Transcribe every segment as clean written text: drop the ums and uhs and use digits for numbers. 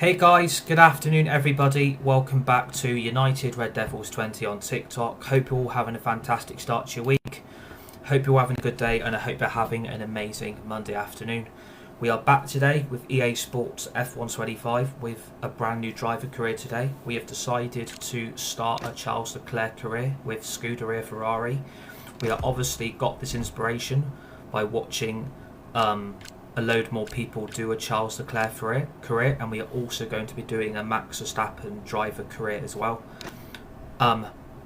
Hey guys, good afternoon everybody. Welcome back to United Red Devils 20 on TikTok. Hope you're all having a fantastic start to your week. Hope you're having a good day and I hope you're having an amazing Monday afternoon. We are back today with EA Sports F125 with a brand new driver career today. We have decided to start a Charles Leclerc career with Scuderia Ferrari. We have obviously got this inspiration by watching a load more people do a Charles Leclerc career, and we are also going to be doing a Max Verstappen driver career as well.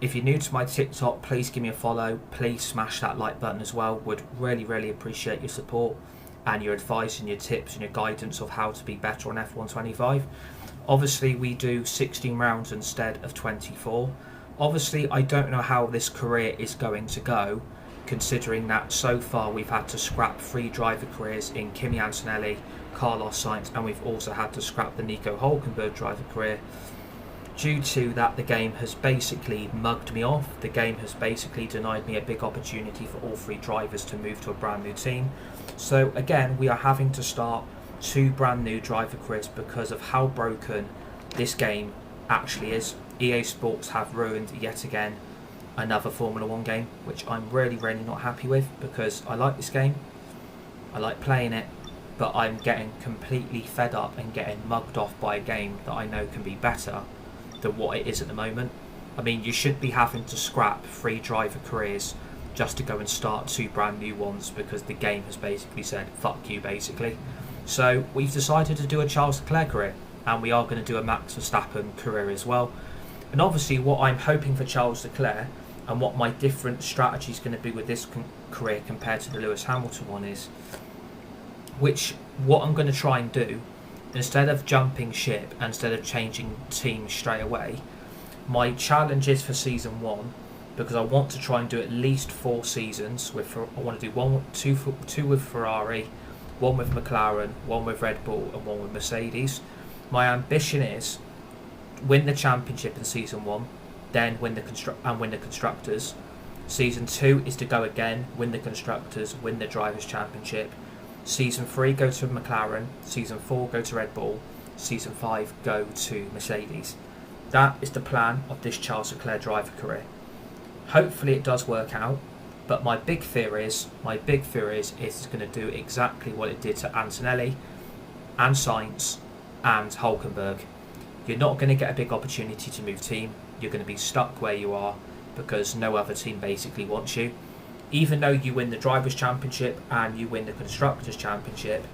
If you're new to my TikTok, please give me a follow. Please smash that like button as well. Would really appreciate your support and your advice and your tips and your guidance of how to be better on F125. Obviously we do 16 rounds instead of 24. Obviously I don't know how this career is going to go, considering that so far we've had to scrap 3 driver careers in Kimi Antonelli, Carlos Sainz, and we've also had to scrap the Nico Hülkenberg driver career. Due to that, the game has basically mugged me off. The game has basically denied me a big opportunity for all 3 drivers to move to a brand new team. So again, we are having to start 2 brand new driver careers because of how broken this game actually is. EA Sports have ruined yet again another Formula 1 game, which I'm really not happy with, because I like this game, I like playing it, but I'm getting completely fed up and getting mugged off by a game that I know can be better than what it is at the moment. I mean, you should be having to scrap 3 driver careers just to go and start 2 brand new ones, because the game has basically said fuck you basically. So we've decided to do a Charles Leclerc career, and we are going to do a Max Verstappen career as well. And obviously what I'm hoping for Charles Leclerc and what my different strategy is going to be with this career compared to the Lewis Hamilton one is, what I'm going to try and do, instead of jumping ship, instead of changing teams straight away, my challenge is for season 1, because I want to try and do at least 4 seasons with, I want to do two with Ferrari, 1 with McLaren, 1 with Red Bull and 1 with Mercedes. My ambition is win the championship in season 1, then win the constructors. Season 2 is to go again, win the constructors, win the drivers championship. Season 3 go to McLaren, season 4 go to Red Bull, season 5 go to Mercedes. That is the plan of this Charles Leclerc driver career. Hopefully it does work out, but my big fear is it's going to do exactly what it did to Antonelli and Sainz and Hülkenberg. You're not going to get a big opportunity to move team. You're going to be stuck where you are because no other team basically wants you. Even though you win the Drivers' Championship and you win the Constructors' Championship,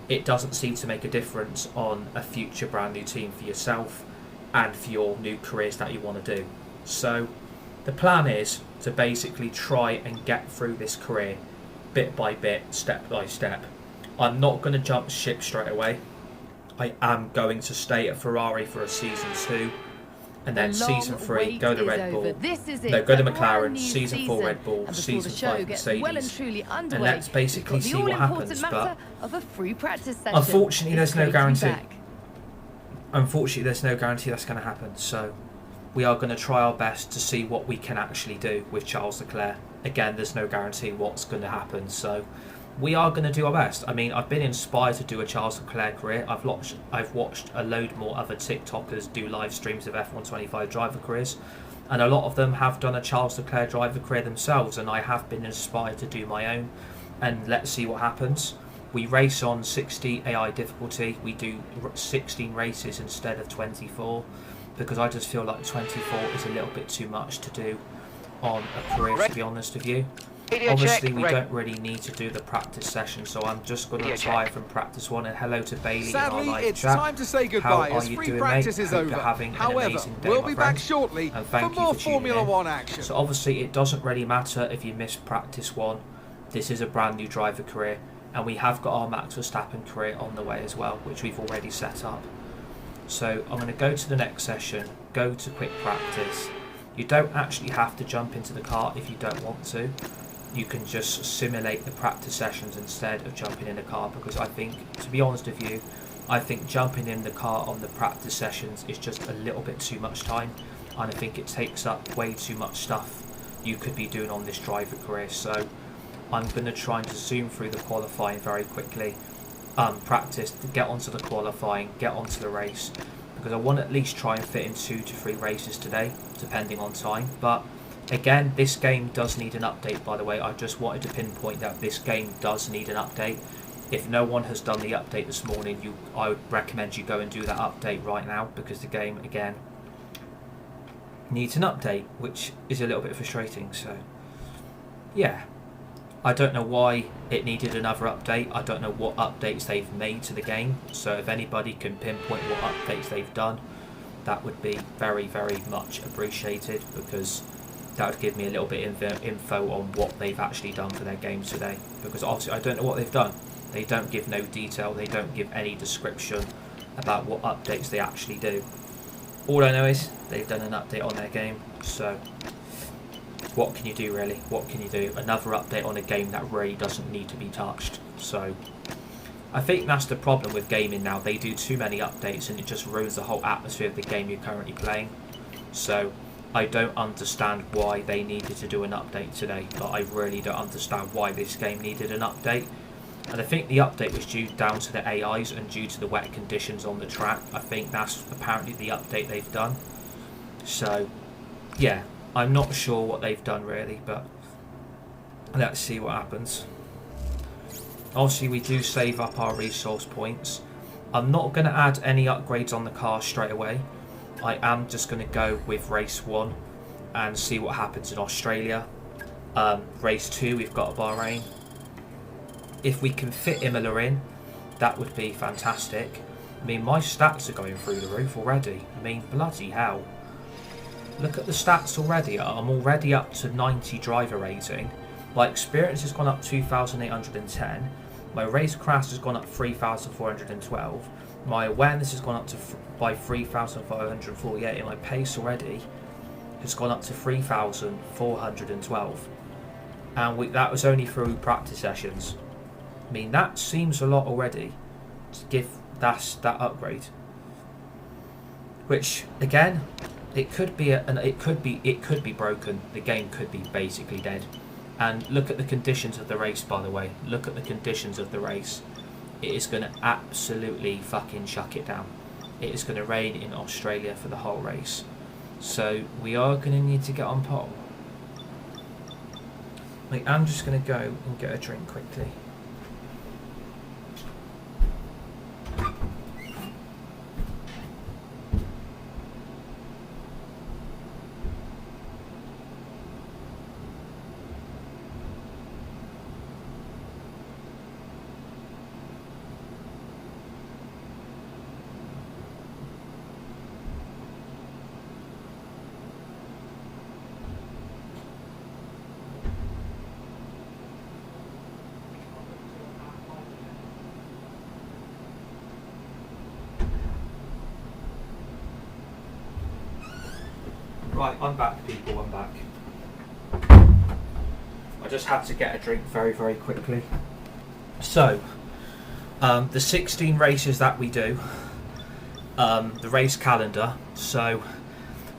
it doesn't seem to make a difference on a future brand new team for yourself and for your new careers that you want to do. So the plan is to basically try and get through this career bit by bit, step by step. I'm not going to jump ship straight away. I am going to stay at Ferrari for a season 2. And then season 3, go to Red Bull. No, go to McLaren. Season 4, Red Bull. Season 5, Mercedes. And let's basically see what happens. But unfortunately, there's no guarantee. Unfortunately, there's no guarantee that's going to happen. So we are going to try our best to see what we can actually do with Charles Leclerc. Again, there's no guarantee what's going to happen. So we are going to do our best. I mean, I've been inspired to do a Charles Leclerc career. I've watched a load more other TikTokers do live streams of F125 driver careers, and a lot of them have done a Charles Leclerc driver career themselves, and I have been inspired to do my own. And let's see what happens. We race on 60 AI difficulty. We do 16 races instead of 24, because I just feel like 24 is a little bit too much to do on a career, to be honest with you. Obviously, we don't really need to do the practice session, so I'm just going to try from practice 1. And hello to Bailey in our live chat. Time to say goodbye as free practice is over. However, we'll be back shortly for more Formula 1 action. So obviously, it doesn't really matter if you miss practice 1. This is a brand new driver career, and we have got our Max Verstappen career on the way as well, which we've already set up. So I'm going to go to the next session, go to quick practice. You don't actually have to jump into the car if you don't want to. You can just simulate the practice sessions instead of jumping in the car, because I think, to be honest with you, I think jumping in the car on the practice sessions is just a little bit too much time, and I think it takes up way too much stuff you could be doing on this driver career. So I'm going to try and zoom through the qualifying very quickly practice, get onto the qualifying, get onto the race, because I want to at least try and fit in 2 to 3 races today, depending on time. But again, this game does need an update, by the way. I just wanted to pinpoint that this game does need an update. If no one has done the update this morning, I would recommend you go and do that update right now, because the game, again, needs an update, which is a little bit frustrating. So yeah, I don't know why it needed another update. I don't know what updates they've made to the game, so if anybody can pinpoint what updates they've done, that would be very, very much appreciated, because that would give me a little bit of info on what they've actually done for their game today, because obviously I don't know what they've done. They don't give no detail, they don't give any description about what updates they actually do. All I know is they've done an update on their game, so what can you do really? What can you do? Another update on a game that really doesn't need to be touched. So I think that's the problem with gaming now. They do too many updates and it just ruins the whole atmosphere of the game you're currently playing. So I don't understand why they needed to do an update today. But I really don't understand why this game needed an update. And I think the update was due down to the AIs and due to the wet conditions on the track. I think that's apparently the update they've done. So yeah, I'm not sure what they've done really, but let's see what happens. Obviously we do save up our resource points. I'm not going to add any upgrades on the car straight away. I am just going to go with race 1 and see what happens in Australia. Race 2 we've got Bahrain. If we can fit Imola in, that would be fantastic. I mean, my stats are going through the roof already. I mean, bloody hell. Look at the stats already. I'm already up to 90 driver rating. My experience has gone up 2,810. My race crash has gone up 3,412. My awareness has gone up by 3,548, and my pace already has gone up to 3,412. And that was only through practice sessions. I mean, that seems a lot already to give that upgrade. Which again, it could be broken. The game could be basically dead. And look at the conditions of the race, by the way. Look at the conditions of the race. It is going to absolutely fucking chuck it down. It is going to rain in Australia for the whole race. So we are going to need to get on pole. Like, I'm just going to go and get a drink quickly. Right, I'm back, people, I'm back. I just had to get a drink very, very quickly. So, the 16 races that we do, the race calendar. So,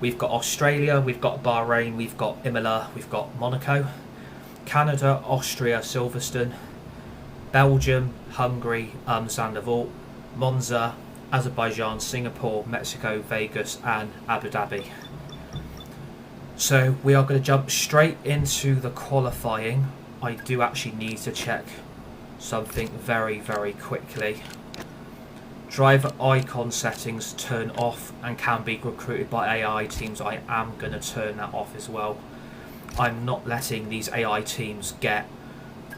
we've got Australia, we've got Bahrain, we've got Imola, we've got Monaco, Canada, Austria, Silverstone, Belgium, Hungary, Zandvoort, Monza, Azerbaijan, Singapore, Mexico, Vegas, and Abu Dhabi. So we are going to jump straight into the qualifying. I do actually need to check something very, very quickly. Driver icon settings turn off and can be recruited by AI teams. I am going to turn that off as well. I'm not letting these AI teams get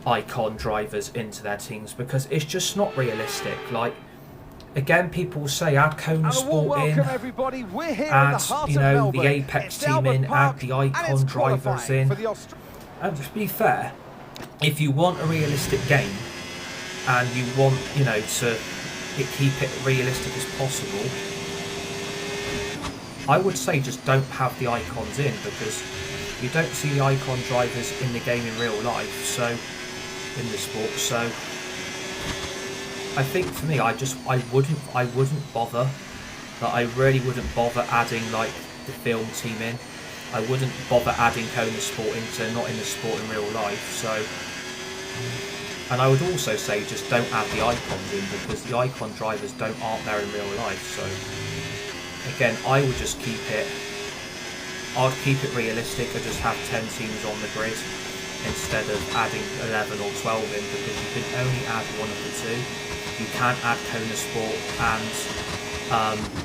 icon drivers into their teams because it's just not realistic. Like, again, people say add Kona Sport in, add, you know, the Apex team in, add the icon drivers in. And to be fair, if you want a realistic game and you want, you know, to keep it realistic as possible, I would say just don't have the icons in, because you don't see the icon drivers in the game in real life, so in the sport. So I think for me, I wouldn't bother. But I really wouldn't bother adding like the film team in. I wouldn't bother adding Kona Sport into not in the sport in real life. So And I would also say just don't add the icons in, because the icon drivers aren't there in real life. So again, I would just keep it. I'd keep it realistic and just have 10 teams on the grid instead of adding 11 or 12 in, because you can only add one of the two. You can't add Kona Sport and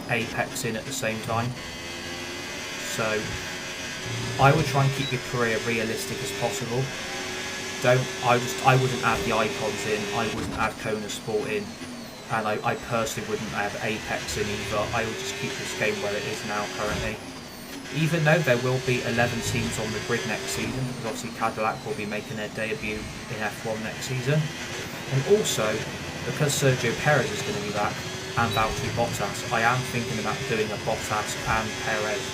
Apex in at the same time. So I would try and keep your career realistic as possible. I wouldn't add the icons in, I wouldn't add Kona Sport in, and I personally wouldn't add Apex in either. I would just keep this game where it is now currently. Even though there will be 11 teams on the grid next season, because obviously Cadillac will be making their debut in F1 next season. And also, because Sergio Perez is going to be back, and Valtteri Bottas, I am thinking about doing a Bottas and Perez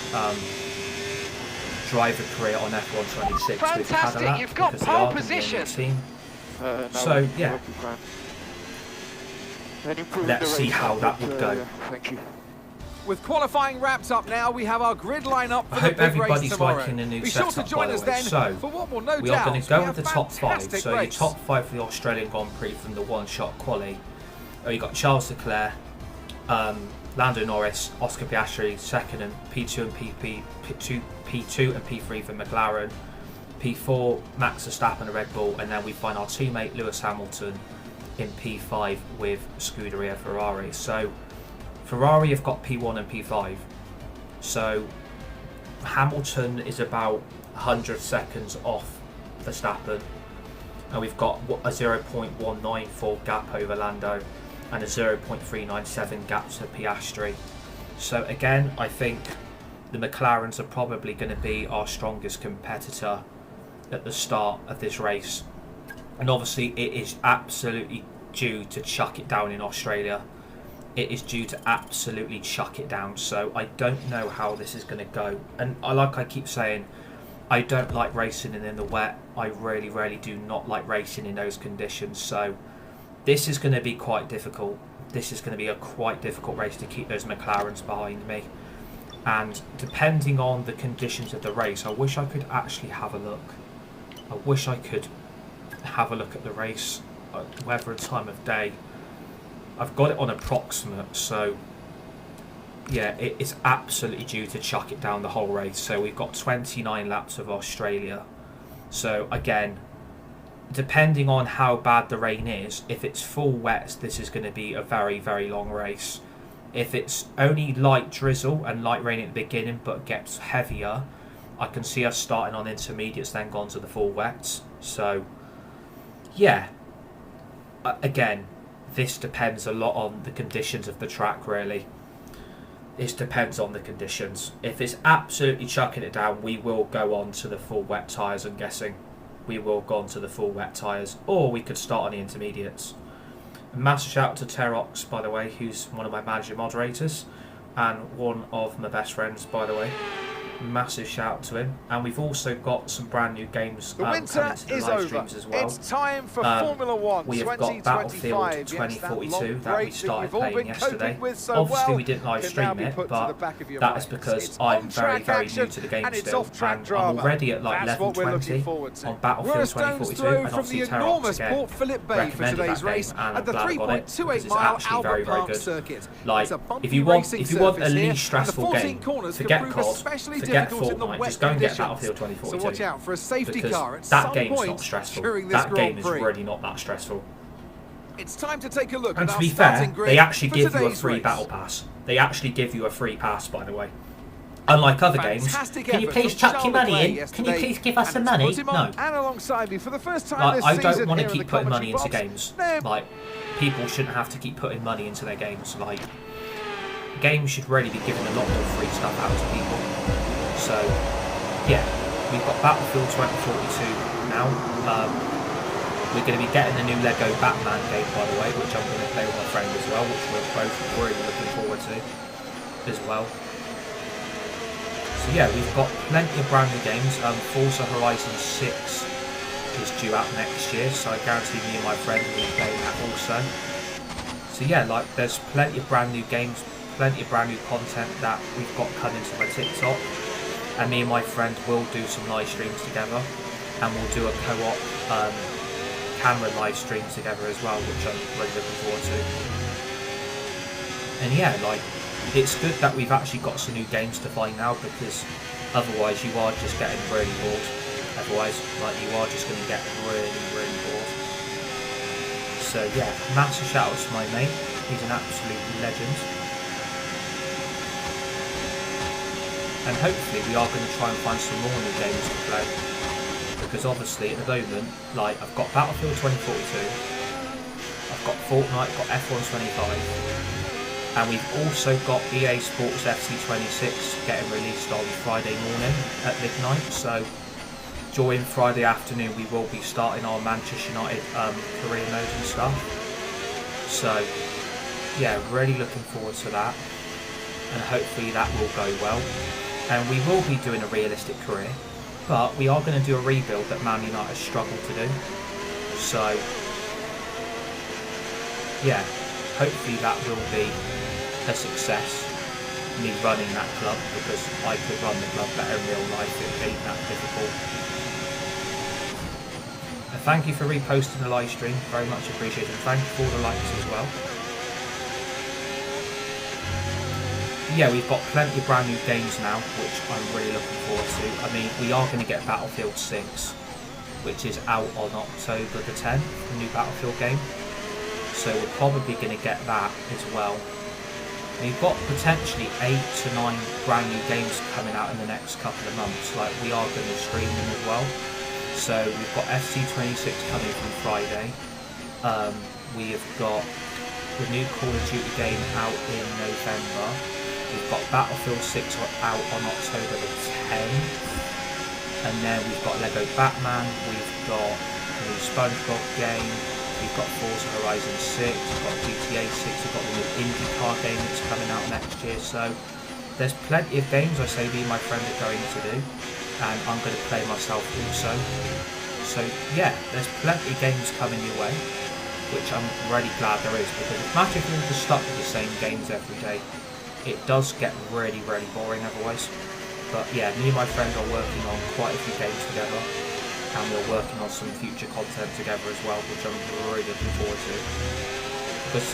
driver career on F1 26 with Cadillac, you've got because pole they are position. The team. So yeah, let's see how that would go. Thank you. With qualifying wrapped up now, we have our grid lineup for I hope the big everybody's race tomorrow. liking the new Be sure setup, to join by us the way. then So for what will no we are going to go with the top 5. So your race. top 5 for the Australian Grand Prix from the one-shot quali. You got Charles Leclerc, Lando Norris, Oscar Piastri second, and P2 and P2 and P3 for McLaren, P4 Max Verstappen and Red Bull, and then we find our teammate Lewis Hamilton in P5 with Scuderia Ferrari. So Ferrari have got P1 and P5. So Hamilton is about 100 seconds off Verstappen, and we've got a 0.194 gap over Lando and a 0.397 gap to Piastri. So again, I think the McLarens are probably going to be our strongest competitor at the start of this race. And obviously it is absolutely due to chuck it down in Australia. It is due to absolutely chuck it down. So I don't know how this is going to go. And like I keep saying, I don't like racing in the wet. I really do not like racing in those conditions. So this is going to be quite difficult. This is going to be a quite difficult race to keep those McLarens behind me. And depending on the conditions of the race, I wish I could actually have a look. I wish I could have a look at the race, weather and time of day. I've got it on approximate, so yeah, it's absolutely due to chuck it down the whole race. So we've got 29 laps of Australia. So again, depending on how bad the rain is, if it's full wet, this is going to be a very long race. If it's only light drizzle and light rain at the beginning but gets heavier, I can see us starting on intermediates, then gone to the full wets. So yeah, again, this depends a lot on the conditions of the track, really. It depends on the conditions. If it's absolutely chucking it down, we will go on to the full wet tyres, I'm guessing. We will go on to the full wet tyres, or we could start on the intermediates. A massive shout out to Terox, by the way, who's one of my manager moderators and one of my best friends, by the way. Massive shout out to him. And we've also got some brand new games coming to the live streams as well. It's time for Formula One. We have got Battlefield 2042 that we started playing yesterday. Obviously we didn't live stream it, but that is because I'm very new to the game still, and I'm already at like level 20 on Battlefield 2042, and obviously Terox again recommended that game, and I'm glad I got it because it's actually very good. Like, if you want a least stressful game, forget COD, forget Fortnite, just go and get Battlefield 2042. So watch out for a safety car at that some game's point not stressful. During this That game is Grand Prix. really not that stressful. It's time to take a look And at to our be fair, starting grid they actually for give you a today's free race. battle pass. They actually give you a free pass, by the way. Unlike other games, can you please chuck your money in? Can you please give us some money? No. And alongside me for the first time Like, this I don't season want to here in keep the putting money into commentary games. box. Like, people shouldn't have to keep putting money into their games. Like, games should really be giving a lot more free stuff out to people. So, yeah, we've got Battlefield 2042 now. We're going to be getting the new Lego Batman game, by the way, which I'm going to play with my friend as well, which we're both really looking forward to as well. So yeah, we've got plenty of brand new games. Forza Horizon 6 is due out next year, so I guarantee me and my friend will be playing that also. So yeah, like, there's plenty of brand new games, plenty of brand new content that we've got coming to my TikTok. And me and my friend will do some live streams together, and we'll do a co-op camera live streams together as well, which I'm really looking forward to. And yeah, like, it's good that we've actually got some new games to find now, because otherwise you are just getting really bored. Otherwise, like, you are just going to get really, really bored. So yeah, massive shout outs to my mate. He's an absolute legend. And hopefully we are going to try and find some more new games to play. Because obviously at the moment, like, I've got Battlefield 2042, I've got Fortnite, got F1 25, and we've also got EA Sports FC 26 getting released on Friday morning at midnight. So during Friday afternoon we will be starting our Manchester United career mode and stuff. So yeah, really looking forward to that, and hopefully that will go well. And we will be doing a realistic career, but we are going to do a rebuild that Man United struggled to do. So yeah, hopefully that will be a success, me running that club, because I could run the club better in real life. It ain't that difficult. And thank you for reposting the live stream, very much appreciated. Thank you for all the likes as well. Yeah, we've got plenty of brand new games now, which I'm really looking forward to. I mean, we are going to get Battlefield 6, which is out on October the 10th, the new Battlefield game. So we're probably going to get that as well. We've got potentially 8 to 9 brand new games coming out in the next couple of months. Like, we are going to stream them as well. So we've got FC 26 coming from Friday. We have got the new Call of Duty game out in November. We've got Battlefield 6 out on October the 10th. And then we've got Lego Batman, we've got a new SpongeBob game, we've got Forza Horizon 6, we've got GTA 6, we've got the new IndyCar game that's coming out next year. So there's plenty of games I say me and my friend are going to do, and I'm going to play myself also. So yeah, there's plenty of games coming your way, which I'm really glad there is, because imagine if we were just stuck with the same games every day, it does get really, really boring otherwise. But yeah, me and my friend are working on quite a few games together, and we're working on some future content together as well, which I'm really looking forward to. Because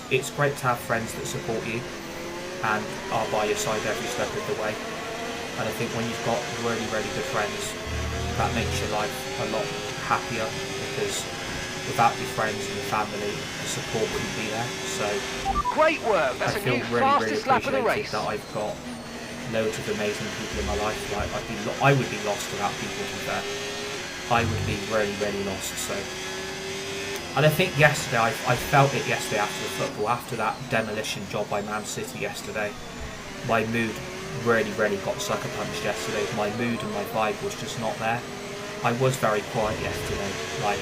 it's great to have friends that support you and are by your side every step of the way. And I think when you've got really, really good friends, that makes your life a lot happier, because without your friends and your family, the support wouldn't be there. So great work. That's I feel really lap of the race. That I've got loads of amazing people in my life. Like, I would be lost without people, to be fair. I would be really, really lost. So, and I think yesterday, I felt it yesterday after the football, after that demolition job by Man City yesterday. My mood really, really got sucker punched yesterday. My mood and my vibe was just not there. I was very quiet yesterday. Like,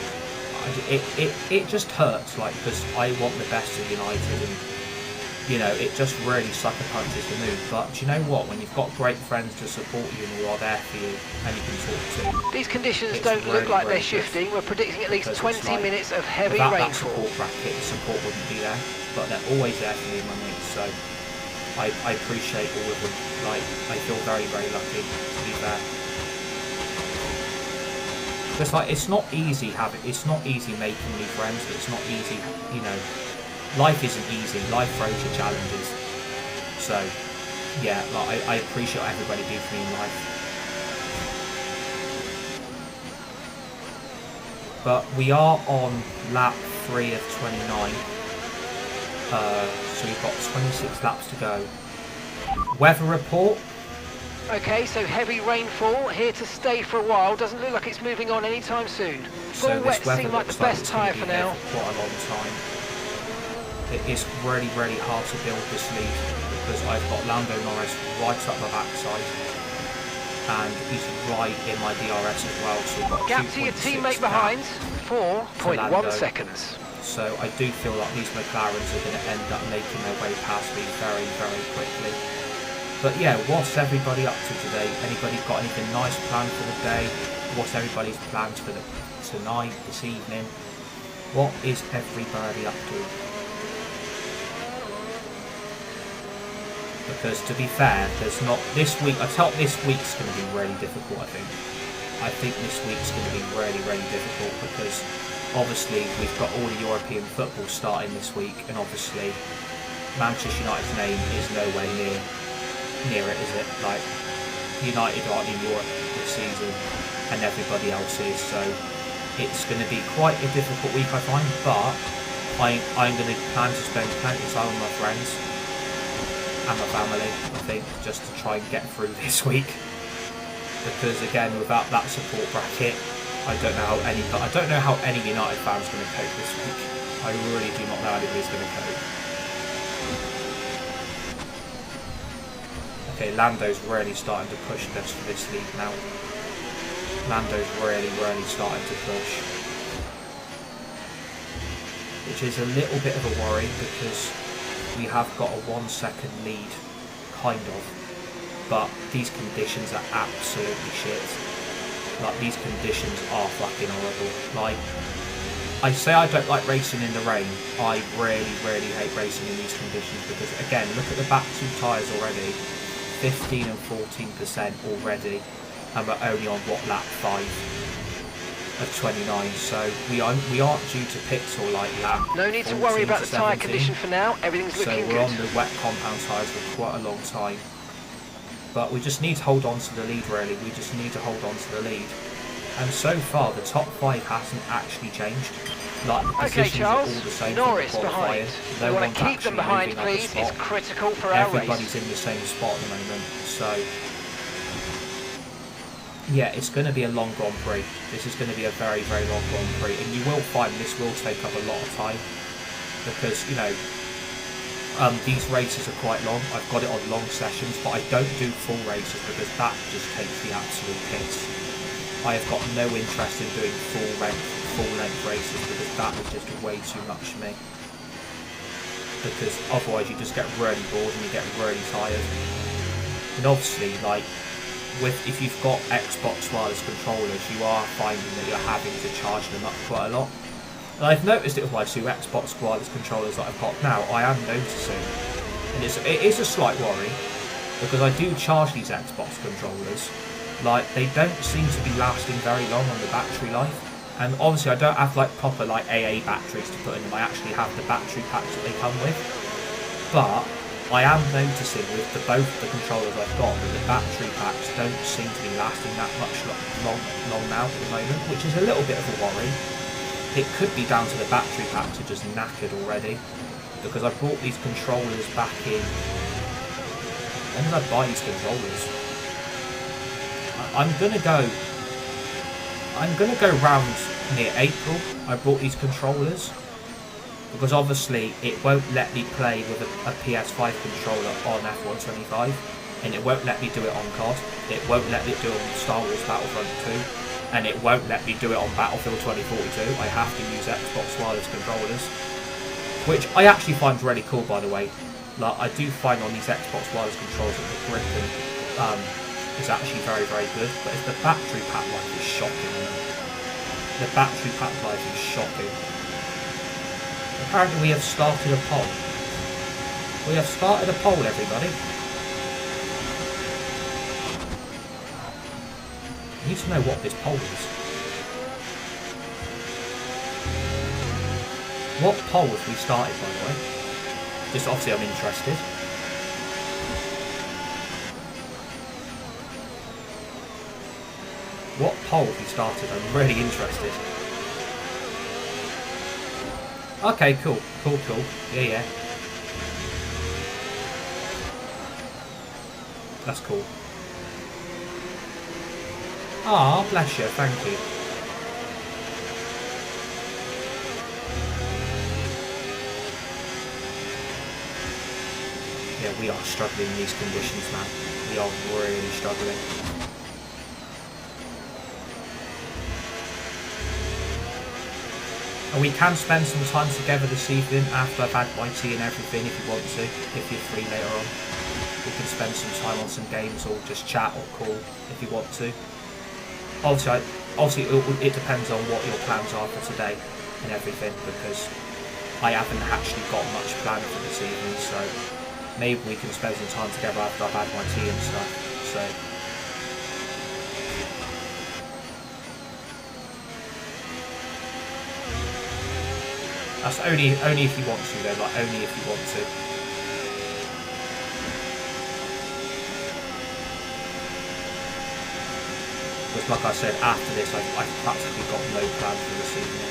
it just hurts, like, because I want the best of United, and you know, it just really sucker punches the mood. But do you know what? When you've got great friends to support you and who are there for you and you can talk to, these conditions don't look like they're shifting. We're predicting at least 20 minutes of heavy rainfall. That support bracket, the support wouldn't be there, but they're always there for me and my mates. So I appreciate all of them. Like, I feel very, very lucky, to be fair. Just like, it's not easy making new friends. It's not easy, you know. Life isn't easy. Life throws you challenges. So yeah, like, I appreciate what everybody do for me in life. But we are on lap 3 of 29. So we've got 26 laps to go. Weather report. Okay, so heavy rainfall here to stay for a while. Doesn't look like it's moving on anytime soon. Full wet seem like the best tyre for now. For quite a long time. It is really, really hard to build this lead, because I've got Lando Norris right up my backside, and he's right in my DRS as well. So we've got gap to your teammate behind, 4.1 seconds. So I do feel like these McLarens are going to end up making their way past me very, very quickly. But yeah, what's everybody up to today? Anybody got anything nice planned for the day? What's everybody's plans for tonight, this evening? What is everybody up to? Because to be fair, there's not this week. I felt this week's going to be really difficult, I think, I think this week's going to be really, really difficult because obviously we've got all the European football starting this week, and obviously Manchester United's name is nowhere near it, is it? Like, United aren't in Europe this season, and everybody else is, so it's going to be quite a difficult week, I find. But I'm going to plan to spend plenty of time with my friends and my family, I think, just to try and get through this week. Because again, without that support bracket, I don't know how any United fans are going to cope this week. I really do not know how anybody's going to cope. Okay, Lando's really starting to push this for this league now. Lando's really starting to push. Which is a little bit of a worry because we have got a 1 second lead, kind of. But these conditions are absolutely shit. Like, these conditions are fucking horrible. Like, I say I don't like racing in the rain. I really hate racing in these conditions because, again, look at the back two tyres already. 15 and 14% already. And we're only on, what, lap 5 of 29. So we aren't due to pits or like lap. No need to worry about the tyre condition for now. Everything's looking good. So we're on the wet compound tyres for quite a long time. But we just need to hold on to the lead, really. We just need to hold on to the lead. And so far, the top 5 hasn't actually changed. Like, the positions are all the same. Norris behind. We want to keep them behind, please. It's critical for our race. Everybody's in the same spot at the moment. So, yeah, it's going to be a long Grand Prix. This is going to be a very long Grand Prix. And you will find this will take up a lot of time. Because, you know, these races are quite long. I've got it on long sessions, but I don't do full races because that just takes the absolute piss. I have got no interest in doing full length races because that is just way too much for me. Because otherwise you just get really bored and you get really tired. And obviously, like, if you've got Xbox wireless controllers, you are finding that you're having to charge them up quite a lot. And I've noticed it with my 2 Xbox wireless controllers that I've got now. I am noticing, and it is a slight worry, because I do charge these Xbox controllers. Like, they don't seem to be lasting very long on the battery life. And obviously I don't have like proper like AA batteries to put in them. I actually have the battery packs that they come with. But I am noticing with both the controllers I've got that the battery packs don't seem to be lasting that much long now at the moment, which is a little bit of a worry. It could be down to the battery packs are just knackered already, because I bought these controllers back in... When did I buy these controllers? I'm gonna go round near April. I bought these controllers because obviously it won't let me play with a PS5 controller on F125, and it won't let me do it on COD. It won't let me do it on Star Wars Battlefront 2. And it won't let me do it on Battlefield 2042. I have to use Xbox wireless controllers, which I actually find really cool, by the way. Like, I do find on these Xbox wireless controllers that the grip is actually very good. But if the battery pack life is shocking. The battery pack life is shocking. Apparently we have started a poll. We have started a poll, everybody. I need to know what this poll is. What poll have we started, by the way? Just obviously I'm interested. What poll have we started? I'm really interested. Okay, cool. Yeah. That's cool. Ah, bless you, thank you. Yeah, we are struggling in these conditions, man. We are really struggling. And we can spend some time together this evening after I've had my tea and everything, if you want to, if you're free later on. We can spend some time on some games or just chat or call if you want to. Obviously, it depends on what your plans are for today and everything, because I haven't actually got much planned for this evening, so maybe we can spend some time together after I've had my tea and stuff. So That's only if you want to, though. Like, only if you want to. Because, like I said, after this, I've practically got no plan for this evening.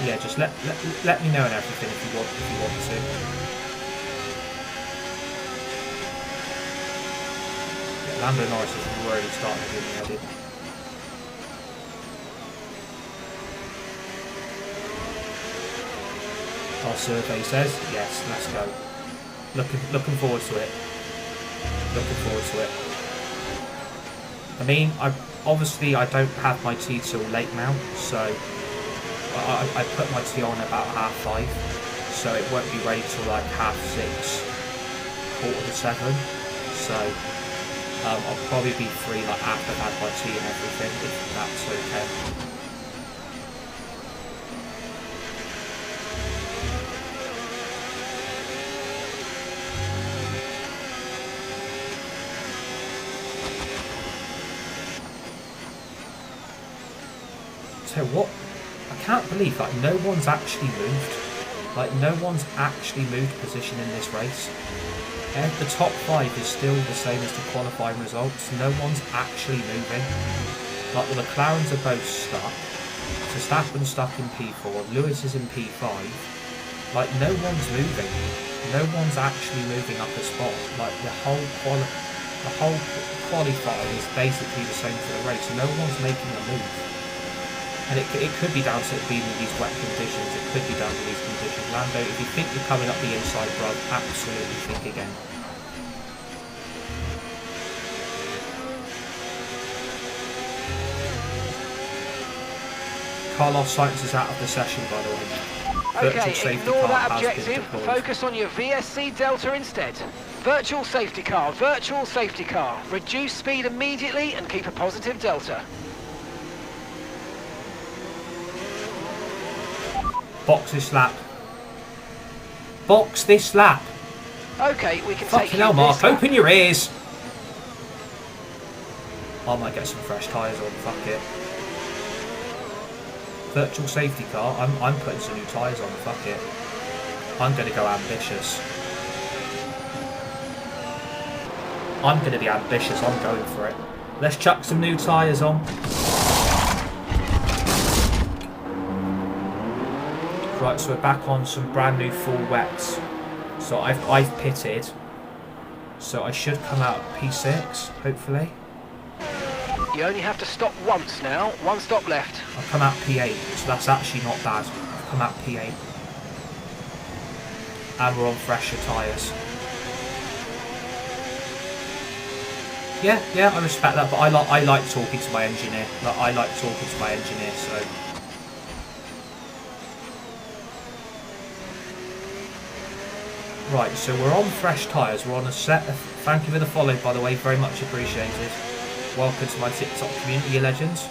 Yeah, just let me know and everything if you want to. Yeah, Lando Norris is really starting to do me headed. Our survey says yes. Let's go. Looking forward to it. Looking forward to it. I mean, obviously I don't have my tea till late now, so. I put my tea on about 5:30, so it won't be ready till like 6:30, 6:45. So I'll probably be free like after I've had my tea and everything, if that's okay. So what? I can't believe like no one's actually moved. Like no one's actually moved position in this race. And the top 5 is still the same as the qualifying results. No one's actually moving. Like the McLarens are both stuck. Verstappen's stuck in P4. Lewis is in P5. Like no one's moving. No one's actually moving up a spot. Like the whole qualifying is basically the same for the race. No one's making a move. And it could be down to it being in these wet conditions. It could be down to these conditions. Lando, if you think you're coming up the inside, bro, absolutely think again. Carlos Sainz is out of the session, by the way. Okay, ignore that objective. Focus on your VSC Delta instead. Virtual safety car, virtual safety car. Reduce speed immediately and keep a positive delta. Box this lap. Box this lap. Okay, we can Fucking take hell, you Mark, this lap. open your ears. I might get some fresh tyres on, fuck it. Virtual safety car, I'm putting some new tyres on, fuck it. I'm going to go ambitious. I'm going to be ambitious, I'm going for it. Let's chuck some new tyres on. Right, so we're back on some brand new full wets. So I've pitted. So I should come out P6, hopefully. You only have to stop once now. One stop left. I've come out P8, so that's actually not bad. I've come out P8. And we're on fresher tyres. Yeah, I respect that, but I like talking to my engineer. Like, I like talking to my engineer, so... Right, so we're on fresh tyres, we're on a set of, thank you for the follow by the way, very much appreciated. Welcome to my TikTok community, you legends.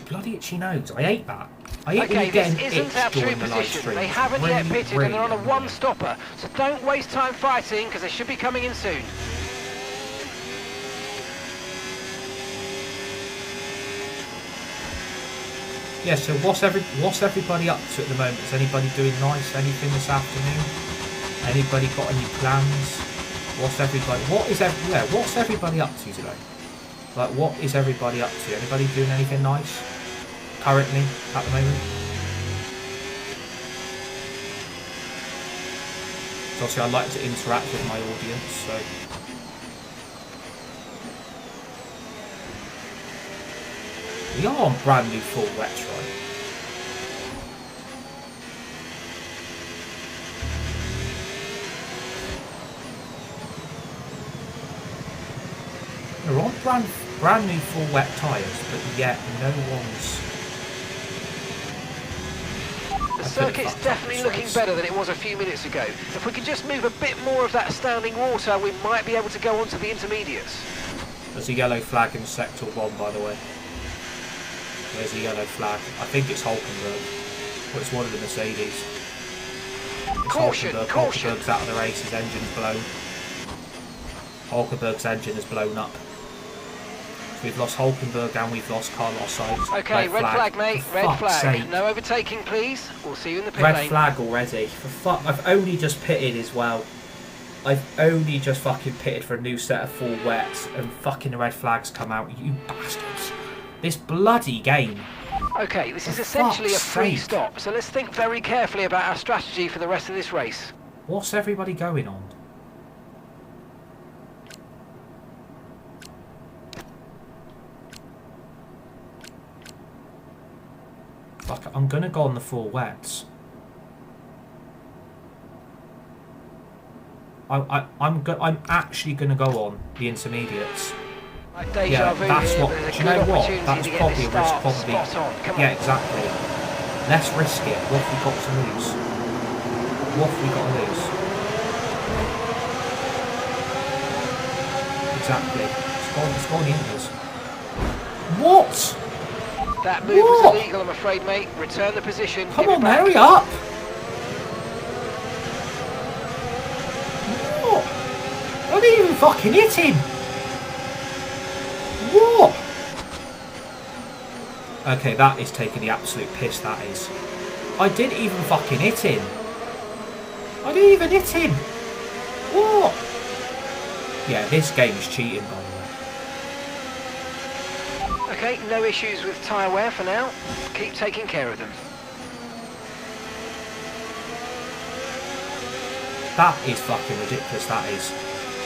Bloody itchy nose, I hate that. I hate when you get an itch during the live stream. They haven't yet pitted and they're on a one-stopper, so don't waste time fighting because they should be coming in soon. Yeah, so what's everybody up to at the moment? Is anybody doing nice? Anything this afternoon? Anybody got any plans? What's everybody up to today? Like, what is everybody up to? Anybody doing anything nice? Currently, at the moment? So obviously I like to interact with my audience, so... We are on brand new full wets, right? We're on brand new full wet tyres, but yet no one's... The circuit's definitely looking better than it was a few minutes ago. If we could just move a bit more of that standing water, we might be able to go on to the intermediates. There's a yellow flag in sector 1, by the way. There's a yellow flag. I think it's Hulkenberg. Or it's one of the Mercedes. It's caution, Hulkenberg. caution. Hulkenberg's out of the race, his engine's blown. Hulkenberg's engine is blown up. So we've lost Hulkenberg and we've lost Carlos Sainz. Okay, red flag, mate. For Red flag. sake. No overtaking, please. We'll see you in the pit Red lane. flag already. For fuck, I've only just pitted as well. I've only just fucking pitted for a new set of 4 wets and fucking the red flags come out. You bastards. This bloody game. Okay, this is For essentially a fuck's free sake. stop, so let's think very carefully about our strategy for the rest of this race. What's everybody going on? Fuck, I'm gonna go on the 4 wets. I'm actually gonna go on the intermediates. Yeah, that's what. Do you know what? That's probably a risk. Probably. Yeah, exactly. Let's risk it. What have we got to lose? What have we got to lose? Exactly. It's gone the Inters. What? That move was illegal, I'm afraid, mate. Return the position. Come on, hurry up! What? I didn't even fucking hit him! What? Okay, that is taking the absolute piss, that is. I didn't even fucking hit him. I didn't even hit him. What? Yeah, this game is cheating, by the way. Okay, no issues with tyre wear for now. Keep taking care of them. That is fucking ridiculous, that is.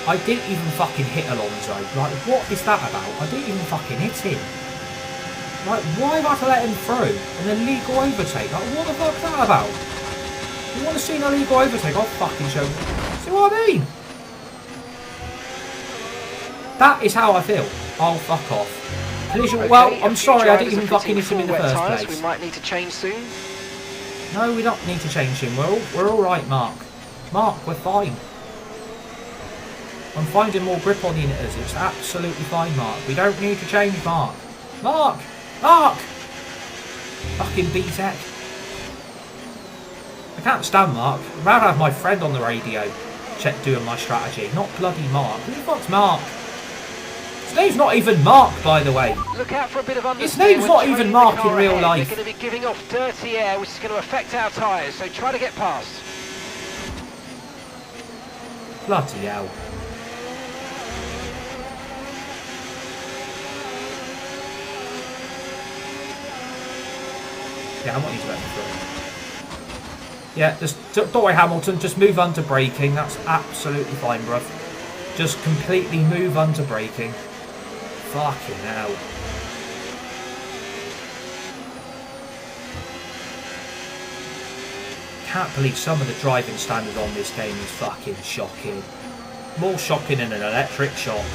I didn't even fucking hit Alonso. Like, what is that about? I didn't even fucking hit him. Like, why have I had to let him through? An illegal overtake? Like, what the fuck is that about? You want to see an illegal overtake? I'll fucking show you. See what I mean? That is how I feel. Oh, fuck off. Collision. Okay, well, I'm sorry, I didn't even drivers are fucking hit him in the fitting first full wet tyres. place. We might need to change soon. No, we don't need to change him. We're all right, Mark. Mark, we're fine. I'm finding more grip on the Inters. It's absolutely fine, Mark. We don't need to change Mark. Mark! Mark! Fucking B-Tech. I can't stand Mark. I'd rather have my friend on the radio doing my strategy, not bloody Mark. Who the fuck's Mark? His name's not even Mark, by the way. Look out for a bit of understeer. His name's not even Mark in real life. They're going to be giving off dirty air, which is going to affect our tyres, so try to get past. Bloody hell. Yeah, I want you to let me through. Yeah, just don't worry, Hamilton. Just move under braking. That's absolutely fine, bruv. Just completely move under braking. Fucking hell. Can't believe some of the driving standard on this game is fucking shocking. More shocking than an electric shock.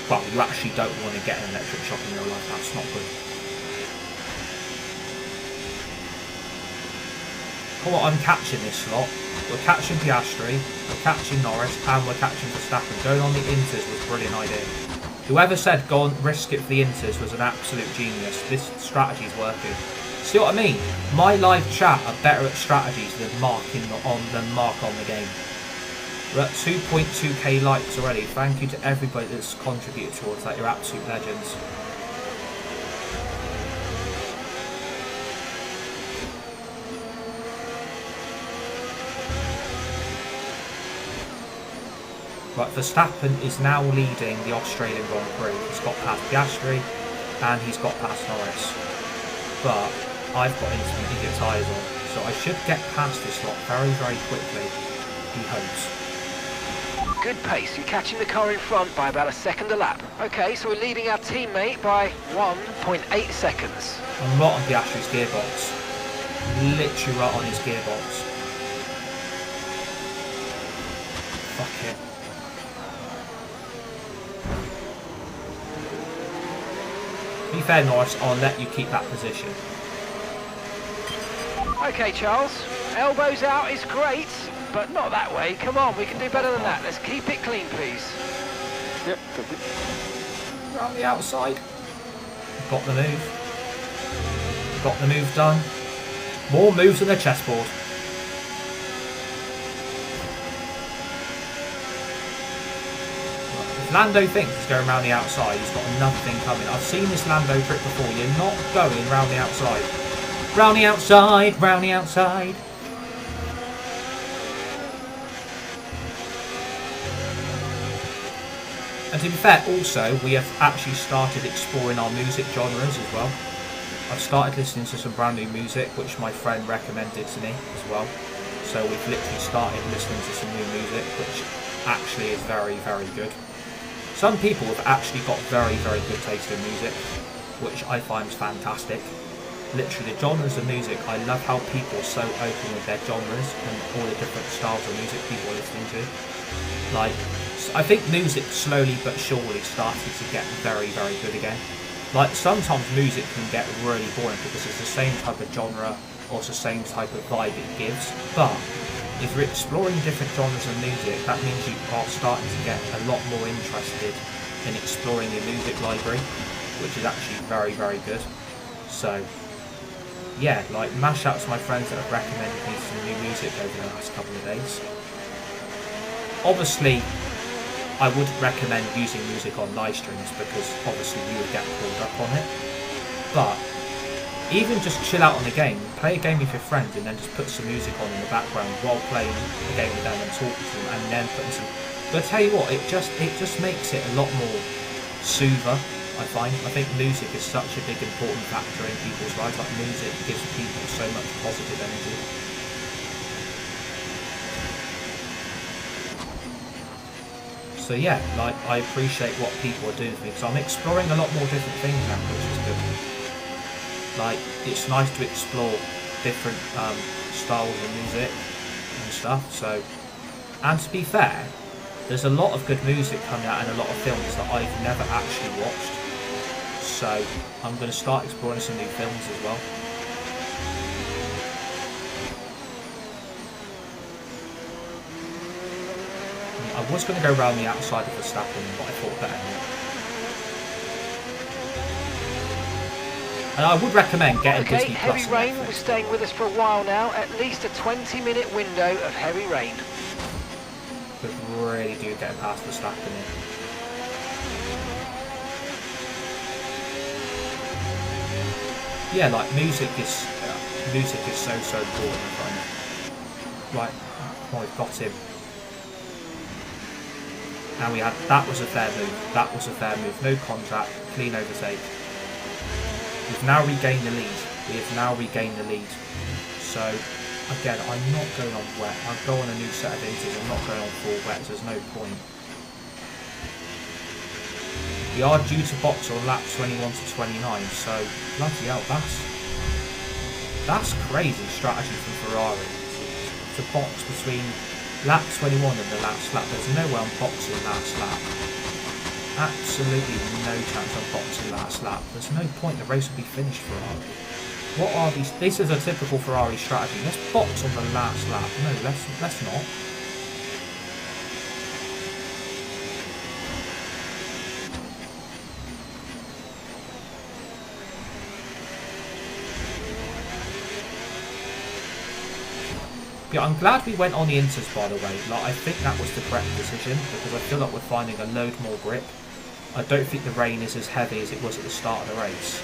Well, you actually don't want to get an electric shock in real life. That's not good. Well, I'm catching this slot. We're catching Piastri, we're catching Norris, and we're catching Verstappen. Going on the Inters was a brilliant idea. Whoever said go and risk it for the Inters was an absolute genius. This strategy's working. See what I mean? My live chat are better at strategies than Mark on the game. We're at 2.2k likes already. Thank you to everybody that's contributed towards that. You're absolute legends. Right, Verstappen is now leading the Australian Grand Prix. He's got past Piastri and he's got past Norris. But I've got intermediate tyres on, so I should get past this lot very, very quickly. He hopes. Good pace. You're catching the car in front by about a second a lap. Okay, so we're leading our teammate by 1.8 seconds. I'm right on Piastri's gearbox. Literally right on his gearbox. Fuck it. To be fair, Norris, I'll let you keep that position. Okay, Charles. Elbows out is great, but not that way. Come on, we can do better than that. Let's keep it clean, please. Yep. Around the outside. Got the move. Got the move done. More moves than a chessboard. Right, If Lando thinks he's going around the outside, he's got another thing coming. I've seen this Lando trick before. You're not going round the outside. Round the outside, round the outside. And to be fair, also, we have actually started exploring our music genres as well. I've started listening to some brand new music, which my friend recommended to me as well. So we've literally started listening to some new music, which actually is very, very good. Some people have actually got very, very good taste in music, which I find is fantastic. Literally, the genres of music, I love how people are so open with their genres and all the different styles of music people are listening to. Like, I think music slowly but surely started to get very, very good again. Like, sometimes music can get really boring because it's the same type of genre or it's the same type of vibe it gives. But if you're exploring different genres of music, that means you are starting to get a lot more interested in exploring your music library, which is actually very, very good. So, yeah, like, mash out to my friends that have recommended me some new music over the last couple of days. Obviously, I would recommend using music on live streams because obviously you would get pulled up on it. But even just chill out on the game, play a game with your friends and then just put some music on in the background while playing a game with them and talking to them and then putting some... But I tell you what, it just makes it a lot more soother, I find. I think music is such a big important factor in people's lives. Like, music gives people so much positive energy. So yeah, like, I appreciate what people are doing for me because I'm exploring a lot more different things now, which is good. Like, it's nice to explore different styles of music and stuff. So, and to be fair, there's a lot of good music coming out and a lot of films that I've never actually watched. So I'm going to start exploring some new films as well. I was going to go around the outside of the Verstappen, but I thought better not. And I would recommend getting Disney Plus. Heavy rain will be staying with us for a while now. At least a 20-minute window of heavy rain. Could really do getting past the Verstappen here. Yeah, like, music is so important. Right, oh, we've got him. And we had, that was a fair move. That was a fair move. No contact, clean overtake. We've now regained the lead. We have now regained the lead. So, again, I'm not going on wet. I'll go on a new set of inters. I'm not going on full wet. There's no point. We are due to box on lap 21 to 29. So, bloody hell, that's crazy strategy from Ferrari. To box between lap 21 and the last lap. There's no way I'm boxing last lap. Absolutely no chance I'm boxing last lap. There's no point. The race will be finished, Ferrari. What are these? This is a typical Ferrari strategy. Let's box on the last lap. No, let's not. Yeah, I'm glad we went on the inters, by the way. Like, I think that was the correct decision because I feel like we're finding a load more grip. I don't think the rain is as heavy as it was at the start of the race.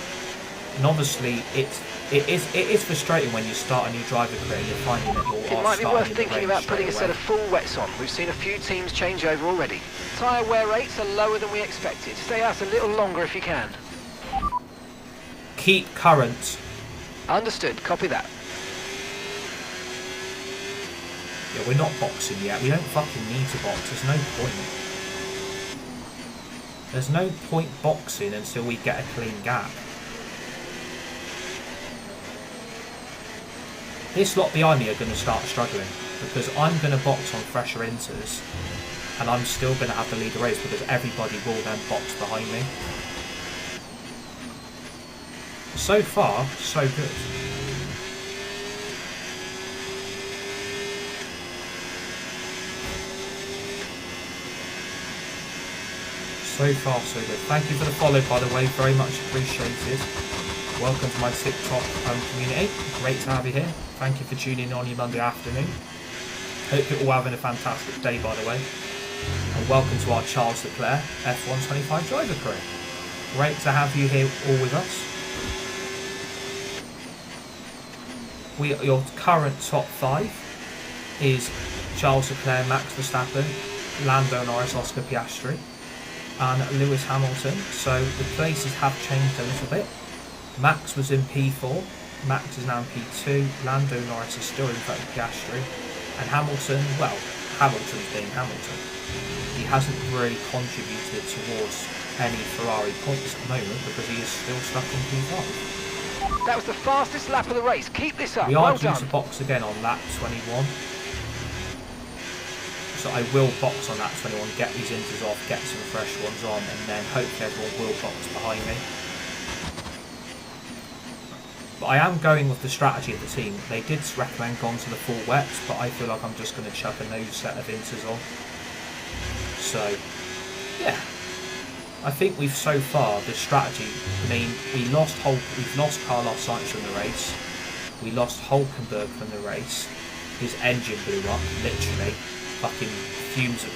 And obviously, it is frustrating when you start a new driver career and you're finding that you're It might be worth thinking about putting a set of full wets on. We've seen a few teams change over already. Tyre wear rates are lower than we expected. Stay out a little longer if you can. Keep current. Understood. Copy that. Yeah, we're not boxing yet. We don't fucking need to box. There's no point. There's no point boxing until we get a clean gap. This lot behind me are going to start struggling because I'm going to box on fresher inters and I'm still going to have to lead the race because everybody will then box behind me. So far, so good. So far, so good. Thank you for the follow, by the way. Very much appreciated. Welcome to my TikTok community. Great to have you here. Thank you for tuning in on your Monday afternoon. Hope you're all having a fantastic day, by the way. And and welcome to our Charles Leclerc F1 25 driver career. Great to have you here all with us. Your current top 5 is Charles Leclerc, Max Verstappen, Lando Norris, Oscar Piastri, and Lewis Hamilton. So the places have changed a little bit. Max was in P4, Max is now in P2, Lando Norris is still in front of Piastri, and Hamilton, well, Hamilton's being Hamilton. He hasn't really contributed towards any Ferrari points at the moment because he is still stuck in P5. That was the fastest lap of the race. Keep this up. We are Well due done. to box again on lap 21. So I will box on lap 21, get these inters off, get some fresh ones on, and then hopefully everyone will box behind me. But I am going with the strategy of the team. They did recommend going to the full wets, but I feel like I'm just going to chuck a new set of inters on. So, yeah. I think we've so far, the strategy, I mean, we've lost Carlos Sainz from the race. We lost Hulkenberg from the race. His engine blew up, literally. Fucking fumes of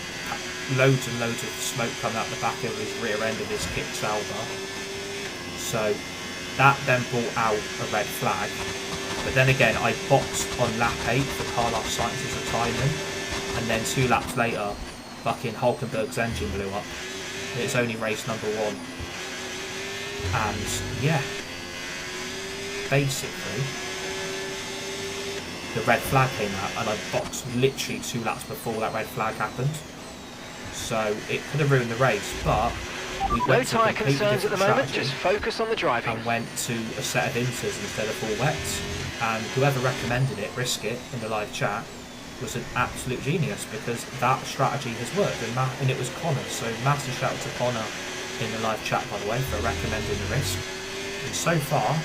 loads and loads of smoke coming out the back of his rear end of his kick Sauber. So that then brought out a red flag. But then again, I boxed on lap 8 for Carlos Sainz's retirement, and then 2 laps later, fucking Hulkenberg's engine blew up. It's only race number 1. And yeah, basically, the red flag came out, and I boxed literally 2 laps before that red flag happened. So it could have ruined the race, but we went no tyre concerns at the moment, just focus on the driving. And went to a set of inters instead of full wets. And whoever recommended it, Risk It, in the live chat, was an absolute genius because that strategy has worked. And it was Connor, so massive shout out to Connor in the live chat, by the way, for recommending the Risk. And so far,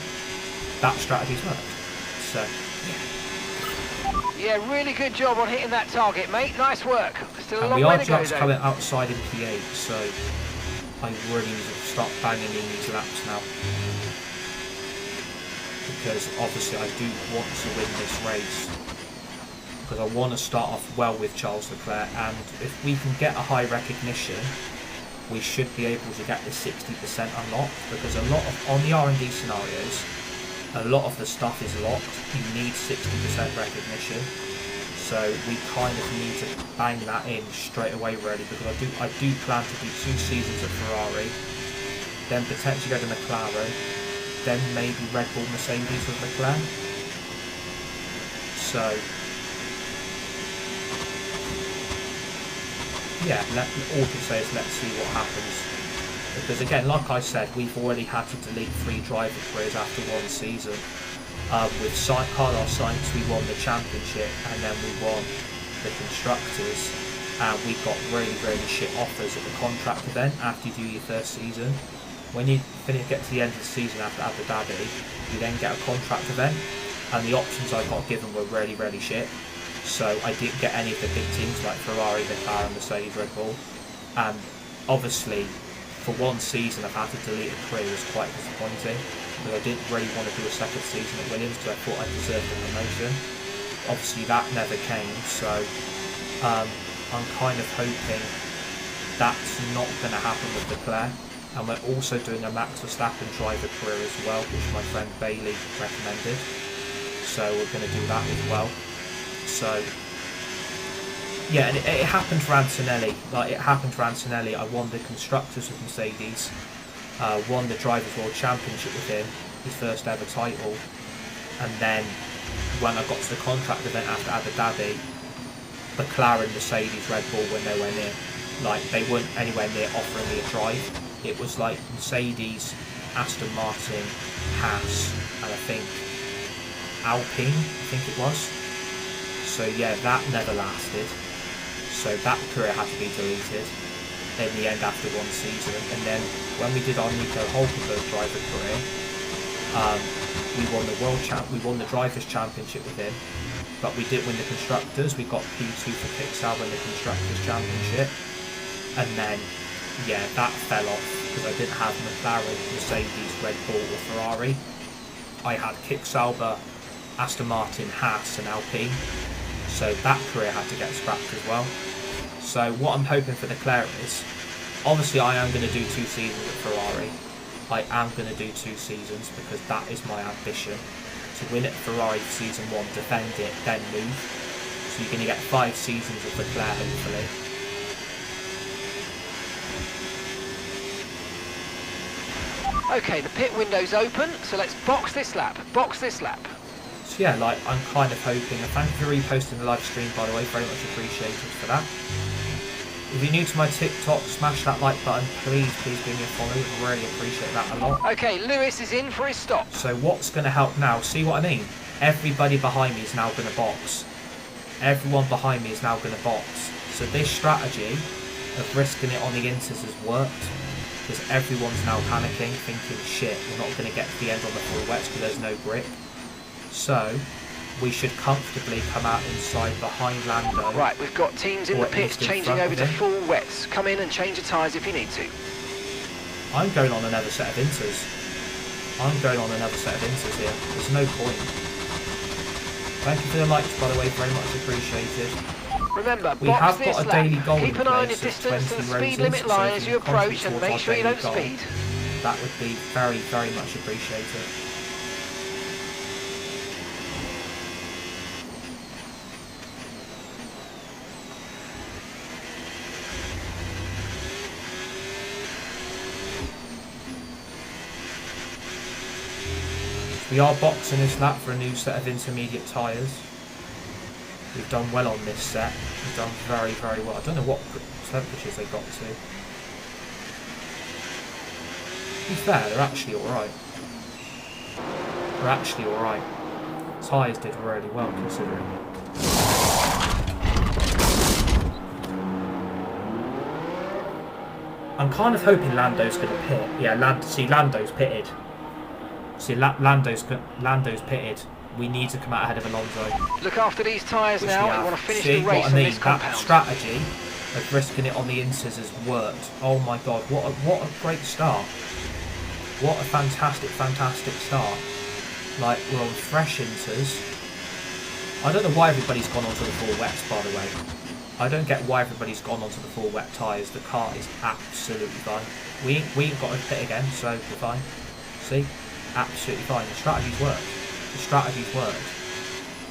that strategy's worked. So, yeah. Yeah, really good job on hitting that target, mate. Nice work. Still a long We way are to go, just though. coming outside in P8, so I really need to start banging in these laps now. Because obviously I do want to win this race. Because I want to start off well with Charles Leclerc, and if we can get a high recognition, we should be able to get the 60% unlocked. Because a lot of, on the R&D scenarios, a lot of the stuff is locked. You need 60% recognition, so we kind of need to bang that in straight away, really, because I do plan to do 2 seasons at Ferrari, then potentially go to McLaren, then maybe Red Bull Mercedes with Leclerc. So yeah, all we can say is let's see what happens. Because again, like I said, we've already had to delete 3 driver careers after 1 season. With Carlos Sainz, we won the championship, and then we won the constructors, and we got really, really shit offers at the contract event after you do your first season. When you get to the end of the season after Abu Dhabi, you then get a contract event, and the options I got given were really, really shit. So I didn't get any of the big teams like Ferrari, McLaren, Mercedes, Red Bull, and obviously, for 1 season I've had to delete a career was quite disappointing, because I didn't really want to do a second season at Williams because I thought I deserved a promotion. Obviously that never came, so I'm kind of hoping that's not going to happen with Leclerc. And we're also doing a Max Verstappen driver career as well, which my friend Bailey recommended, so we're going to do that as well. So yeah, and it happened for Antonelli. I won the constructors with Mercedes, won the Drivers' World Championship with him, his first ever title, and then when I got to the contract event after Abu Dhabi, McLaren, Mercedes, Red Bull were nowhere near. Like, they weren't anywhere near offering me a drive. It was like Mercedes, Aston Martin, Haas, and I think Alpine, I think it was. So yeah, that never lasted. So that career had to be deleted in the end after 1 season. And then when we did our Nico Hulkenberg driver career, we won the Drivers' Championship with him, but we didn't win the Constructors. We got P2 for Pixar in the Constructors' Championship, and then yeah, that fell off because I didn't have McLaren, Mercedes, Red Bull or Ferrari. I had Kick Sauber, Aston Martin, Haas and Alpine, so that career had to get scrapped as well. So what I'm hoping for Leclerc is, obviously I am going to do 2 seasons at Ferrari. I am going to do 2 seasons because that is my ambition. To win at Ferrari for season 1, defend it, then move. So you're going to get 5 seasons of Leclerc hopefully. Okay, the pit window's open, so let's box this lap. Box this lap. So yeah, like I'm kind of hoping, and thank you for reposting the live stream by the way, very much appreciated for that. If you're new to my TikTok, smash that like button, please give me a follow, I really appreciate that a lot. Okay, Lewis is in for his stop. So what's going to help now, see what I mean? Everybody behind me is now going to box. Everyone behind me is now going to box. So this strategy of risking it on the inters has worked. Because everyone's now panicking, thinking, shit, we're not going to get to the end on the full wets because there's no grip. So, we should comfortably come out inside behind Lando. Right, we've got teams in the pits changing over to full wets. Come in and change the tyres if you need to. I'm going on another set of inters. I'm going on another set of inters here. There's no point. Thank you for the likes, by the way, very much appreciated. Remember, we have got a daily goal. Keep an eye on your distance to the speed limit line as you approach and make sure you don't speed. That would be very, very much appreciated. We are boxing this lap for a new set of intermediate tyres. We've done well on this set. We've done very, very well. I don't know what temperatures they got to. To be fair, they're actually alright. They're actually alright. Tyres did really well considering. I'm kind of hoping Lando's going to pit. Yeah, Lando's pitted. See, Lando's pitted. We need to come out ahead of Alonso. Look after these tyres now. You want to finish the race on this compound. That strategy of risking it on the inters has worked. Oh my god, what a great start. What a fantastic start. Like, we're on fresh inters. I don't know why everybody's gone onto the full wets, by the way. I don't get why everybody's gone onto the full wet tyres. The car is absolutely fine. We ain't got to pit again, so we're fine. See? Absolutely fine. The strategy's worked. The strategy's worked.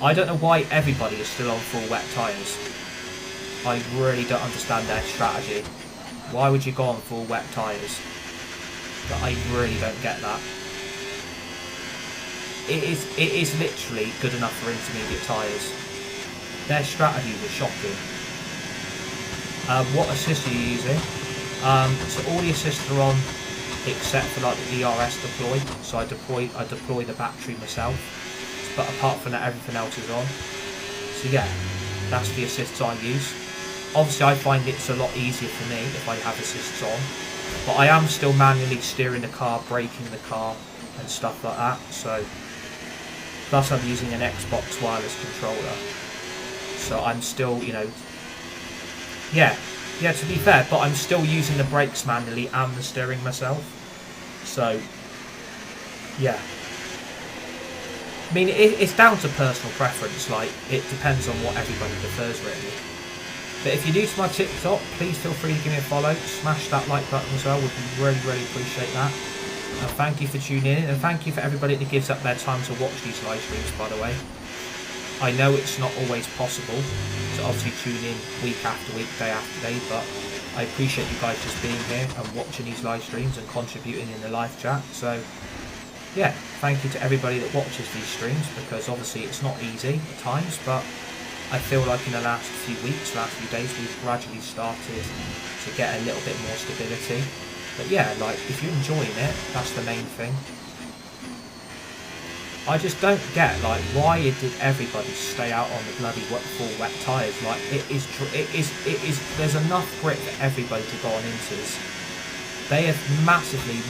I don't know why everybody is still on full wet tyres. I really don't understand their strategy. Why would you go on full wet tyres? But I really don't get that. It is literally good enough for intermediate tyres. Their strategy was shocking. What assist are you using? So all the assists are on except for like the ERS deploy. So I deploy the battery myself. But apart from that, everything else is on. So yeah, that's the assists I use. Obviously I find it's a lot easier for me if I have assists on. But I am still manually steering the car, braking the car and stuff like that. So plus I'm using an Xbox wireless controller. So I'm still, you know, yeah, to be fair, but I'm still using the brakes manually and the steering myself. So, yeah. I mean, it's down to personal preference, like, it depends on what everybody prefers, really. But if you're new to my TikTok, please feel free to give me a follow, smash that like button as well, would really, really appreciate that. And thank you for tuning in, and thank you for everybody that gives up their time to watch these live streams, by the way. I know it's not always possible to obviously tune in week after week, day after day, but I appreciate you guys just being here and watching these live streams and contributing in the live chat. So yeah, thank you to everybody that watches these streams, because obviously it's not easy at times, but I feel like in the last few weeks, last few days, we've gradually started to get a little bit more stability. But yeah, like, if you're enjoying it, that's the main thing. I just don't get, like, why did everybody stay out on the bloody full wet tyres? Like, there's enough grip for everybody to go on inters. They have massively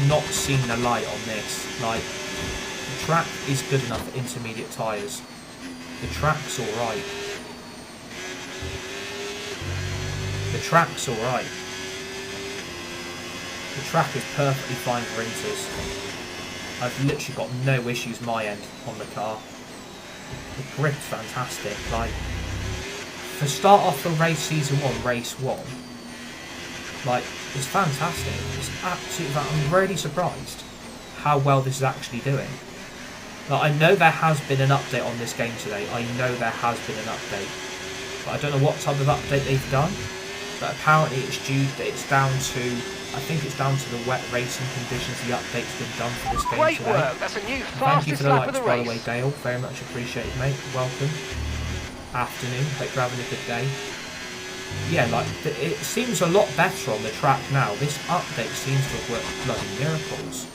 not seen the light on this. Like, the track is good enough for intermediate tyres. The track's alright. The track's alright. The track is perfectly fine for inters. I've literally got no issues my end on the car. The grip's fantastic. Like, to start off the race season 1, race 1, like, it's fantastic. It's absolutely, I'm really surprised how well this is actually doing. Like, I know there has been an update on this game today. I know there has been an update. But I don't know what type of update they've done. But apparently it's down to, I think it's down to the wet racing conditions. The update's been done for this game Great today. work. That's a new Thank you for fastest the lap likes, of the by race. the way, Dale. Very much appreciated, mate. Welcome. Afternoon. Hope you're having a good day. Yeah, like, it seems a lot better on the track now. This update seems to have worked bloody miracles.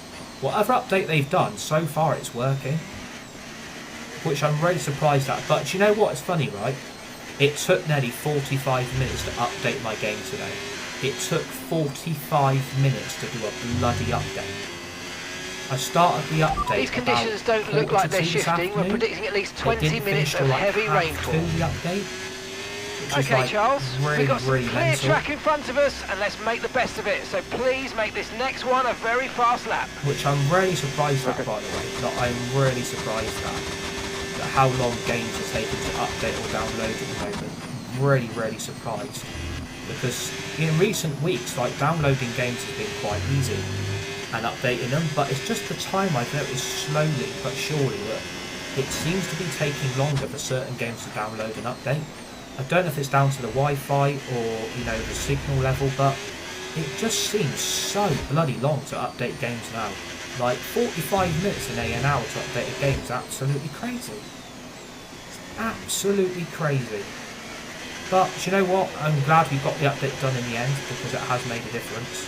Whatever update they've done, so far it's working. Which I'm really surprised at. But you know what? It's funny, right? It took nearly 45 minutes to update my game today. It took 45 minutes to do a bloody update. I started the update. These conditions don't look like they're shifting. We're predicting at least 20 minutes of heavy rainfall. The update, Okay, like Charles, really, we've got some really clear mental. track in front of us, and let's make the best of it. So please make this next one a very fast lap. Which I'm really surprised at, by the way. Like, I'm really surprised at how long games are taking to update or download at the moment. Really, really surprised. Because in recent weeks, like, downloading games has been quite easy and updating them, but it's just the time I've noticed slowly but surely that it seems to be taking longer for certain games to download and update. I don't know if it's down to the Wi-Fi or, you know, the signal level, but it just seems so bloody long to update games now. Like, 45 minutes an hour to update a game is absolutely crazy. It's absolutely crazy. But, you know what? I'm glad we got the update done in the end, because it has made a difference.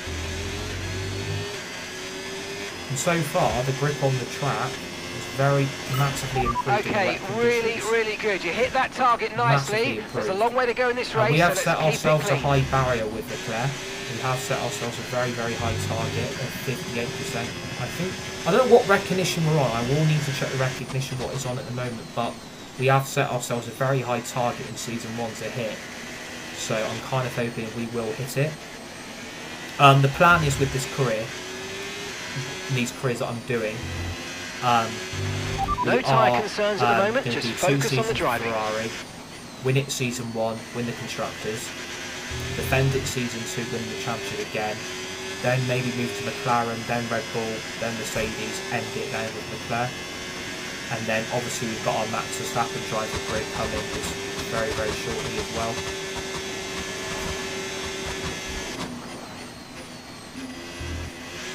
And so far, the grip on the track is very massively improved. Okay, really good. You hit that target nicely. There's a long way to go in this race. And we have so set let's keep it ourselves a clean. high barrier with Leclerc. We have set ourselves a very, very high target of 58%. I think. I don't know what recognition we're on. I will need to check the recognition what is on at the moment, but we have set ourselves a very high target in season 1 to hit. So I'm kind of hoping we will hit it. The plan is with this career, these careers that I'm doing. No tyre concerns at the moment. Just focus on the driving. Ferrari, win it season 1, win the constructors. Defend it season 2, win the championship again. Then maybe move to McLaren, then Red Bull, then Mercedes, end it then with Leclerc. And then obviously we've got our Max Verstappen driver grid coming very, very shortly as well.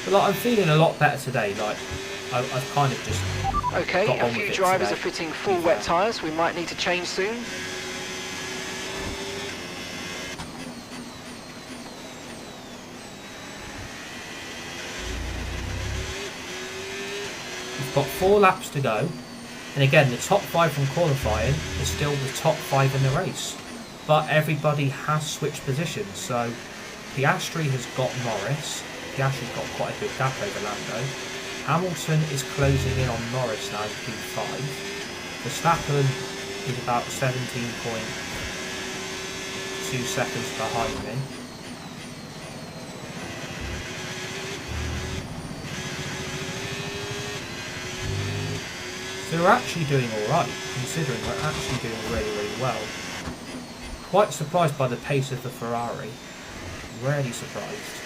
But like, I'm feeling a lot better today. Like, I've kind of just Okay, got a on few with it drivers today. are fitting full wet tyres. We might need to change soon. We've got 4 laps to go, and again the top 5 from qualifying is still the top 5 in the race, but everybody has switched positions. So Piastri has got Norris. Piastri's got quite a good gap over Lando. Hamilton is closing in on Norris now in P5. Verstappen is about 17.2 seconds behind me. So we're actually doing alright, considering we're actually doing really, really well. Quite surprised by the pace of the Ferrari. Really surprised.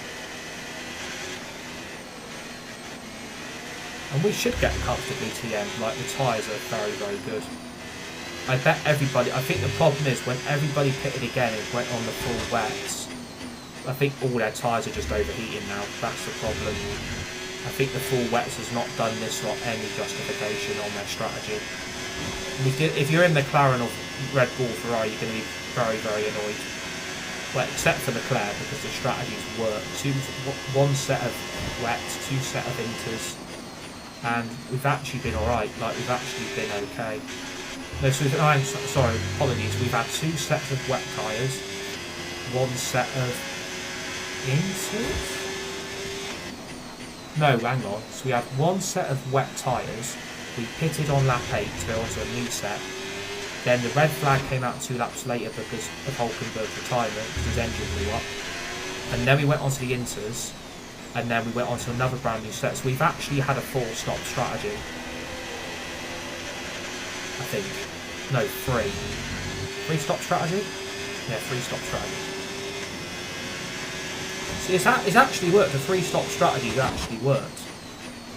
And we should get comfortably to the end, like the tyres are very, very good. I bet everybody, I think the problem is when everybody pitted again and went on the full wets, I think all their tyres are just overheating now. That's the problem. I think the full wets has not done this lot any justification on their strategy. If you're in McLaren or Red Bull Ferrari, you're going to be very, very annoyed. Well, except for Leclerc, because the strategies work. One set of wets, 2 set of inters, and we've actually been alright. Like, we've actually been okay. No, so I'm sorry, apologies. We've had 2 sets of wet tyres, 1 set of inters. No, hang on. So we had 1 set of wet tyres. We pitted on lap 8 to go onto a new set. Then the red flag came out 2 laps later because of Hulkenberg's retirement, because his engine blew up. And then we went onto the inters, and then we went onto another brand new set. So we've actually had a 4-stop strategy. I think. No, 3. 3-stop strategy? Yeah, 3-stop strategy. See, it's actually worked. The 3-stop strategy has actually worked.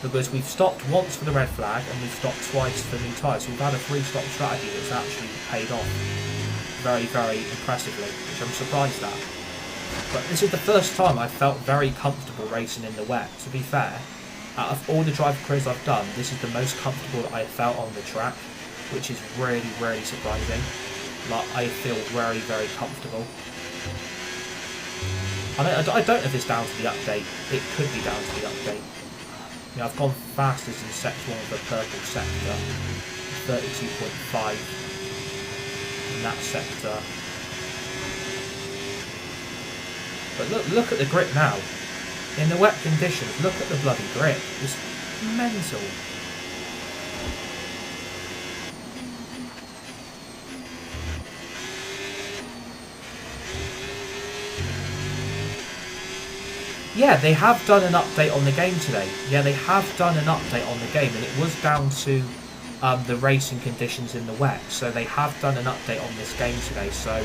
Because we've stopped once for the red flag and we've stopped twice for new tyres. So we've had a 3-stop strategy that's actually paid off very, very impressively, which I'm surprised at. But this is the first time I felt very comfortable racing in the wet. To be fair, out of all the driver careers I've done, this is the most comfortable that I felt on the track, which is really, really surprising. Like, I feel very, very comfortable. I don't know if it's down to the update. It could be down to the update. You know, I've gone fastest in section 1 of the purple sector, 32.5 in that sector. But look at the grip now. In the wet conditions, look at the bloody grip. It's mental. Yeah, they have done an update on the game today. Yeah, they have done an update on the game, and it was down to the racing conditions in the wet. So they have done an update on this game today. So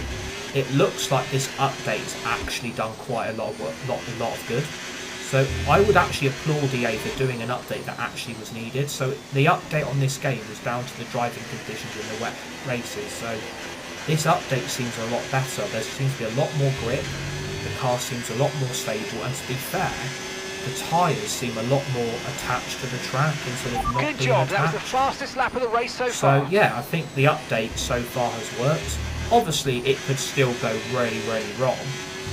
it looks like this update's actually done quite a lot of work, a lot of good. So I would actually applaud EA for doing an update that actually was needed. So the update on this game was down to the driving conditions in the wet races. So this update seems a lot better. There seems to be a lot more grip. The car seems a lot more stable, and to be fair, the tyres seem a lot more attached to the track instead of not being attached. Good job, that was the fastest lap of the race so far. So yeah, I think the update so far has worked. Obviously, it could still go really, really wrong,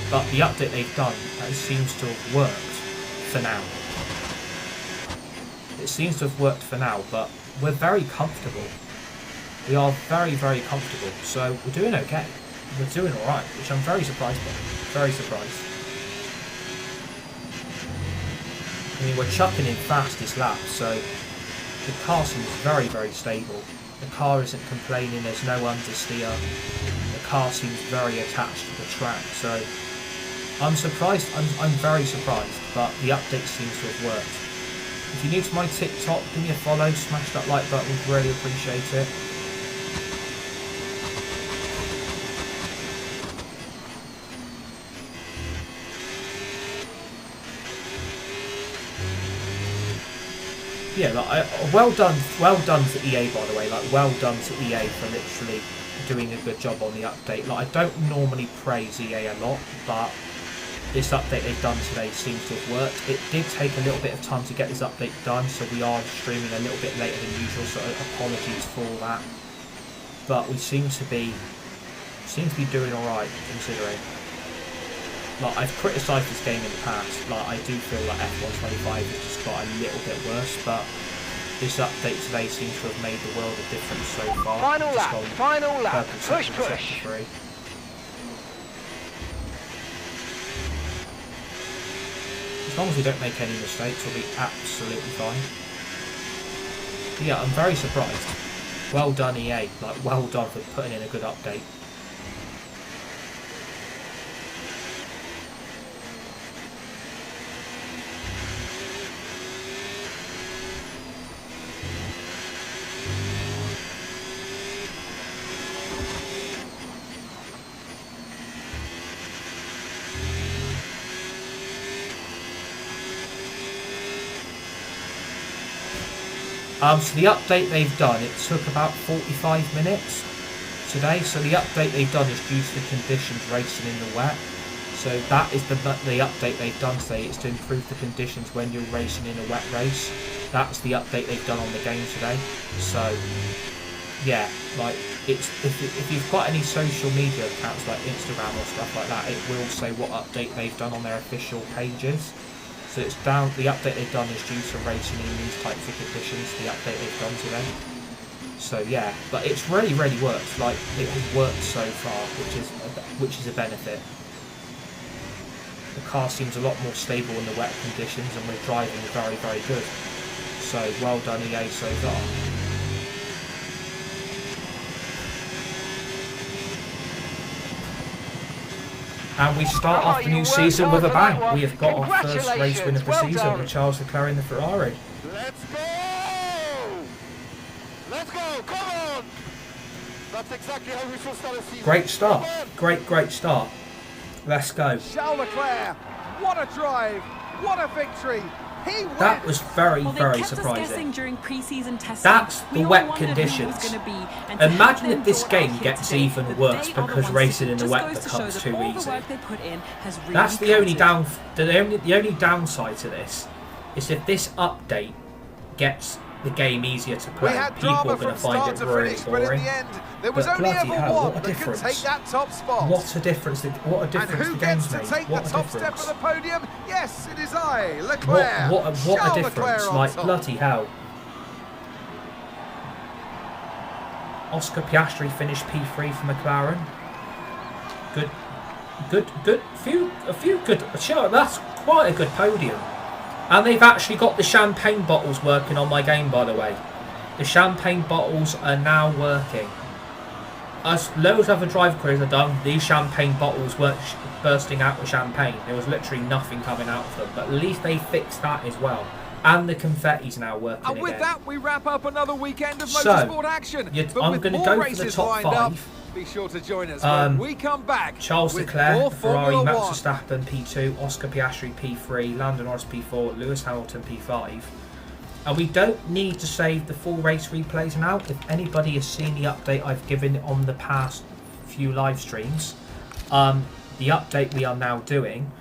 but the update they've done seems to have worked for now. It seems to have worked for now, but we're very comfortable. We are very, very comfortable, so we're doing okay. We're doing alright, which I'm very surprised by. Very surprised. I mean, we're chucking in fastest lap, so the car seems very, very stable. The car isn't complaining, there's no understeer. The car seems very attached to the track, so I'm surprised, I'm very surprised, but the update seems to have worked. If you're new to my TikTok, give me a follow, smash that like button, we'd really appreciate it. Yeah, like, well done to EA, by the way. Like, well done to EA for literally doing a good job on the update. Like, I don't normally praise EA a lot, but this update they've done today seems to have worked. It did take a little bit of time to get this update done, so we are streaming a little bit later than usual. So apologies for that. But we seem to be doing all right considering. Like, I've criticised this game in the past. Like, I do feel like F125 has just got a little bit worse, but this update today seems to have made the world of difference so far. Final lap, push. As long as we don't make any mistakes, we'll be absolutely fine. But yeah, I'm very surprised. Well done, EA. Like, well done for putting in a good update. So the update they've done, it took about 45 minutes today. So the update they've done is due to the conditions racing in the wet. So that is the update they've done today. It's to improve the conditions when you're racing in a wet race. That's the update they've done on the game today. So yeah, like, it's if you've got any social media accounts like Instagram or stuff like that, it will say what update they've done on their official pages. So it's down. The update they've done is due to racing in these types of conditions. The update they've done today. So yeah, but it's really worked. Like, it has worked so far, which is a benefit. The car seems a lot more stable in the wet conditions, and we're driving very good. So well done, EA, so far. And we start off the new season with a bang. We have got our first race win of the season with Charles Leclerc in the Ferrari. Let's go! Let's go! Come on! That's exactly how we should start a season. Great start. Great start. Let's go. Charles Leclerc, what a drive, what a victory. That was very surprising. That's the wet conditions. Imagine if this game gets even worse because racing in the wet becomes too easy. That's the only downside to this is if this update gets the game easier to play, people are going to find it really boring. But bloody hell, what a difference! What a difference! What a difference the game's made! What a difference! For the podium? Yes, it is I, Leclerc. What a difference! Like bloody hell! Oscar Piastri finished P3 for McLaren. Good. A few good. Sure, that's quite a good podium. And they've actually got the champagne bottles working on my game, by the way. The champagne bottles are now working. As loads of other drive careers have done, these champagne bottles weren't bursting out with champagne. There was literally nothing coming out of them. But at least they fixed that as well. And the confetti's now working and with again. That, we wrap up another weekend of motorsport action. I'm going to go for the top 5. Be sure to join us when we come back. Charles Leclerc, Ferrari, Max Verstappen P2, Oscar Piastri P3, Lando Norris P4, Lewis Hamilton P5. And we don't need to save the full race replays now. If anybody has seen the update I've given on the past few live streams, the update we are now doing,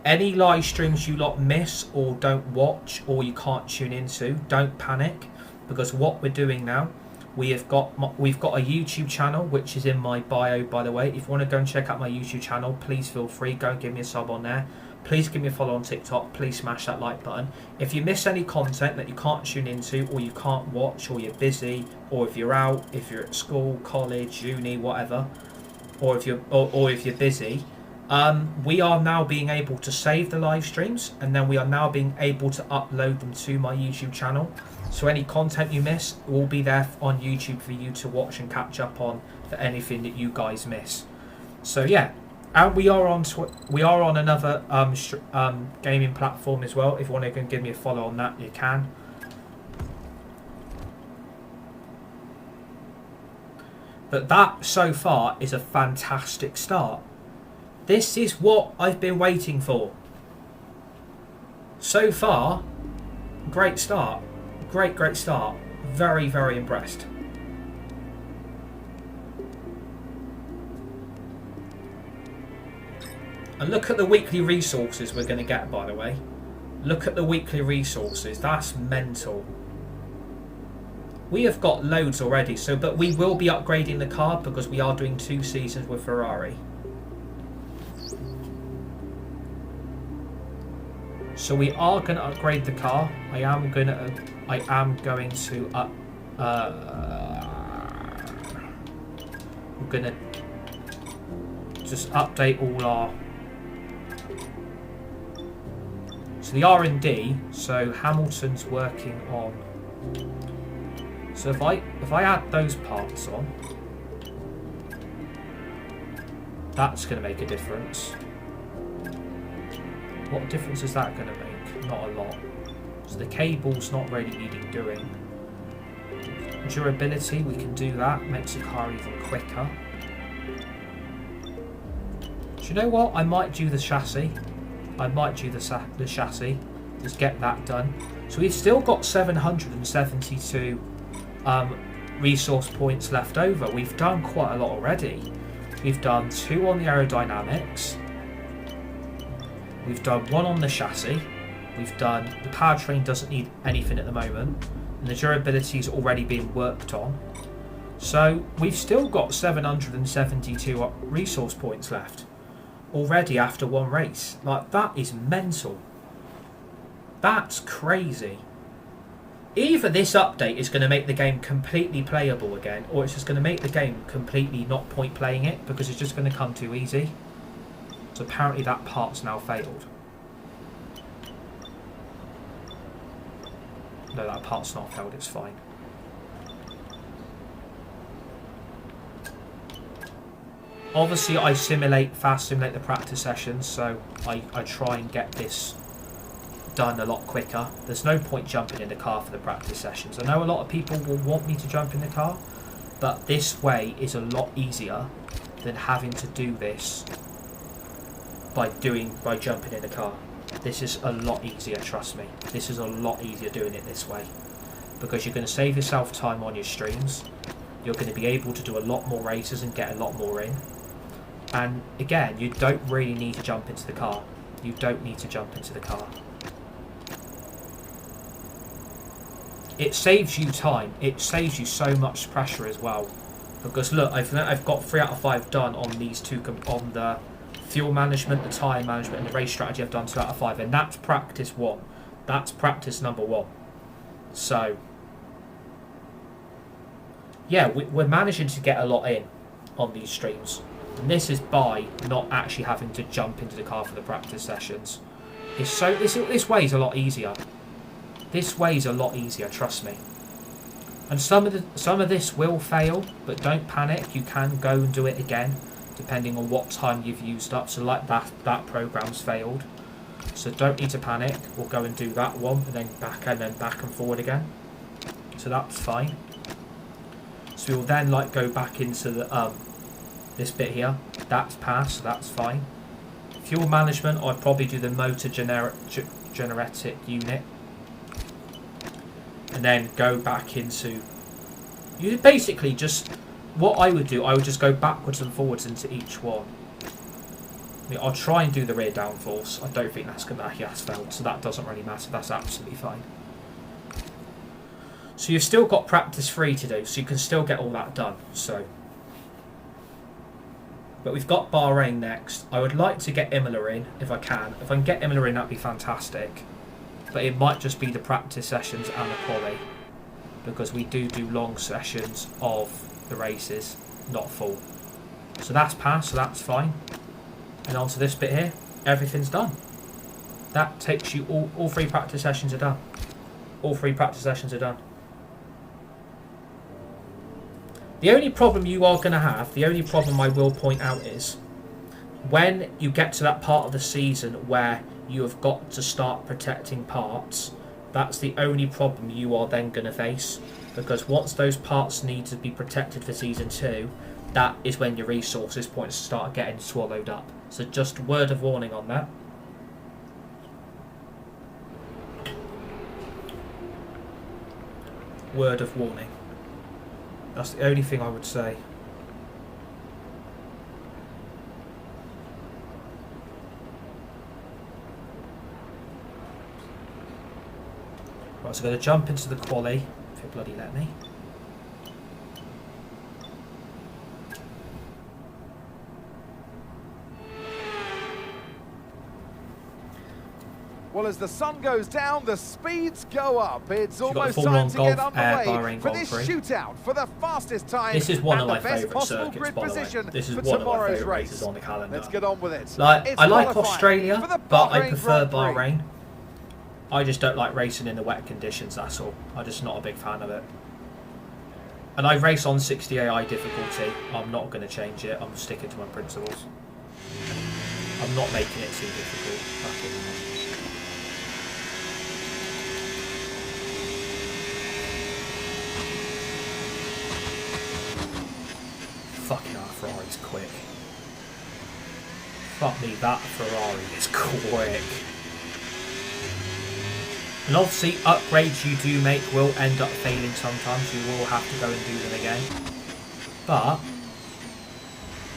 any live streams you lot miss or don't watch or you can't tune into, don't panic, because what we're doing now, we've got a YouTube channel, which is in my bio, by the way. If you want to go and check out my YouTube channel, please feel free. Go and give me a sub on there. Please give me a follow on TikTok. Please smash that like button. If you miss any content that you can't tune into, or you can't watch, or you're busy, or if you're out, if you're at school, college, uni, whatever, or if you're busy, we are now being able to save the live streams, and then we are now being able to upload them to my YouTube channel. So any content you miss will be there on YouTube for you to watch and catch up on for anything that you guys miss. So yeah, and we are on another gaming platform as well. If you want to go and give me a follow on that, you can. But that so far is a fantastic start. This is what I've been waiting for. So far, great start. Great start. Very impressed. And look at the weekly resources we're going to get, by the way. Look at the weekly resources. That's mental. We have got loads already, but we will be upgrading the car because we are doing 2 seasons with Ferrari. So we are going to upgrade the car. I am going to we're going to just update all our. So the R&D. So Hamilton's working on. So if I add those parts on, that's going to make a difference. What difference is that going to make? Not a lot. So the cable's not really needing doing. Durability, we can do that. Makes the car even quicker. Do you know what? I might do the chassis. The chassis. Just get that done. So we've still got 772 resource points left over. We've done quite a lot already. We've done 2 on the aerodynamics. We've done 1 on the chassis. We've done the powertrain doesn't need anything at the moment, and the durability is already being worked on. So we've still got 772 resource points left already after 1 race. Like, that is mental. That's crazy. Either this update is going to make the game completely playable again, or it's just going to make the game completely not point playing it because it's just going to come too easy. So apparently that part's now failed. No, that part's not failed, it's fine. Obviously I fast simulate the practice sessions, so I try and get this done a lot quicker. There's no point jumping in the car for the practice sessions. I know a lot of people will want me to jump in the car, But this way is a lot easier than having to do this by jumping in the car. This is a lot easier, trust me. This is a lot easier doing it this way, because you're going to save yourself time on your streams. You're going to be able to do a lot more races and get a lot more in. And again, you don't really need to jump into the car. You don't need to jump into the car. It saves you time. It saves you so much pressure as well. Because look, I've got 3 out of 5 done on these two, on the fuel management, the tyre management, and the race strategy. I've done 2 out of 5, and that's practice 1. That's practice number 1. So yeah, we're managing to get a lot in on these streams, and this is by not actually having to jump into the car for the practice sessions. This way is a lot easier. This way is a lot easier, trust me. And some of this will fail, but don't panic. You can go and do it again, depending on what time you've used up. So like that program's failed, so don't need to panic. We'll go and do that one, and then back and forward again. So that's fine. So we'll then go back into the this bit here. That's passed, so that's fine. Fuel management, I'd probably do the motor generatic unit, and then go back into, you basically just, what I would do, I would just go backwards and forwards into each one. I mean, I'll try and do the rear downforce. I don't think that's failed, so that doesn't really matter. That's absolutely fine. So you've still got practice 3 to do, so you can still get all that done. So, but we've got Bahrain next. I would like to get Imola in if I can. If I can get Imola in, that'd be fantastic. But it might just be the practice sessions and the quali, because we do long sessions of the races, not full. So that's passed, so that's fine. And on to this bit here, everything's done. That takes you, all 3 practice sessions are done. All 3 practice sessions are done. The only problem you are going to have, the only problem I will point out is, when you get to that part of the season where you have got to start protecting parts, that's the only problem you are then going to face. Because once those parts need to be protected for season 2, that is when your resources points start getting swallowed up. So just a word of warning on that. Word of warning. That's the only thing I would say. Right, so I'm going to jump into the quali, if you bloody let me. Well, as the sun goes down, the speeds go up. It's almost time time to get underway Bahrain for this shootout for the fastest time. This is one of my favourite circuits, by the way. This is for one of my tomorrow's favourite race. races on the calendar. Let's get on with it. I like Australia, but I prefer Grand Prix. Bahrain. I just don't like racing in the wet conditions, that's all. I'm just not a big fan of it. And I race on 60 AI difficulty. I'm not going to change it. I'm sticking to my principles. I'm not making it too difficult. Fucking hell, Ferrari's quick. Fuck me, that Ferrari is quick. And obviously, upgrades you do make will end up failing sometimes. You will have to go and do them again. But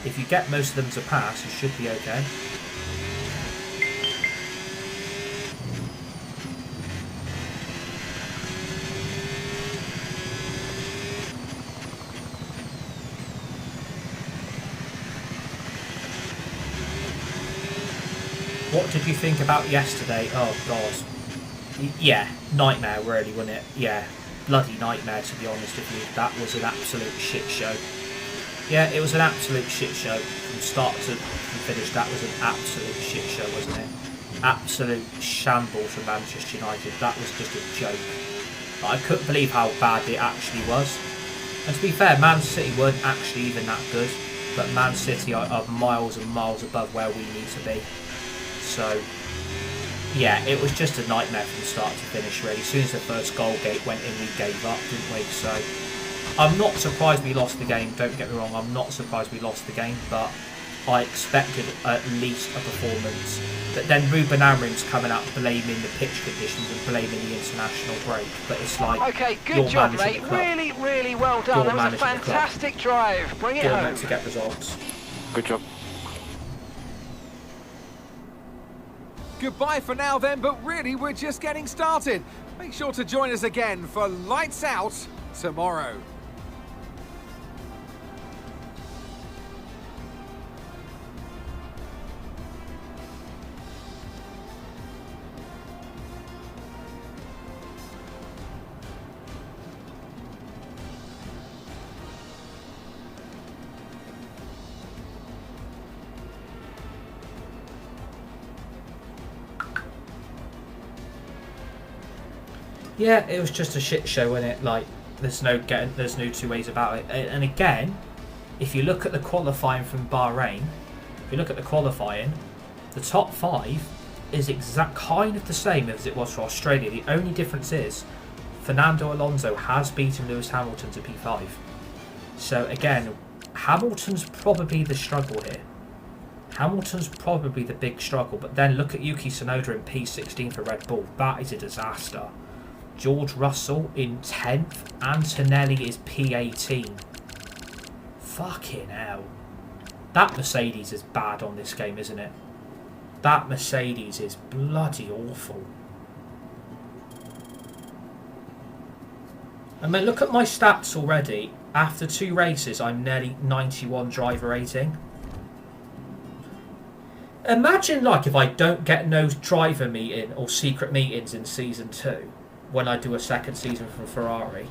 if you get most of them to pass, you should be okay. What did you think about yesterday? Oh, God. Yeah, nightmare really, wasn't it? Yeah, bloody nightmare, to be honest with you. That was an absolute shit show. Yeah, it was an absolute shit show. From start to finish, that was an absolute shit show, wasn't it? Absolute shambles for Manchester United. That was just a joke. I couldn't believe how bad it actually was. And to be fair, Man City weren't actually even that good. But Man City are miles and miles above where we need to be. So, yeah, it was just a nightmare from start to finish, really. As soon as the first goal gate went in, we gave up, didn't we? So, I'm not surprised we lost the game, don't get me wrong, I'm not surprised we lost the game, but I expected at least a performance. But then Ruben Amorim's coming out blaming the pitch conditions and blaming the international break. But it's like, okay, good job, mate. Really, really well done. That was a fantastic drive. Bring it home. Meant to get results. Good job. Goodbye for now then, but really we're just getting started. Make sure to join us again for Lights Out tomorrow. Yeah, it was just a shit show, wasn't it? Like, there's no two ways about it. And again, if you look at the qualifying from Bahrain, if you look at the qualifying, the top 5 is kind of the same as it was for Australia. The only difference is Fernando Alonso has beaten Lewis Hamilton to P5. So again, Hamilton's probably the struggle here. Hamilton's probably the big struggle. But then look at Yuki Tsunoda in P16 for Red Bull. That is a disaster. George Russell in 10th. Antonelli is P18. Fucking hell. That Mercedes is bad on this game, isn't it? That Mercedes is bloody awful. I mean, look at my stats already. After 2 races, I'm nearly 91 driver rating. Imagine, like, if I don't get no driver meeting or secret meetings in Season 2, when I do a second season from Ferrari.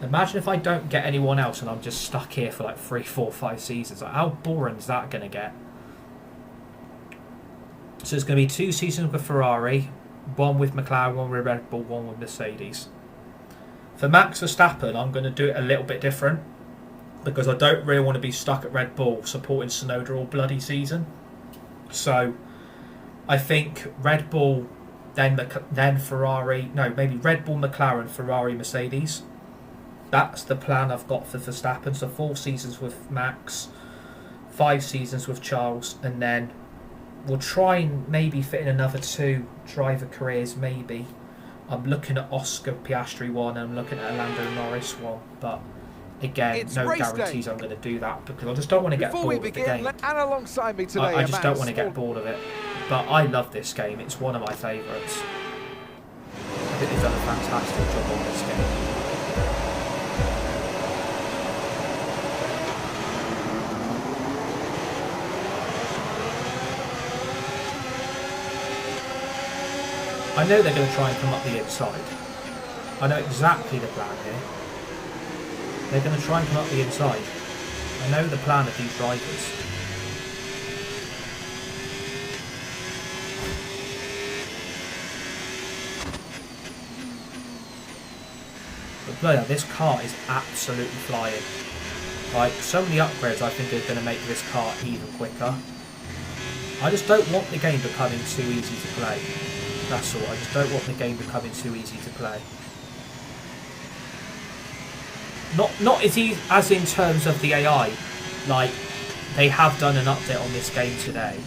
Imagine if I don't get anyone else and I'm just stuck here for like 3, 4, 5 seasons. Like, how boring is that going to get? So it's going to be 2 seasons with Ferrari, 1 with McLaren, 1 with Red Bull, 1 with Mercedes. For Max Verstappen, I'm going to do it a little bit different because I don't really want to be stuck at Red Bull supporting Tsunoda all bloody season. So I think Red Bull, then Ferrari, no, maybe Red Bull, McLaren, Ferrari, Mercedes. That's the plan I've got for Verstappen. So 4 seasons with Max, 5 seasons with Charles, and then we'll try and maybe fit in another 2 driver careers, maybe. I'm looking at Oscar Piastri 1 and I'm looking at Lando Norris 1, but again, It's no race guarantees day. I'm going to do that because I just don't want to get Before bored we of the begin, game. and alongside me today, I just don't want to Amanda get bored of it. But I love this game. It's one of my favourites. I think they've done a fantastic job on this game. I know they're going to try and come up the inside. I know exactly the plan here. They're going to try and come up the inside. I know the plan of these drivers. But bloody hell, this car is absolutely flying. Like, so many upgrades I think are going to make this car even quicker. I just don't want the game becoming too easy to play. That's all. I just don't want the game becoming too easy to play. Not as easy as in terms of the AI. Like, they have done an update on this game today.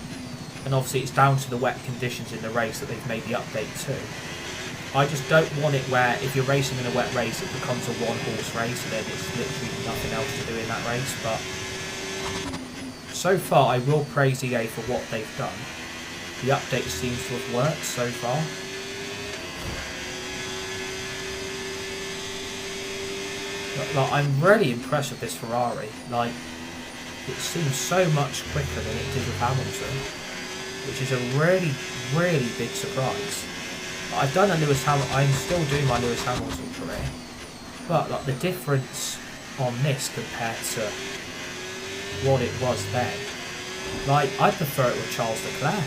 And obviously it's down to the wet conditions in the race that they've made the update to. I just don't want it where if you're racing in a wet race it becomes a 1-horse race and then it's literally nothing else to do in that race. But so far I will praise EA for what they've done. The update seems to have worked so far. Like, I'm really impressed with this Ferrari. Like, it seems so much quicker than it did with Hamilton, which is a really, really big surprise. I've done a Lewis Hamilton. I'm still doing my Lewis Hamilton career, but like the difference on this compared to what it was then, like I prefer it with Charles Leclerc.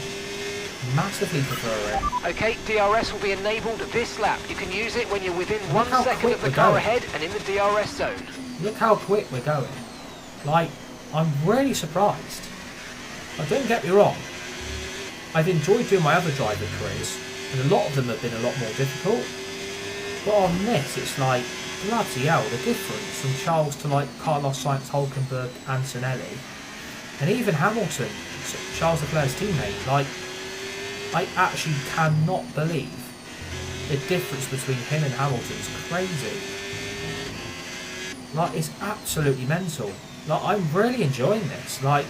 Massively prefer it. Okay, DRS will be enabled this lap. You can use it when you're within Look 1 how second quick of the we're car going. ahead and in the DRS zone. Look how quick we're going. Like, I'm really surprised. Now, don't get me wrong. I've enjoyed doing my other driver careers, and a lot of them have been a lot more difficult. But on this, it's like, bloody hell, the difference from Charles to like Carlos Sainz, Hulkenberg, Antonelli, and even Hamilton, Charles Leclerc's teammate. Like, I actually cannot believe the difference between him and Hamilton is crazy. Like, it's absolutely mental. Like, I'm really enjoying this. Like,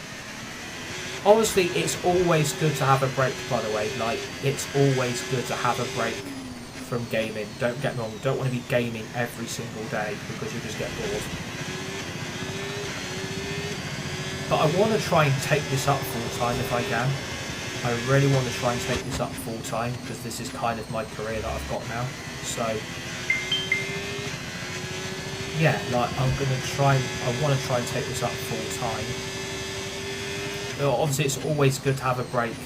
obviously, it's always good to have a break, by the way. Like, it's always good to have a break from gaming. Don't get me wrong, you don't want to be gaming every single day because you just get bored. But I want to try and take this up full time if I can. I really want to try and take this up full time because this is kind of my career that I've got now. So yeah, like I want to try and take this up full time. But obviously it's always good to have a break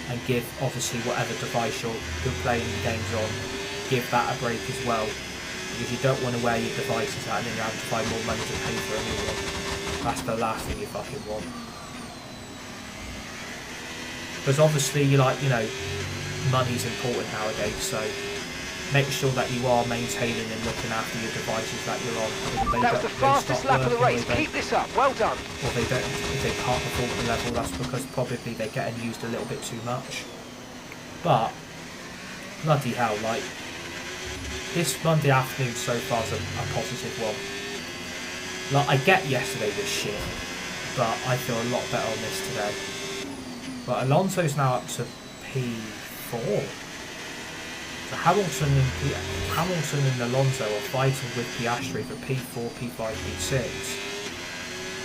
and give obviously whatever device you're playing games on, give that a break as well. Because you don't want to wear your devices out and then you have to find more money to pay for a new one. That's the last thing you fucking want. Because obviously, money's important nowadays, so make sure that you are maintaining and looking after your devices that you're on. That was the fastest lap of the race. Keep this up. Well done. Or if they can't perform at the level, that's because probably they're getting used a little bit too much. But, bloody hell, like, this Monday afternoon so far is a positive one. Like, I get yesterday was shit, but I feel a lot better on this today. But Alonso's now up to P4. So Hamilton and Alonso are fighting with Piastri for P4, P5, P6.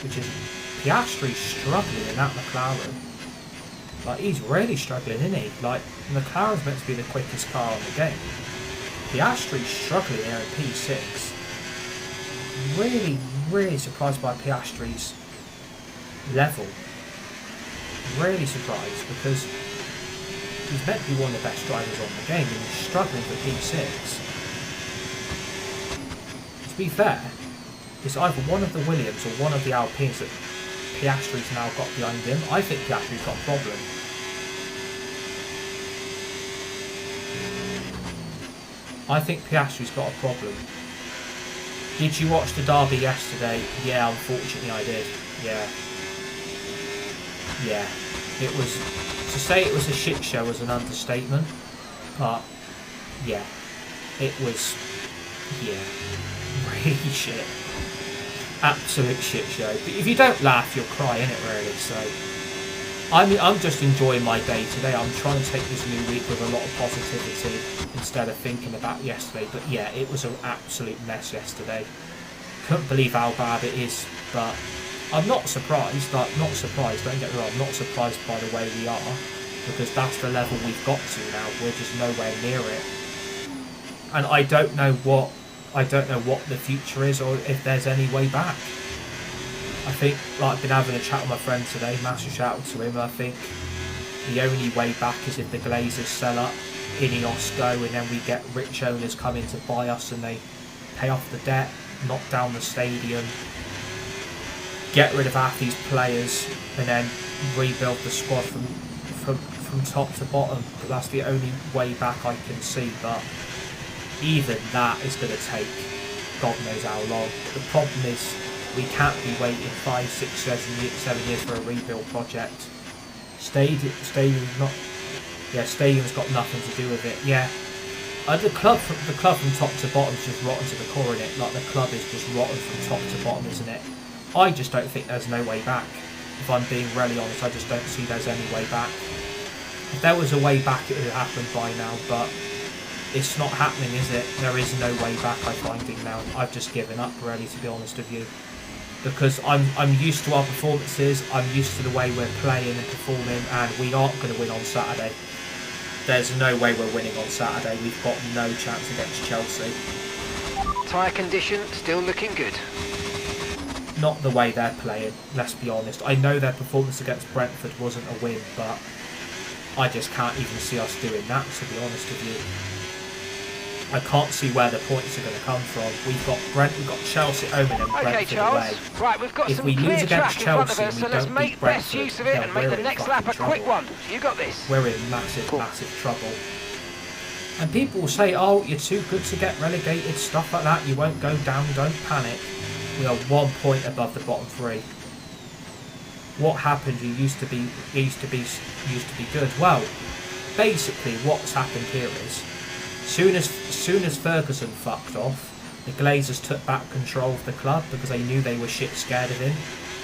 Which is Piastri's struggling in that McLaren. Like, he's really struggling, isn't he? Like, McLaren's meant to be the quickest car on the game. Piastri's struggling here in P6. Really, really surprised by Piastri's level. Really surprised because he's meant to be one of the best drivers on the game and he's struggling for P6. To be fair, it's either one of the Williams or one of the Alpines that Piastri's now got behind him. I think Piastri's got a problem. I think Piastri's got a problem. Did you watch the derby yesterday? Yeah, unfortunately I did. Yeah, it was, to say it was a shit show was an understatement, but yeah, it was, really shit. Absolute shit show. But if you don't laugh, you'll cry, innit, really? So, I'm just enjoying my day today. I'm trying to take this new week with a lot of positivity instead of thinking about yesterday. But yeah, it was an absolute mess yesterday. Couldn't believe how bad it is, but I'm not surprised, don't get me wrong, I'm not surprised by the way we are, because that's the level we've got to now, we're just nowhere near it. And I don't know what the future is, or if there's any way back. I think, like, I've been having a chat with my friend today, massive shout out to him, I think the only way back is if the Glazers sell up, Ineos go, and then we get rich owners come in to buy us and they pay off the debt, knock down the stadium, get rid of half these players and then rebuild the squad from top to bottom. But that's the only way back I can see, but even that is going to take God knows how long. The problem is we can't be waiting 5, 6, 7 years for a rebuild project. Stadium's got nothing to do with it. Yeah, the club from top to bottom is just rotten to the core, in it. Like, the club is just rotten from top to bottom, isn't it? I just don't think there's no way back. If I'm being really honest, I just don't see there's any way back. If there was a way back, it would have happened by now, but it's not happening, is it? There is no way back, I'm finding now. I've just given up, really, to be honest with you. Because I'm used to our performances, I'm used to the way we're playing and performing, and we aren't going to win on Saturday. There's no way we're winning on Saturday. We've got no chance against Chelsea. Tyre condition still looking good. Not the way they're playing, let's be honest. I know their performance against Brentford wasn't a win, but I just can't even see us doing that, to be honest with you. I can't see where the points are going to come from. We've got Chelsea home and then Brentford away. Right, we've got some clear track in front of us, so let's make best use of it and make the next lap a quick one. You got this. We're in massive trouble. And people will say, oh, you're too good to get relegated, stuff like that. You won't go down, don't panic. We are 1 point above the bottom 3. What happened? You used to be good. Well, basically, what's happened here is, soon as Ferguson fucked off, the Glazers took back control of the club because they knew they were shit scared of him.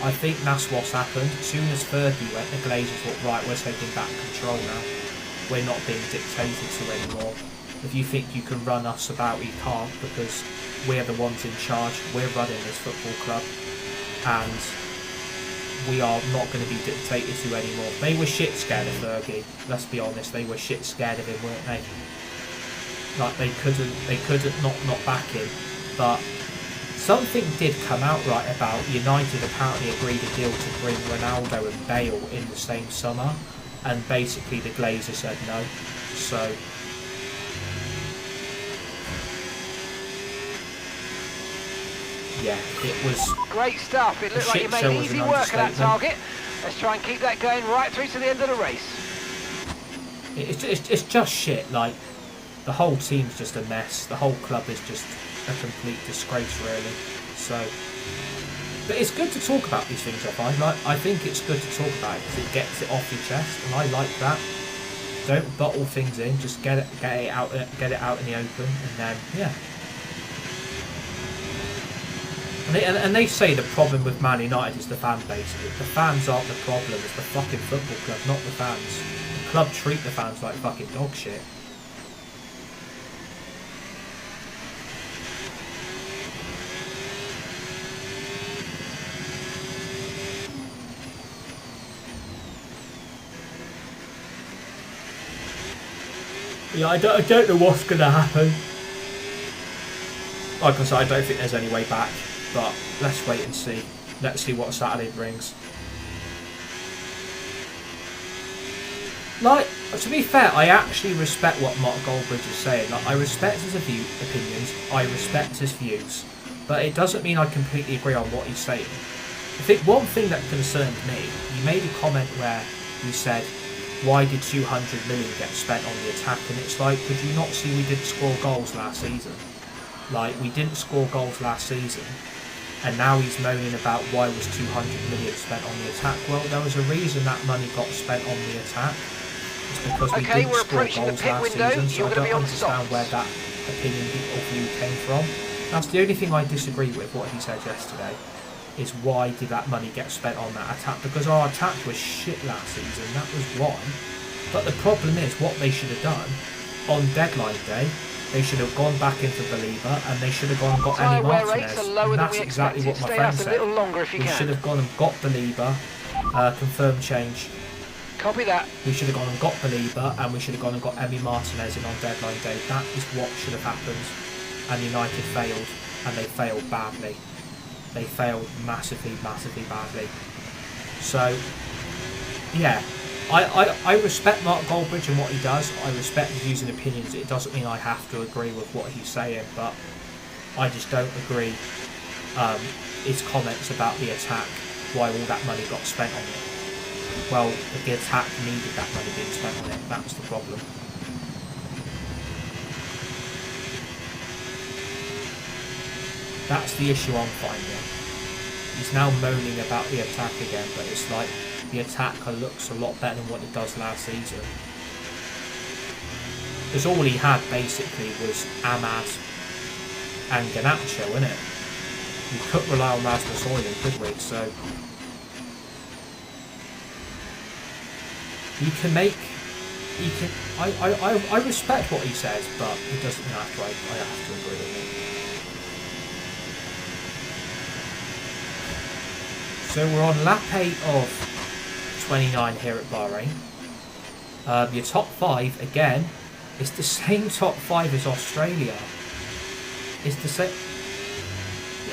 I think that's what's happened. As soon as Fergie went, the Glazers thought, right, we're taking back control now. We're not being dictated to anymore. If you think you can run us about, you can't, because we're the ones in charge. We're running this football club, and we are not going to be dictated to anymore. They were shit scared of Fergie. Let's be honest, they were shit scared of him, weren't they? Like they couldn't not back him. But something did come out right about United apparently agreed a deal to bring Ronaldo and Bale in the same summer, and basically the Glazers said no. So yeah, it was great stuff. It looked like you made easy work of that target. Let's try and keep that going right through to the end of the race. It's just shit. Like, the whole team's just a mess. The whole club is just a complete disgrace, really. So, but it's good to talk about these things, I find. Like, I think it's good to talk about it because it gets it off your chest, and I like that. Don't bottle things in. Just get it out in the open, and then yeah. And they say the problem with Man United is the fan base. The fans aren't the problem. It's the fucking football club, not the fans. The club treat the fans like fucking dog shit. Yeah, I don't know what's going to happen. Like I said, I don't think there's any way back. But let's wait and see. Let's see what Saturday brings. Like, to be fair, I actually respect what Mark Goldbridge is saying. Like, I respect his opinions. I respect his views. But it doesn't mean I completely agree on what he's saying. I think one thing that concerned me, he made a comment where he said, why did 200 million get spent on the attack? And it's like, could you not see we didn't score goals last season? Like, we didn't score goals last season. And now he's moaning about why was 200 million spent on the attack. Well, there was a reason that money got spent on the attack. It's because we didn't score goals last season, so I don't understand where that opinion or view came from. That's the only thing I disagree with, what he said yesterday, is why did that money get spent on that attack? Because our attack was shit last season, that was why. But the problem is, what they should have done on deadline day, they should have gone back into Belieber, and they should have gone and got Emi Martinez. And that's exactly what my friend said. We should have gone and got Belieber, confirmed change. Copy that. We should have gone and got Belieber, and we should have gone and got Emi Martinez in on deadline day. That is what should have happened. And United failed, and they failed badly. They failed massively, massively badly. So, yeah. I respect Mark Goldbridge and what he does. I respect his views and opinions. It doesn't mean I have to agree with what he's saying, but I just don't agree his comments about the attack, why all that money got spent on it. Well, the attack needed that money being spent on it. That was the problem. That's the issue I'm finding. He's now moaning about the attack again, but it's like the attack looks a lot better than what it does last season. Because all he had basically was Ahmad and Garnacho, isn't it? We couldn't rely on Rasmus Højlund, could we? So I respect what he says, but it doesn't have to. I have to agree with him. So we're on lap 8 of 29 here at Bahrain. Your top 5 again. It's the same top 5 as Australia. It's the same.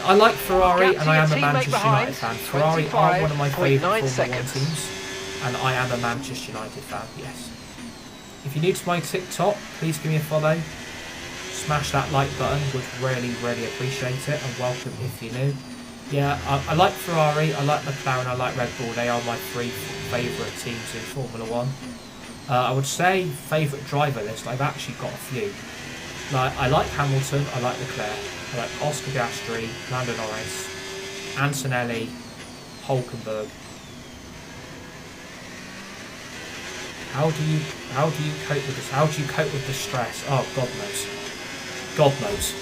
I like Ferrari, and I am a Manchester United fan. Ferrari are one of my favourite Formula 1 teams, and I am a Manchester United fan. Yes. If you're new to my TikTok, please give me a follow. Smash that like button. Would really, really appreciate it, and welcome if you're new. Yeah, I like Ferrari, I like McLaren, I like Red Bull. They are my 3 favourite teams in Formula 1. I would say favourite driver list, I've actually got a few. Like, I like Hamilton, I like Leclerc, I like Oscar Piastri, Lando Norris, Antonelli, Hulkenberg. How do you cope with this? How do you cope with the stress? Oh, God knows. God knows.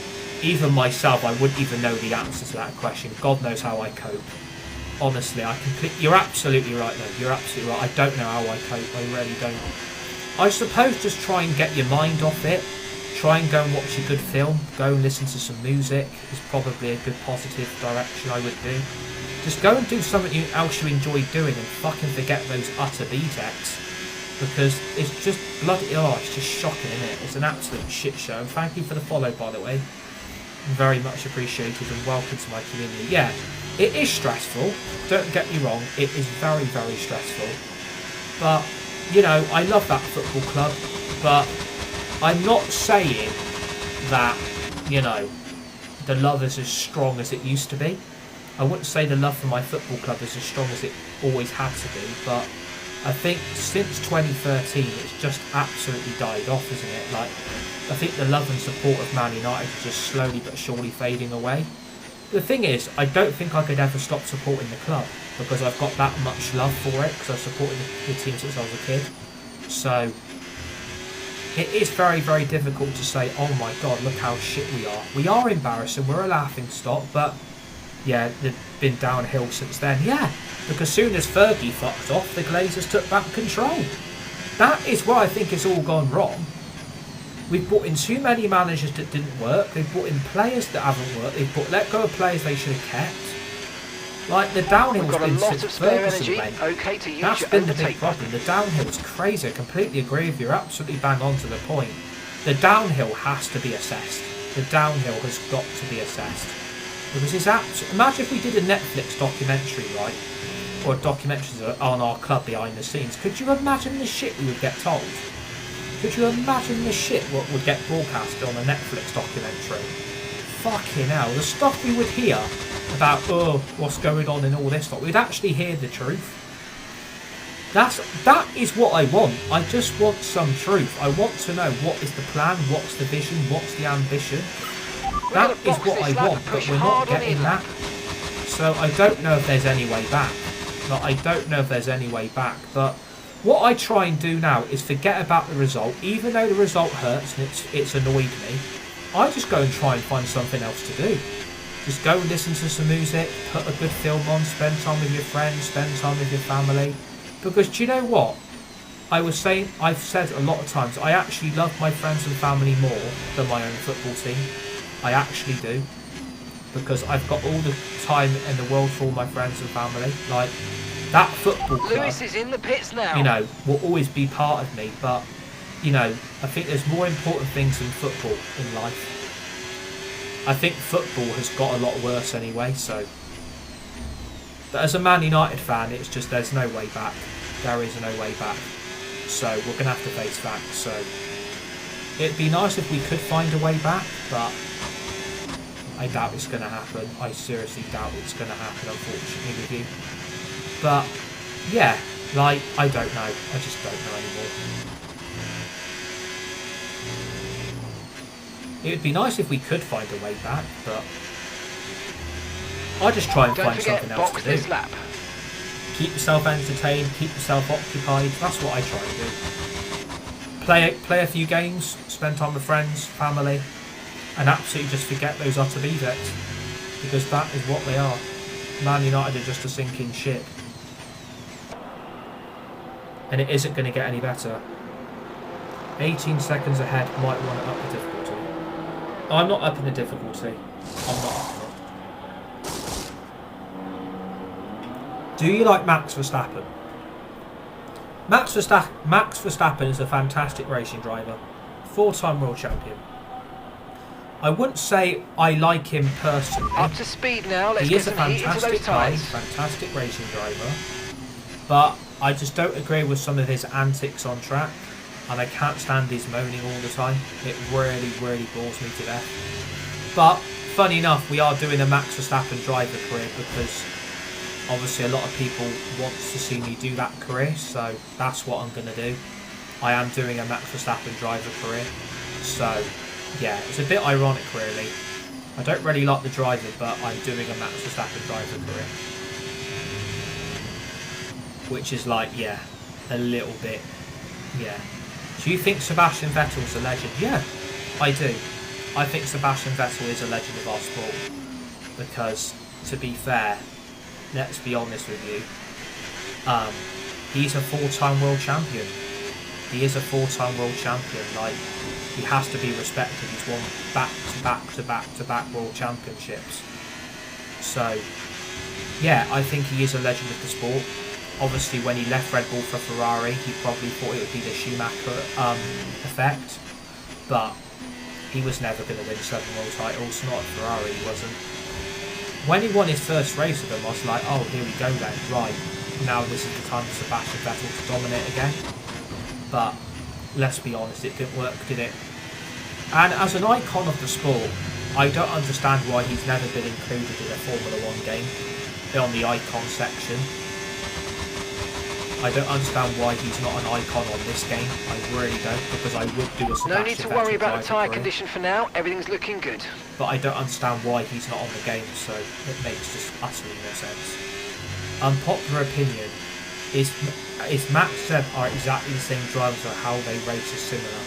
Even myself, I wouldn't even know the answer to that question. God knows how I cope. Honestly, you're absolutely right though. You're absolutely right. I don't know how I cope. I really don't. I suppose just try and get your mind off it. Try and go and watch a good film. Go and listen to some music is probably a good positive direction I would do. Just go and do something else you enjoy doing and fucking forget those utter BTECs. Because it's just bloody, it's just shocking, isn't it? It's an absolute shit show. And thank you for the follow, by the way. Very much appreciated and welcome to my community. Yeah, it is stressful. Don't get me wrong. It is very, very stressful. But, you know, I love that football club. But I'm not saying that, you know, the love is as strong as it used to be. I wouldn't say the love for my football club is as strong as it always had to be. But I think since 2013, it's just absolutely died off, isn't it? Like, I think the love and support of Man United is just slowly but surely fading away. The thing is, I don't think I could ever stop supporting the club because I've got that much love for it because I've supported the team since I was a kid. So it is very, very difficult to say, oh my God, look how shit we are. We are embarrassing, we're a laughing stock, but yeah, they've been downhill since then. Yeah, because soon as Fergie fucked off, the Glazers took back control. That is where I think it's all gone wrong. We've brought in too many managers that didn't work. They've brought in players that haven't worked. They've let go of players they should have kept. Like, the downhill's been since Ferguson went. Okay, that's been the big problem. The downhill's crazy. I completely agree with you. You're absolutely bang on to the point. The downhill has to be assessed. The downhill has got to be assessed. Because it's absolutely... Imagine if we did a Netflix documentary, right? Or a documentary on our club behind the scenes. Could you imagine the shit we would get told? Could you imagine the shit what would get broadcast on a Netflix documentary? Fucking hell. The stuff we would hear about, oh, what's going on in all this stuff. We'd actually hear the truth. That is what I want. I just want some truth. I want to know what is the plan, what's the vision, what's the ambition. That is what I want, but we're not getting that. So I don't know if there's any way back. But what I try and do now is forget about the result. Even though the result hurts and it's annoyed me, I just go and try and find something else to do. Just go and listen to some music, put a good film on, spend time with your friends, spend time with your family. Because do you know what? I've said a lot of times, I actually love my friends and family more than my own football team. I actually do. Because I've got all the time in the world for all my friends and family. Like, that football club, Lewis is in the pits now. You know, will always be part of me. But, you know, I think there's more important things than football in life. I think football has got a lot worse anyway, so... But as a Man United fan, it's just there's no way back. There is no way back. So we're going to have to face facts. So it'd be nice if we could find a way back, but I doubt it's going to happen. I seriously doubt it's going to happen, unfortunately, with you. But yeah, like, I don't know. I just don't know anymore. It would be nice if we could find a way back, but I just try and find something else to do. Lap. Keep yourself entertained, keep yourself occupied. That's what I try to do. Play a few games, spend time with friends, family, and absolutely just forget those utter BVECs. Because that is what they are. Man United are just a sinking ship. And it isn't going to get any better. 18 seconds ahead, might want to up the difficulty. I'm not upping the difficulty. I'm not upping it. Do you like Max Verstappen? Max Verstappen is a fantastic racing driver. 4-time world champion. I wouldn't say I like him personally. Up to speed now. Let's he get is a some heat into those fantastic guy, tyres. fantastic racing driver. But I just don't agree with some of his antics on track. And I can't stand his moaning all the time. It really, really bores me to death. But, funny enough, we are doing a Max Verstappen driver career because obviously a lot of people want to see me do that career. So that's what I'm going to do. I am doing a Max Verstappen driver career. So, yeah, it's a bit ironic, really. I don't really like the driver, but I'm doing a Max Verstappen driver career. Which is like, yeah, a little bit, yeah. Do you think Sebastian Vettel's a legend? Yeah, I do. I think Sebastian Vettel is a legend of our sport. Because, to be fair, let's be honest with you, he's a 4-time world champion. He is a 4-time world champion. Like, he has to be respected. He's won back-to-back world championships. So, yeah, I think he is a legend of the sport. Obviously, when he left Red Bull for Ferrari, he probably thought it would be the Schumacher effect. But he was never going to win 7 world titles. Not at Ferrari, he wasn't. When he won his first race with them, I was like, oh, here we go then. Right, now this is the time for Sebastian Vettel to dominate again. But let's be honest, it didn't work, did it? And as an icon of the sport, I don't understand why he's never been included in a Formula 1 game on the icon section. I don't understand why he's not an icon on this game. I really don't, because I would do a Sebastian No need to worry about the tyre career. condition for now. Everything's looking good. But I don't understand why he's not on the game, so it makes just utterly no sense. Unpopular opinion is Max Seb are exactly the same drivers, or how they race is similar.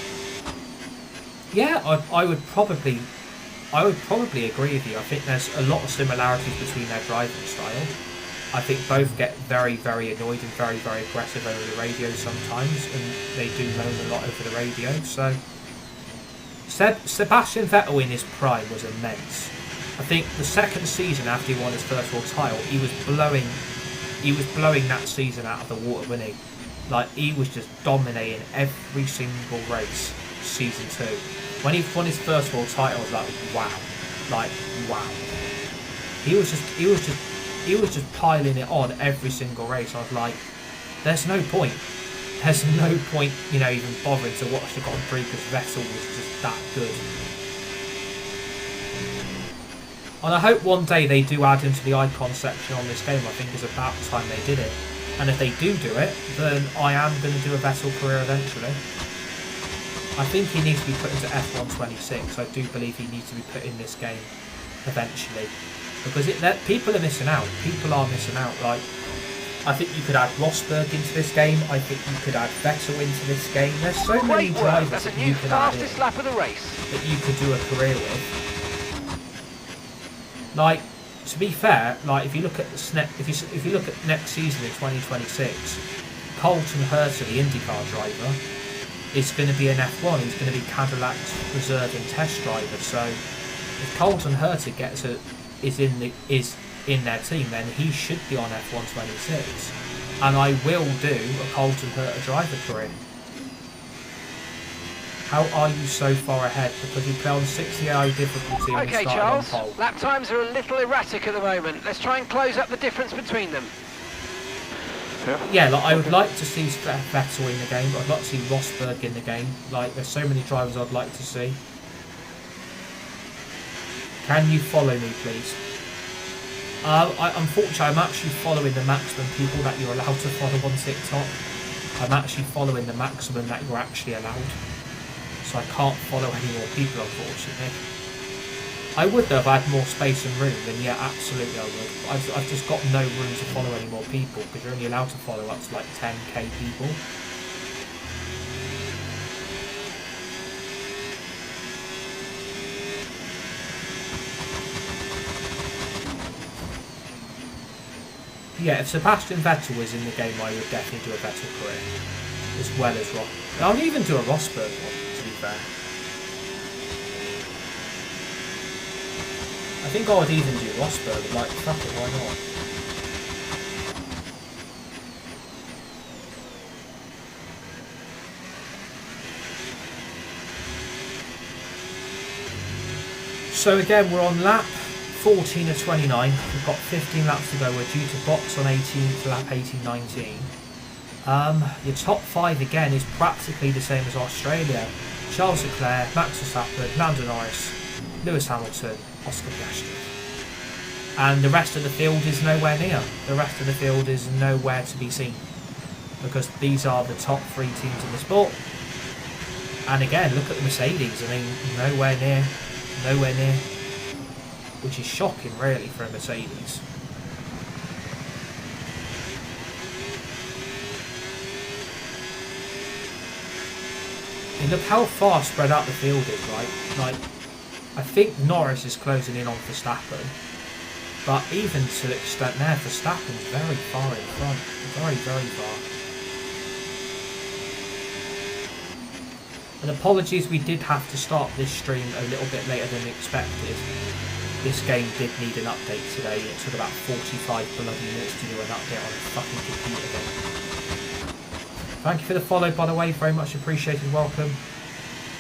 Yeah, I would probably agree with you. I think there's a lot of similarities between their driving style. I think both get very, very annoyed and very, very aggressive over the radio sometimes, and they do moan a lot over the radio. So, Sebastian Vettel in his prime was immense. I think the second season after he won his first world title, he was blowing that season out of the water, wasn't he? Like, he was just dominating every single race. Season 2, when he won his first world title, I was like, wow. He was just piling it on every single race. I was like, there's no point, you know, even bothering to watch the Grand Prix, because Vettel was just that good. And I hope one day they do add him to the icon section on this game. I think it's about time they did it. And if they do it, then I am going to do a Vettel career eventually. I think he needs to be put into F1 26. I do believe he needs to be put in this game eventually. Because people are missing out. People are missing out. Like, I think you could add Rosberg into this game. I think you could add Vettel into this game. There's so many drivers that you could add in lap of the race that you could do a career with. Like, to be fair, like if you look at if you look at next season in 2026, Colton Herta, the IndyCar driver, is going to be an F1. He's going to be Cadillac's reserve and test driver. So if Colton Herta is in their team, then he should be on F1 26. And I will do a Colton Herta driver career. How are you so far ahead? Because you play on 60i difficulty and okay, started Charles, on pole. lap times are a little erratic at the moment. Let's try and close up the difference between them. Yeah, like I would like to see Vettel in the game, but I'd like to see Rosberg in the game. Like, there's so many drivers I'd like to see. Can you follow me, please? Unfortunately, I'm actually following the maximum people that you're allowed to follow on TikTok. I'm actually following the maximum that you're actually allowed. So I can't follow any more people, unfortunately. I would, though, if I had more space and room, then yeah, absolutely I would. I've just got no room to follow any more people, because you're only allowed to follow up to like 10k people. Yeah, if Sebastian Vettel was in the game, I would definitely do a Vettel career, as well as Ross. I'll even do a Rosberg one, to be fair. I think I would even do Rosberg, like, fuck it, why not? So again, we're on lap 14 of 29. We've got 15 laps to go. We're due to box on 18th lap 18-19. Your top 5 again is practically the same as Australia. Charles Leclerc, Max Verstappen, Lando Norris, Lewis Hamilton, Oscar Piastri. And the rest of the field is nowhere near. The rest of the field is nowhere to be seen. because these are the top 3 teams in the sport. And again, look at the Mercedes. I mean, nowhere near, which is shocking really for a Mercedes. And look how far spread out the field is, right? Like, I think Norris is closing in on Verstappen, but even to the extent there, Verstappen's very far in front. Very, very far. And apologies, we did have to start this stream a little bit later than expected. This game did need an update today. It took about 45 bloody minutes to do an update on a fucking computer game. Thank you for the follow, by the way. Very much appreciated. Welcome.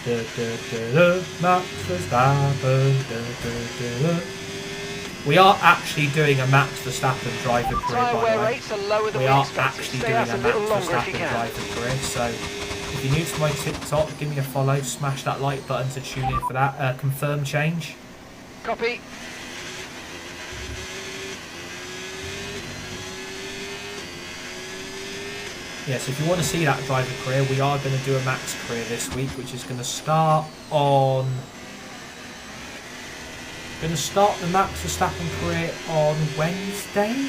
Max Verstappen. We are actually doing a Max Verstappen driver career, by the way. We are actually doing a Max Verstappen driver career. So if you're new to my TikTok, give me a follow. Smash that like button to tune in for that. Confirm change. Copy. Yes, if you want to see that driver career, we are going to do a Max career this week, which is going to start on... Going to start the Max Verstappen career on Wednesday.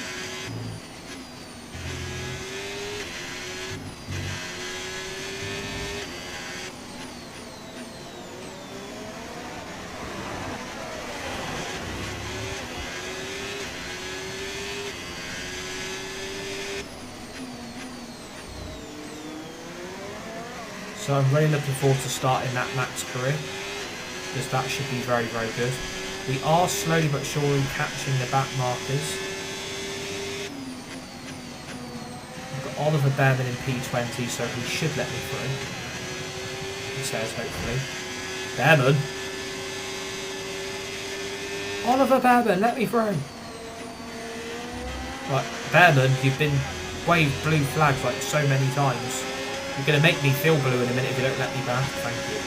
So I'm really looking forward to starting that Max career, because that should be very, very good. We are slowly but surely catching the back markers. We've got Oliver Behrman in P20, so he should let me through. He says, hopefully. Behrman? Oliver Behrman, let me through! Right, Behrman, you've been waved blue flags like so many times. You're going to make me feel blue in a minute if you don't let me back. Thank you.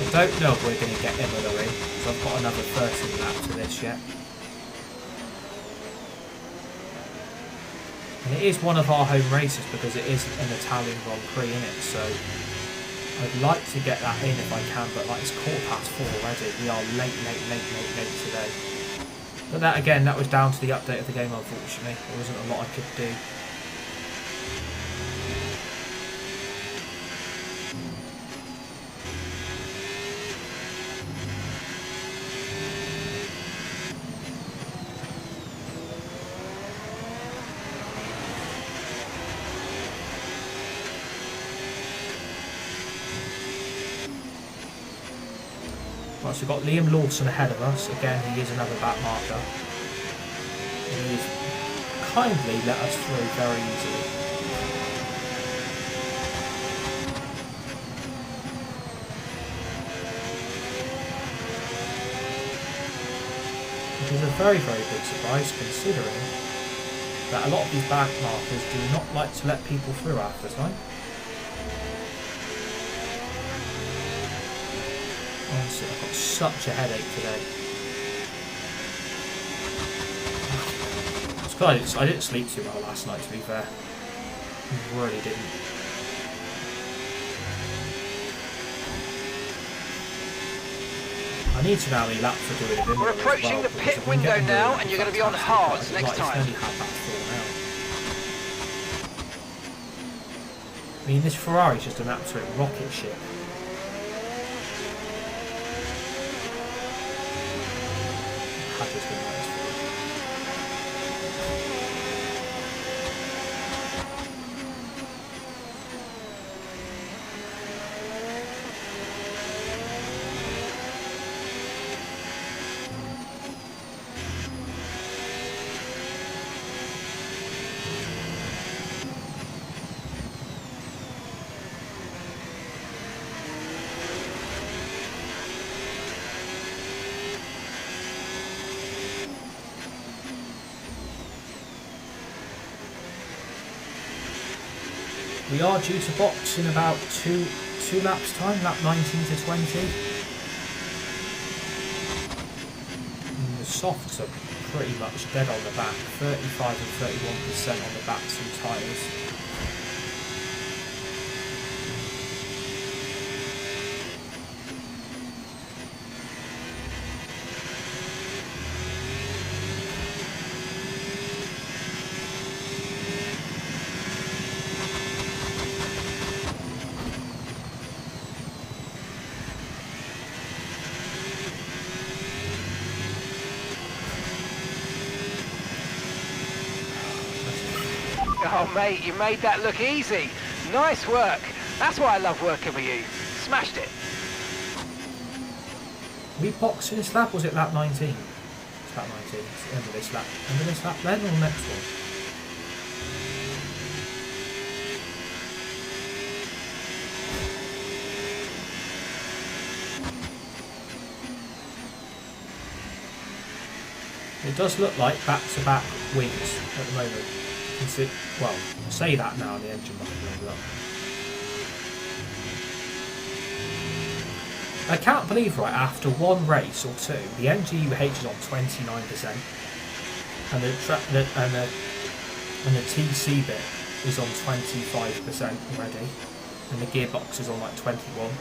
I don't know if we're going to get Imola in, so I've got another 13 lap to this yet. And it is one of our home races because it is an Italian Grand Prix in it, so I'd like to get that in if I can, but like it's 4:15 already. We are late today. But that again, that was down to the update of the game, unfortunately. There wasn't a lot I could do. Right, so we've got Liam Lawson ahead of us. Again, he is another back marker. And he's kindly let us through very easily. Which is a very, very big surprise considering that a lot of these back markers do not like to let people through after time. Honestly, I've got such a headache today. It's because I didn't sleep too well last night, to be fair. I really didn't. I need to know how many laps we're doing it. We're approaching the pit window now, and you're going to be on hards next time. I mean, this Ferrari is just an absolute rocket ship. We are due to box in about two laps time, lap 19 to 20. And the softs are pretty much dead on the back, 35 and 31% on the backs and tyres. Oh mate, you made that look easy. Nice work. That's why I love working with you. Smashed it. We boxed in this lap, or was it lap 19? It's lap 19. It's the end of this lap. End of this lap then, or the next one? It does look like back-to-back wins at the moment. Well, say that now, the engine might be up. I can't believe, right, after one race or two, the NGUH is on 29%, and the TC bit is on 25% already, and the gearbox is on like 21.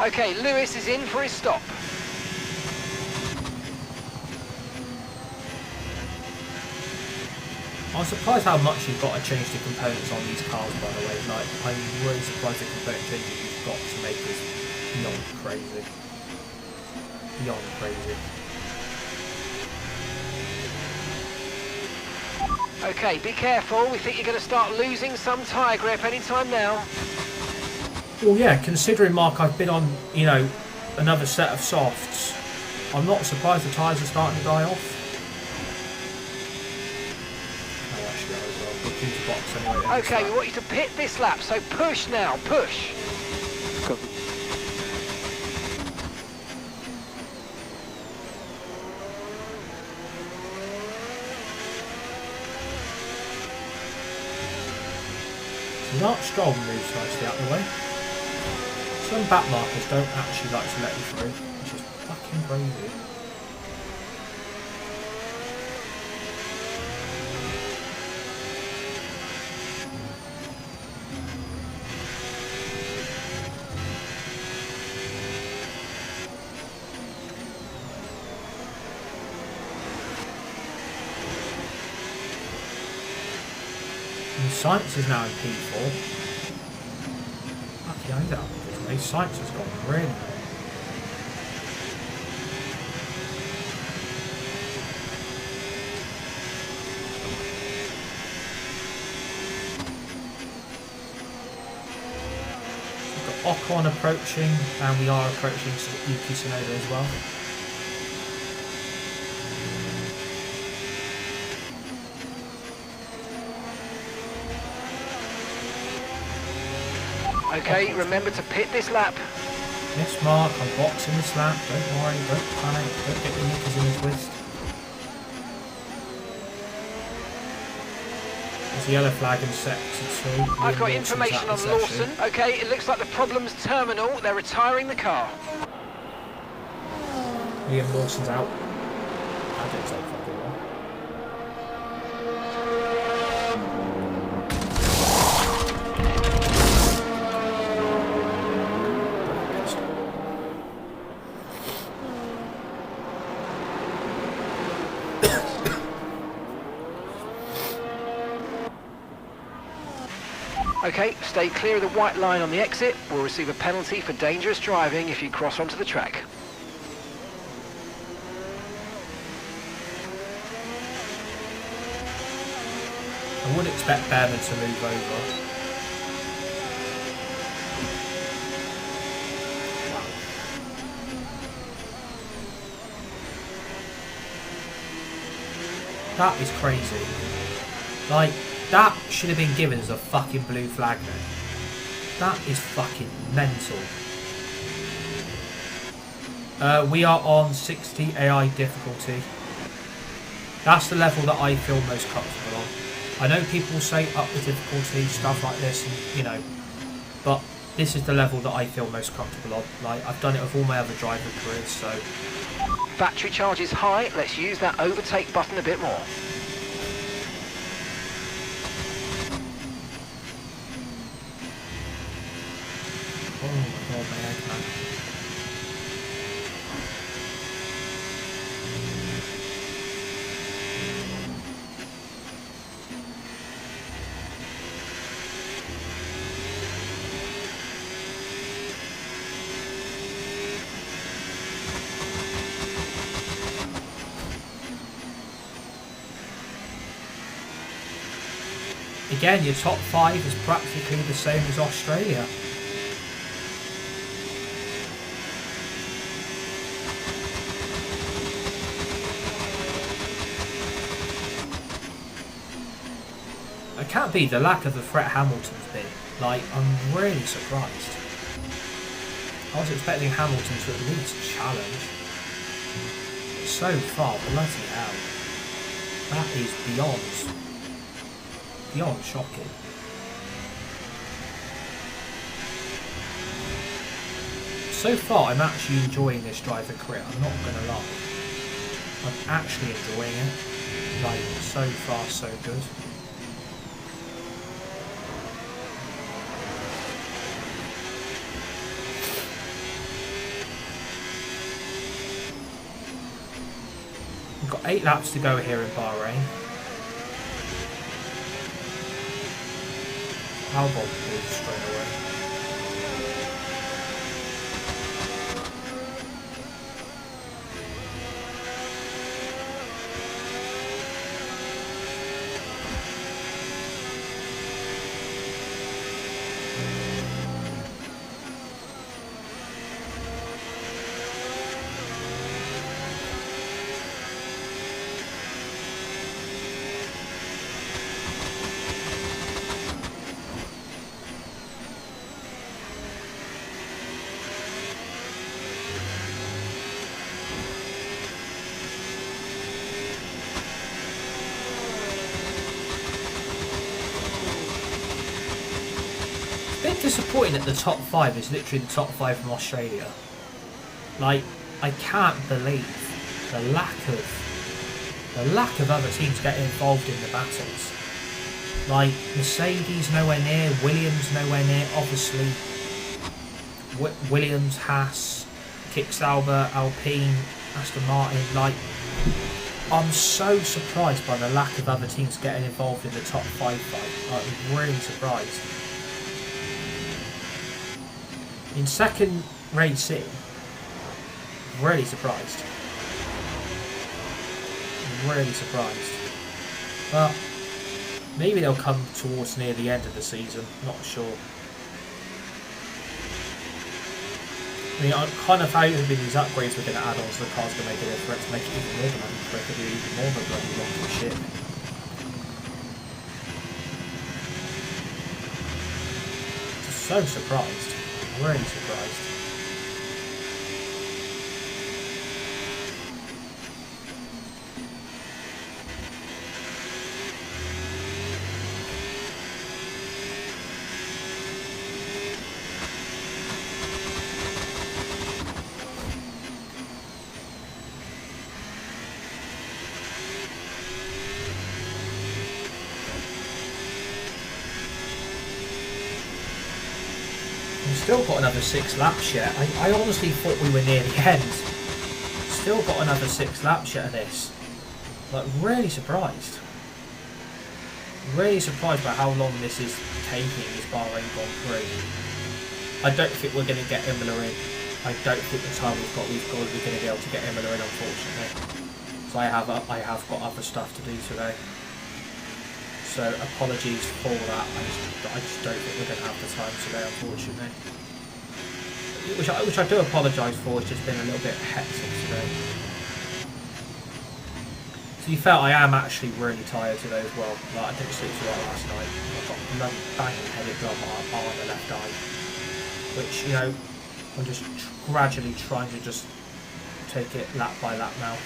Okay, Lewis is in for his stop. I'm surprised how much you've got to change the components on these cars, by the way. Like, I'm really surprised the component changes you've got to make this beyond crazy. Beyond crazy. Okay, be careful. We think you're going to start losing some tyre grip anytime now. Well, yeah, considering, Mark, I've been on, you know, another set of softs, I'm not surprised the tyres are starting to die off. Anyway, okay, we want you to pit this lap, so push now, push. Not strong moves nicely out of the way. Some back markers don't actually like to let you through, which is fucking crazy. Science is now in P4. Fuck yeah, I don't know this. Science has gone really low. We've got Ocon approaching, and we are approaching Yuki Tsunoda as well. Okay, remember to pit this lap. Yes, Mark, I'm boxing this lap. Don't worry, don't panic, don't get your knickers in a twist. There's a yellow flag in sector 2. I've got information on Lawson. Okay, it looks like the problem's terminal. They're retiring the car. Liam Lawson's out. I didn't say fucking well. Okay, stay clear of the white line on the exit. We'll receive a penalty for dangerous driving if you cross onto the track. I would expect Behrman to move over. That is crazy. Like, that should have been given as a fucking blue flag then. That is fucking mental. We are on 60 AI difficulty. That's the level that I feel most comfortable on. I know people say up the difficulty, stuff like this, and you know, but this is the level that I feel most comfortable on. Like, I've done it with all my other driver careers, so. Battery charge is high. Let's use that overtake button a bit more. Oh my god, my head, man. Again, your top 5 is practically the same as Australia. It can't be the lack of the threat Hamilton's been. Like, I'm really surprised. I was expecting Hamilton to at least challenge. But so far, bloody hell. That is beyond shocking. So far, I'm actually enjoying this driver career. I'm not going to lie. I'm actually enjoying it. Like, so far, so good. We've got 8 laps to go here in Bahrain. Albon moves straight away. Disappointing that the top 5 is literally the top 5 from Australia. Like, I can't believe the lack of other teams getting involved in the battles. Like, Mercedes nowhere near, Williams nowhere near, obviously Williams, Haas, Kick Sauber, Alpine, Aston Martin. Like, I'm so surprised by the lack of other teams getting involved in the top 5 fight. Like, I'm really surprised. In second race in, really surprised. Really surprised. But maybe they'll come towards near the end of the season, not sure. I mean, I'm kind of hoping these upgrades we're going to add on to the cars going to make a difference, make it even more bloody quicker, do even more of a bloody long ship. Just so surprised. Really surprised. Still got another 6 laps yet. I honestly thought we were near the end. Still got another 6 laps yet of this. Like, really surprised. Really surprised by how long this is taking, this Bahrain Grand Prix. I don't think we're going to get Imola in. I don't think the time we're going to be able to get Imola in, unfortunately. So I have got other stuff to do today. So apologies for that. I just don't think we're going to have the time today, unfortunately. Which I do apologise for. It's just been a little bit hectic today. To be fair, I am actually really tired today as well. Like, I didn't sleep too well last night. I've got a banging headache on the left eye, which, you know, I'm just gradually trying to just take it lap by lap now.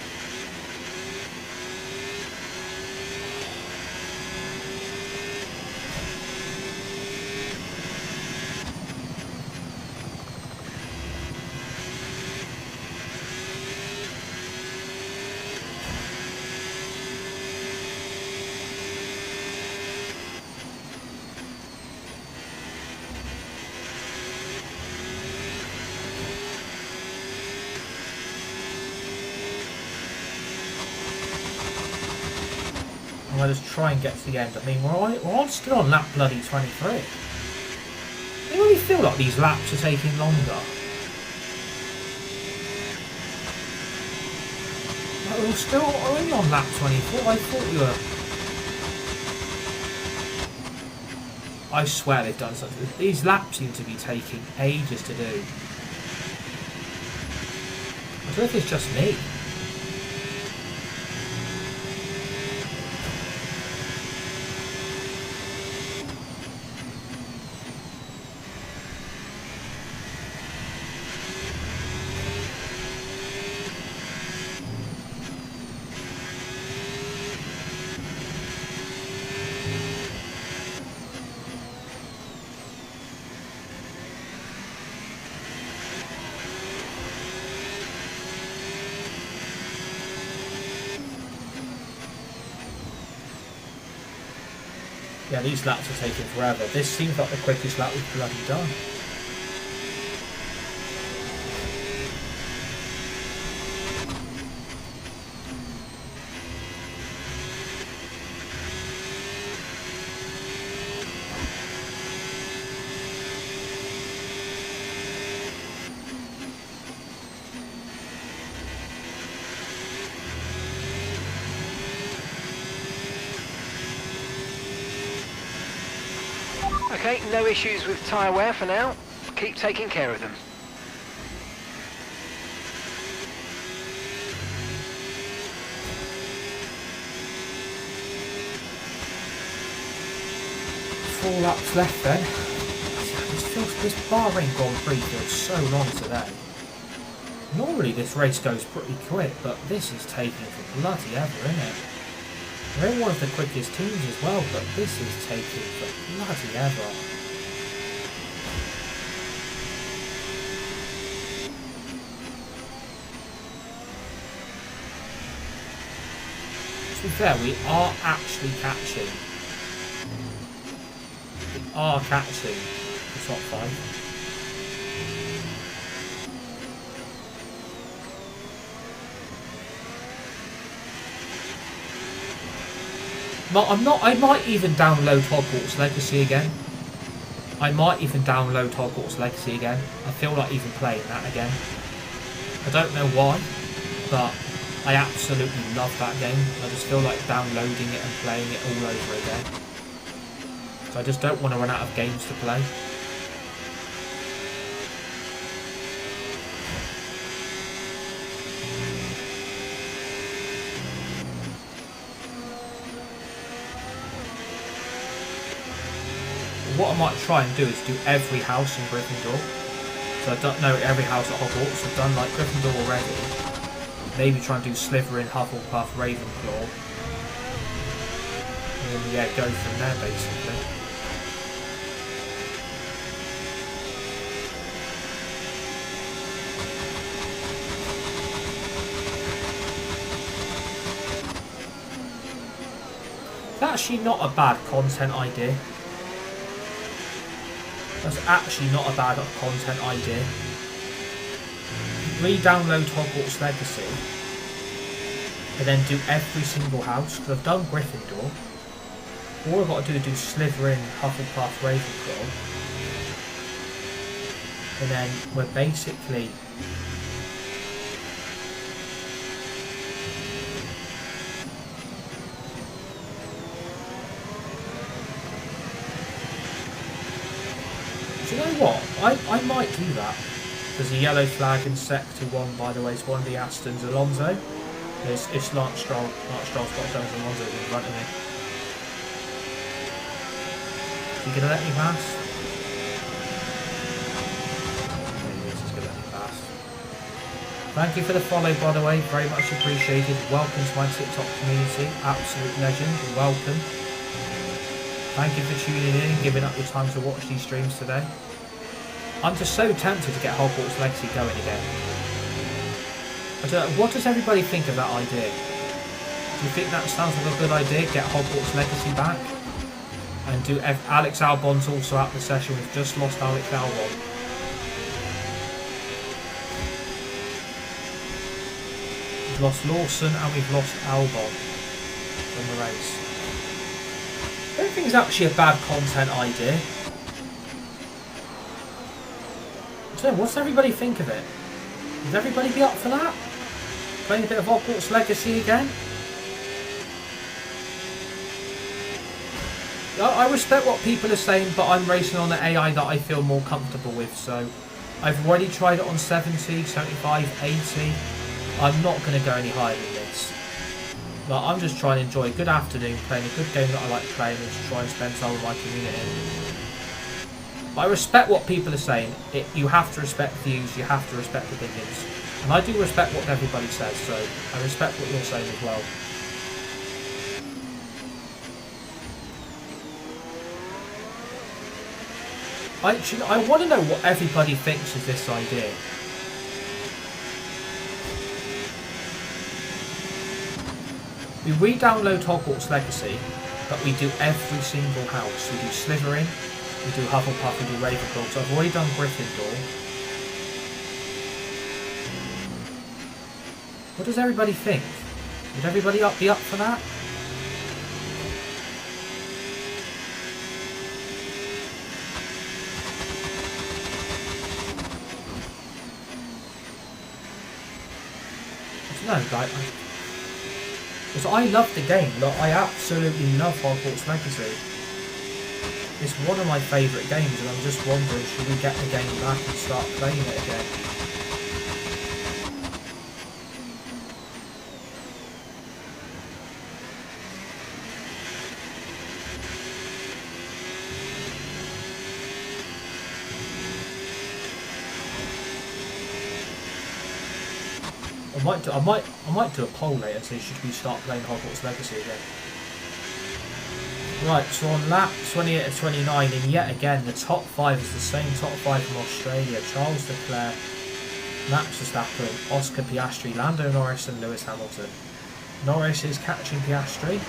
I just try and get to the end. I mean, we're still on lap bloody 23. I really feel like these laps are taking longer. Like we're still only on lap 24. I thought we were... I swear they've done something. These laps seem to be taking ages to do. I don't know if it's just me. Yeah, these laps are taking forever. This seems like the quickest lap we've bloody done. Okay, no issues with tyre wear for now. Keep taking care of them. Four laps left then. This Bahrain Grand Prix feels so long today. Normally this race goes pretty quick, but this is taking for bloody ever, isn't it? We're one of the quickest teams as well, but this is taking for bloody ever. To be fair, we are actually catching. We are catching the top 5. I might even download Hogwarts Legacy again. I feel like even playing that again. I don't know why, but I absolutely love that game. I just feel like downloading it and playing it all over again. So I just don't want to run out of games to play. What I might try and do is do every house in Gryffindor. So I don't know every house at Hogwarts. I've done like Gryffindor already. Maybe try and do Slytherin, Hufflepuff, Ravenclaw. And then yeah, go from there basically. That's actually not a bad content idea. That's actually not a bad content idea. Re-download Hogwarts Legacy and then do every single house, because I've done Gryffindor. All I've got to do is do Slytherin, Hufflepuff, Ravenclaw, and then we're basically do you know what? I might do that. There's a yellow flag in Sector 1, by the way. It's one of the Astons. Alonso. It's Lance Stroll. Lance Stroll's got Jones Alonso in front of me. Is he going to let me pass? There he is. He's going to let me pass. Thank you for the follow, by the way. Very much appreciated. Welcome to my TikTok community. Absolute legend. Welcome. Thank you for tuning in and giving up your time to watch these streams today. I'm just so tempted to get Hogwarts Legacy going again. I don't know, what does everybody think of that idea? Do you think that sounds like a good idea? Get Hogwarts Legacy back? And do Alex Albon's also out the session. We've just lost Alex Albon. We've lost Lawson and we've lost Albon from the race. don't think it's actually a bad content idea. I don't know, what does everybody think of it? Would everybody be up for that? Playing a bit of Hogwarts Legacy again? I respect what people are saying, but I'm racing on the AI that I feel more comfortable with, so I've already tried it on 70, 75, 80. I'm not going to go any higher than this. But I'm just trying to enjoy a good afternoon, playing a good game that I like playing, and just try and spend time with my community. But I respect what people are saying. You have to respect views, you have to respect opinions. And I do respect what everybody says, so I respect what you're saying as well. I want to know what everybody thinks of this idea. We re-download Hogwarts Legacy, but we do every single house. We do Slytherin, we do Hufflepuff, we do Ravenclaw. So I've already done Gryffindor. What does everybody think? Would everybody be up for that? I don't know, like, because I love the game. Look, I absolutely love Hogwarts Legacy. It's one of my favourite games, and I'm just wondering, should we get the game back and start playing it again? I might do a poll later and say, should we start playing Hogwarts Legacy again? Right, so on lap 28 of 29, and yet again the top 5 is the same top 5 from Australia. Charles Leclerc, Max Verstappen, Oscar Piastri, Lando Norris and Lewis Hamilton. Norris is catching Piastri.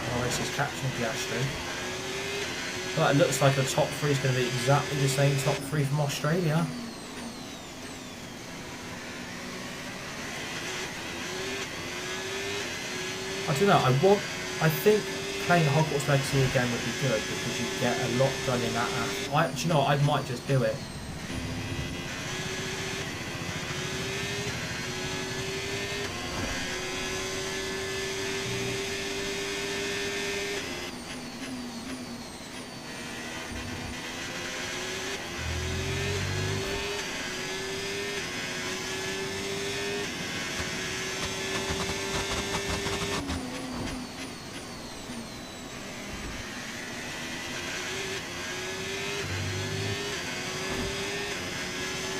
Right, it looks like the top 3 is going to be exactly the same top 3 from Australia. I don't know, I think playing Hogwarts Legacy again would be good because you get a lot done in that app. Do you know what, I might just do it.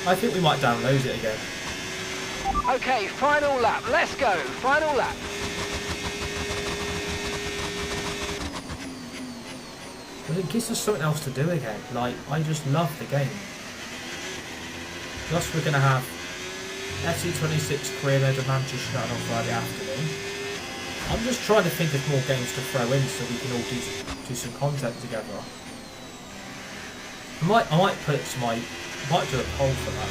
I think we might download it again. Okay, final lap. Let's go. Final lap. But it gives us something else to do again. Like, I just love the game. Plus, we're going to have FC26 Career Mode of Manchester on Friday afternoon. I'm just trying to think of more games to throw in so we can all do some content together. I might do a poll for that.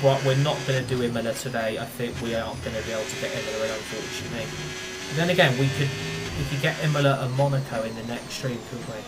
But we're not going to do Imola today. I think we aren't going to be able to get Imola in, unfortunately. But then again, we could get Imola and Monaco in the next stream, couldn't we?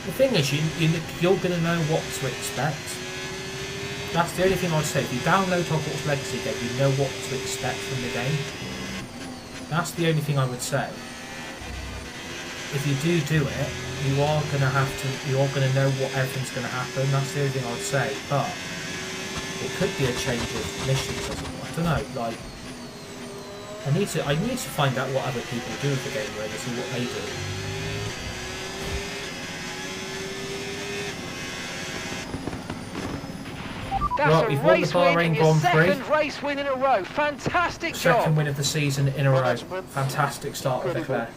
The thing is, you're going to know what to expect. That's the only thing I'd say. If you download Hogwarts Legacy again, you know what to expect from the game. That's the only thing I would say. If you do it, you are going to know what everything's going to happen. That's the only thing I'd say. But it could be a change of missions or something. I don't know. Like, I need to find out what other people do with the game, really, see what they do. That's right, we've won the Bahrain Grand Prix. Second race win in a row. Fantastic job. Second win of the season in a row. Fantastic start with Leclerc.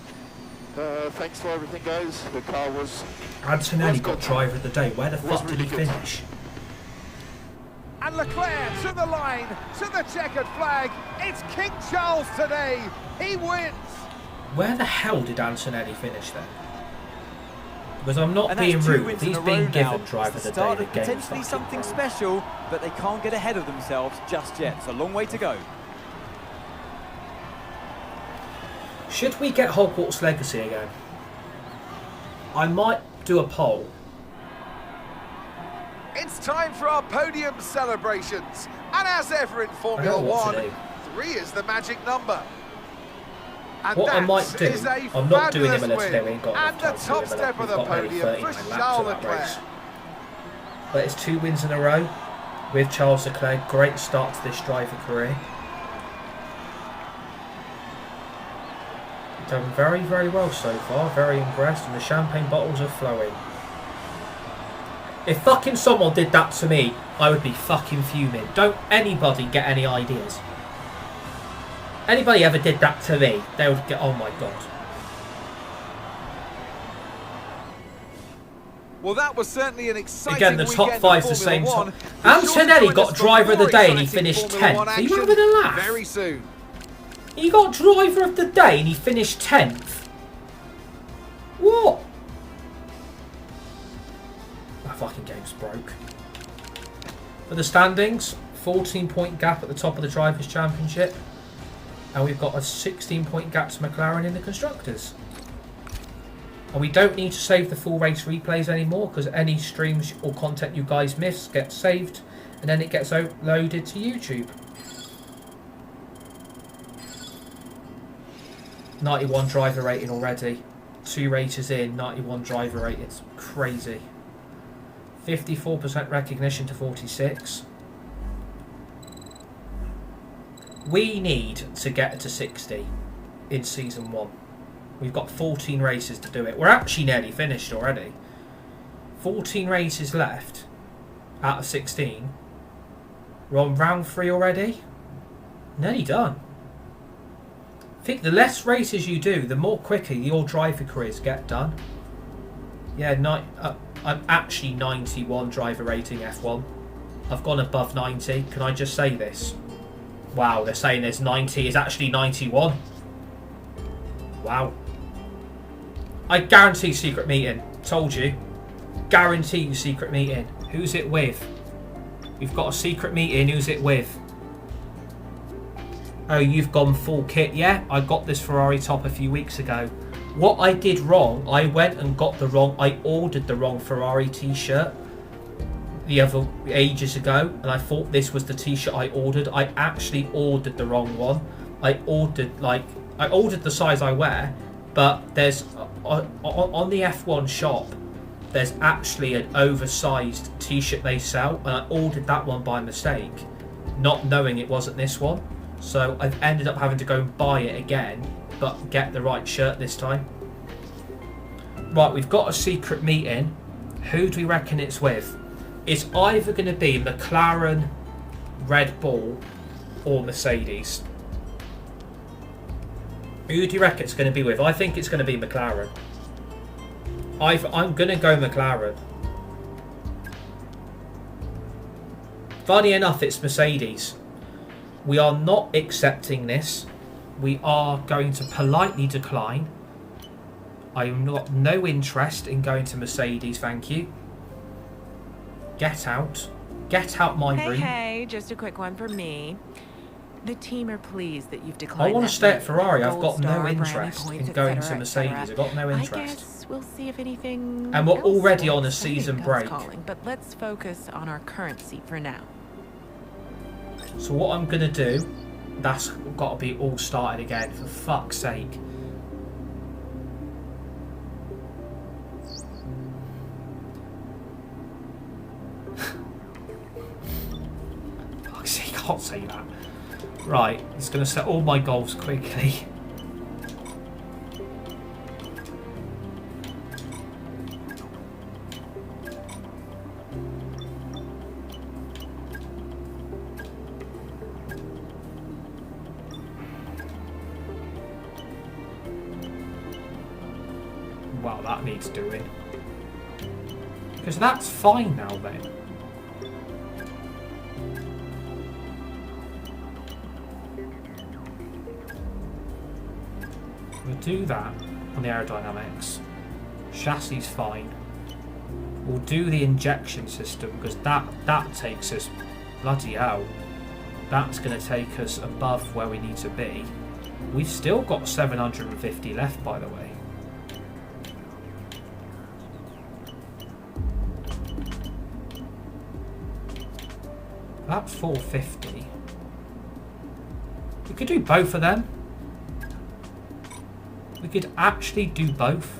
Thanks for everything, guys. The car was... Antonelli got driver of the day. Where the fuck did he finish? And Leclerc to the line, to the checkered flag. It's King Charles today. He wins. Where the hell did Antonelli finish then? Because I'm not being rude. He's been given driver of the day. The game potentially something special, but they can't get ahead of themselves just yet. It's a long way to go. Should we get Hogwarts Legacy again? I might do a poll. It's time for our podium celebrations. And as ever in Formula One, 3 is the magic number. And what I might do, I'm not doing Imola today, we ain't got and the top step of the podium for Charles Leclerc. But it's 2 wins in a row with Charles Leclerc. Great start to this driver career. Done very, very well so far. Very impressed, and the champagne bottles are flowing. If fucking someone did that to me, I would be fucking fuming. Don't anybody get any ideas. Anybody ever did that to me, they would get, oh my god. Well, that was certainly an exciting Again, the top 5's the same top. Antonelli got driver of the day and he finished 10th. Are you having a laugh? Very soon. He got driver of the day and he finished 10th. What? That fucking game's broke. For the standings, 14-point gap at the top of the Drivers' Championship. And we've got a 16-point gap to McLaren in the Constructors. And we don't need to save the full race replays anymore because any streams or content you guys miss gets saved and then it gets loaded to YouTube. 91 driver rating already. 2 races in, 91 driver rating. It's crazy. 54% recognition to 46. We need to get to 60 in Season 1. We've got 14 races to do it. We're actually nearly finished already. 14 races left out of 16. We're on round 3 already. Nearly done. I think the less races you do, the more quicker your driver careers get done. Yeah, I'm actually 91 driver rating F1. I've gone above 90. Can I just say this? Wow, they're saying there's 90. It's actually 91. Wow. I guarantee secret meeting. Told you. Guarantee you secret meeting. Who's it with? We've got a secret meeting. Who's it with? Oh, you've gone full kit. Yeah, I got this Ferrari top a few weeks ago. What I did wrong, I went and got the wrong... I ordered the wrong Ferrari t-shirt the other ages ago, and I thought this was the t-shirt I ordered. I actually ordered the wrong one. I ordered the size I wear, but there's on the F1 shop there's actually an oversized t-shirt they sell, and I ordered that one by mistake, not knowing it wasn't this one. So I've ended up having to go and buy it again, but get the right shirt this time. Right, we've got a secret meeting. Who do we reckon it's with? It's either going to be McLaren, Red Bull, or Mercedes. Who do you reckon it's going to be with? I think it's going to be McLaren. I'm going to go McLaren. Funny enough, it's Mercedes. We are not accepting this. We are going to politely decline. I have got no interest in going to Mercedes, thank you. Get out. Get out my room. Hey, just a quick one for me. The team are pleased that you've declined. I want to stay at Ferrari. I've got no interest in going to Mercedes. I've got no interest. I guess we'll see if anything. And we're already on a season break. But let's focus on our current seat for now. So what I'm going to do, that's got to be all started again, for fuck's sake. Fuck's sake, I can't say that. Right, it's going to set all my goals quickly. Well, that needs doing. Because that's fine now then. do that on the aerodynamics. Chassis fine. We'll do the injection system because that takes us, bloody hell, that's going to take us above where we need to be. We've still got 750 left, by the way. That's 450. We could do both of them. We could actually do both.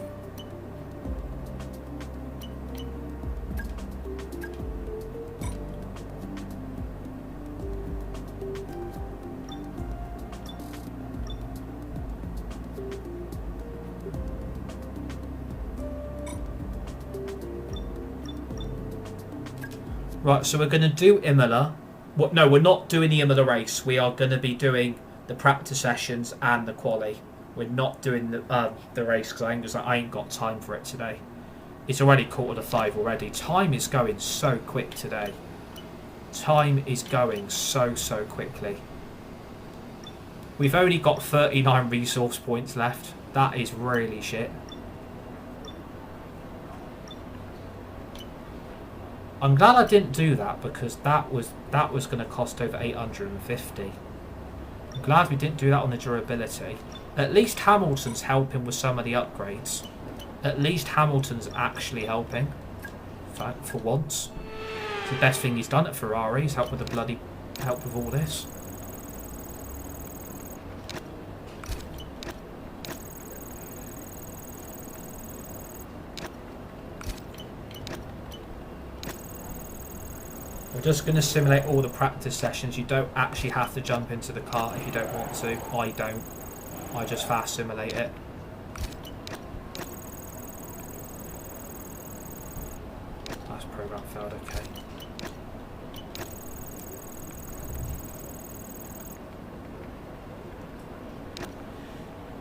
Right, so we're going to do Imola. What? No, we're not doing the Imola race. We are going to be doing the practice sessions and the quali. We're not doing the race because I ain't got time for it today. It's already 4:45 already. Time is going so quick today. Time is going so quickly. We've only got 39 resource points left. That is really shit. I'm glad I didn't do that because that was going to cost over 850. I'm glad we didn't do that on the durability. At least Hamilton's helping with some of the upgrades. At least Hamilton's actually helping. For once. It's the best thing he's done at Ferrari. He's helped with the bloody help with all this. We're just going to simulate all the practice sessions. You don't actually have to jump into the car if you don't want to. I don't. I just fast simulate it. That's program failed, okay.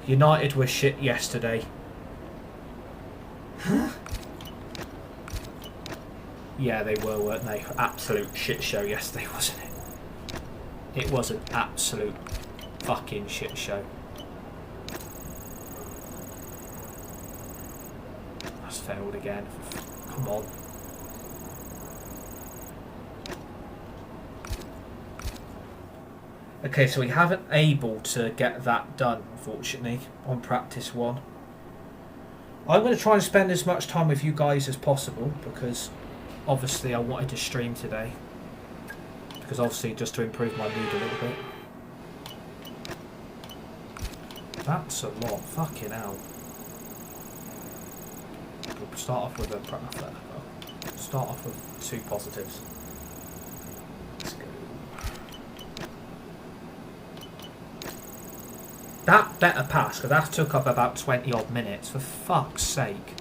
United were shit yesterday. Yeah, they were, weren't they? Absolute shit show yesterday, wasn't it? It was an absolute fucking shit show. That's failed again. Come on. Okay, so we haven't able to get that done, unfortunately, on practice one. I'm going to try and spend as much time with you guys as possible because obviously I wanted to stream today. Because obviously just to improve my mood a little bit. That's a lot. Fucking hell. We'll start off with start off with 2 positives. Let's go. That better pass, because that took up about 20 odd minutes. For fuck's sake.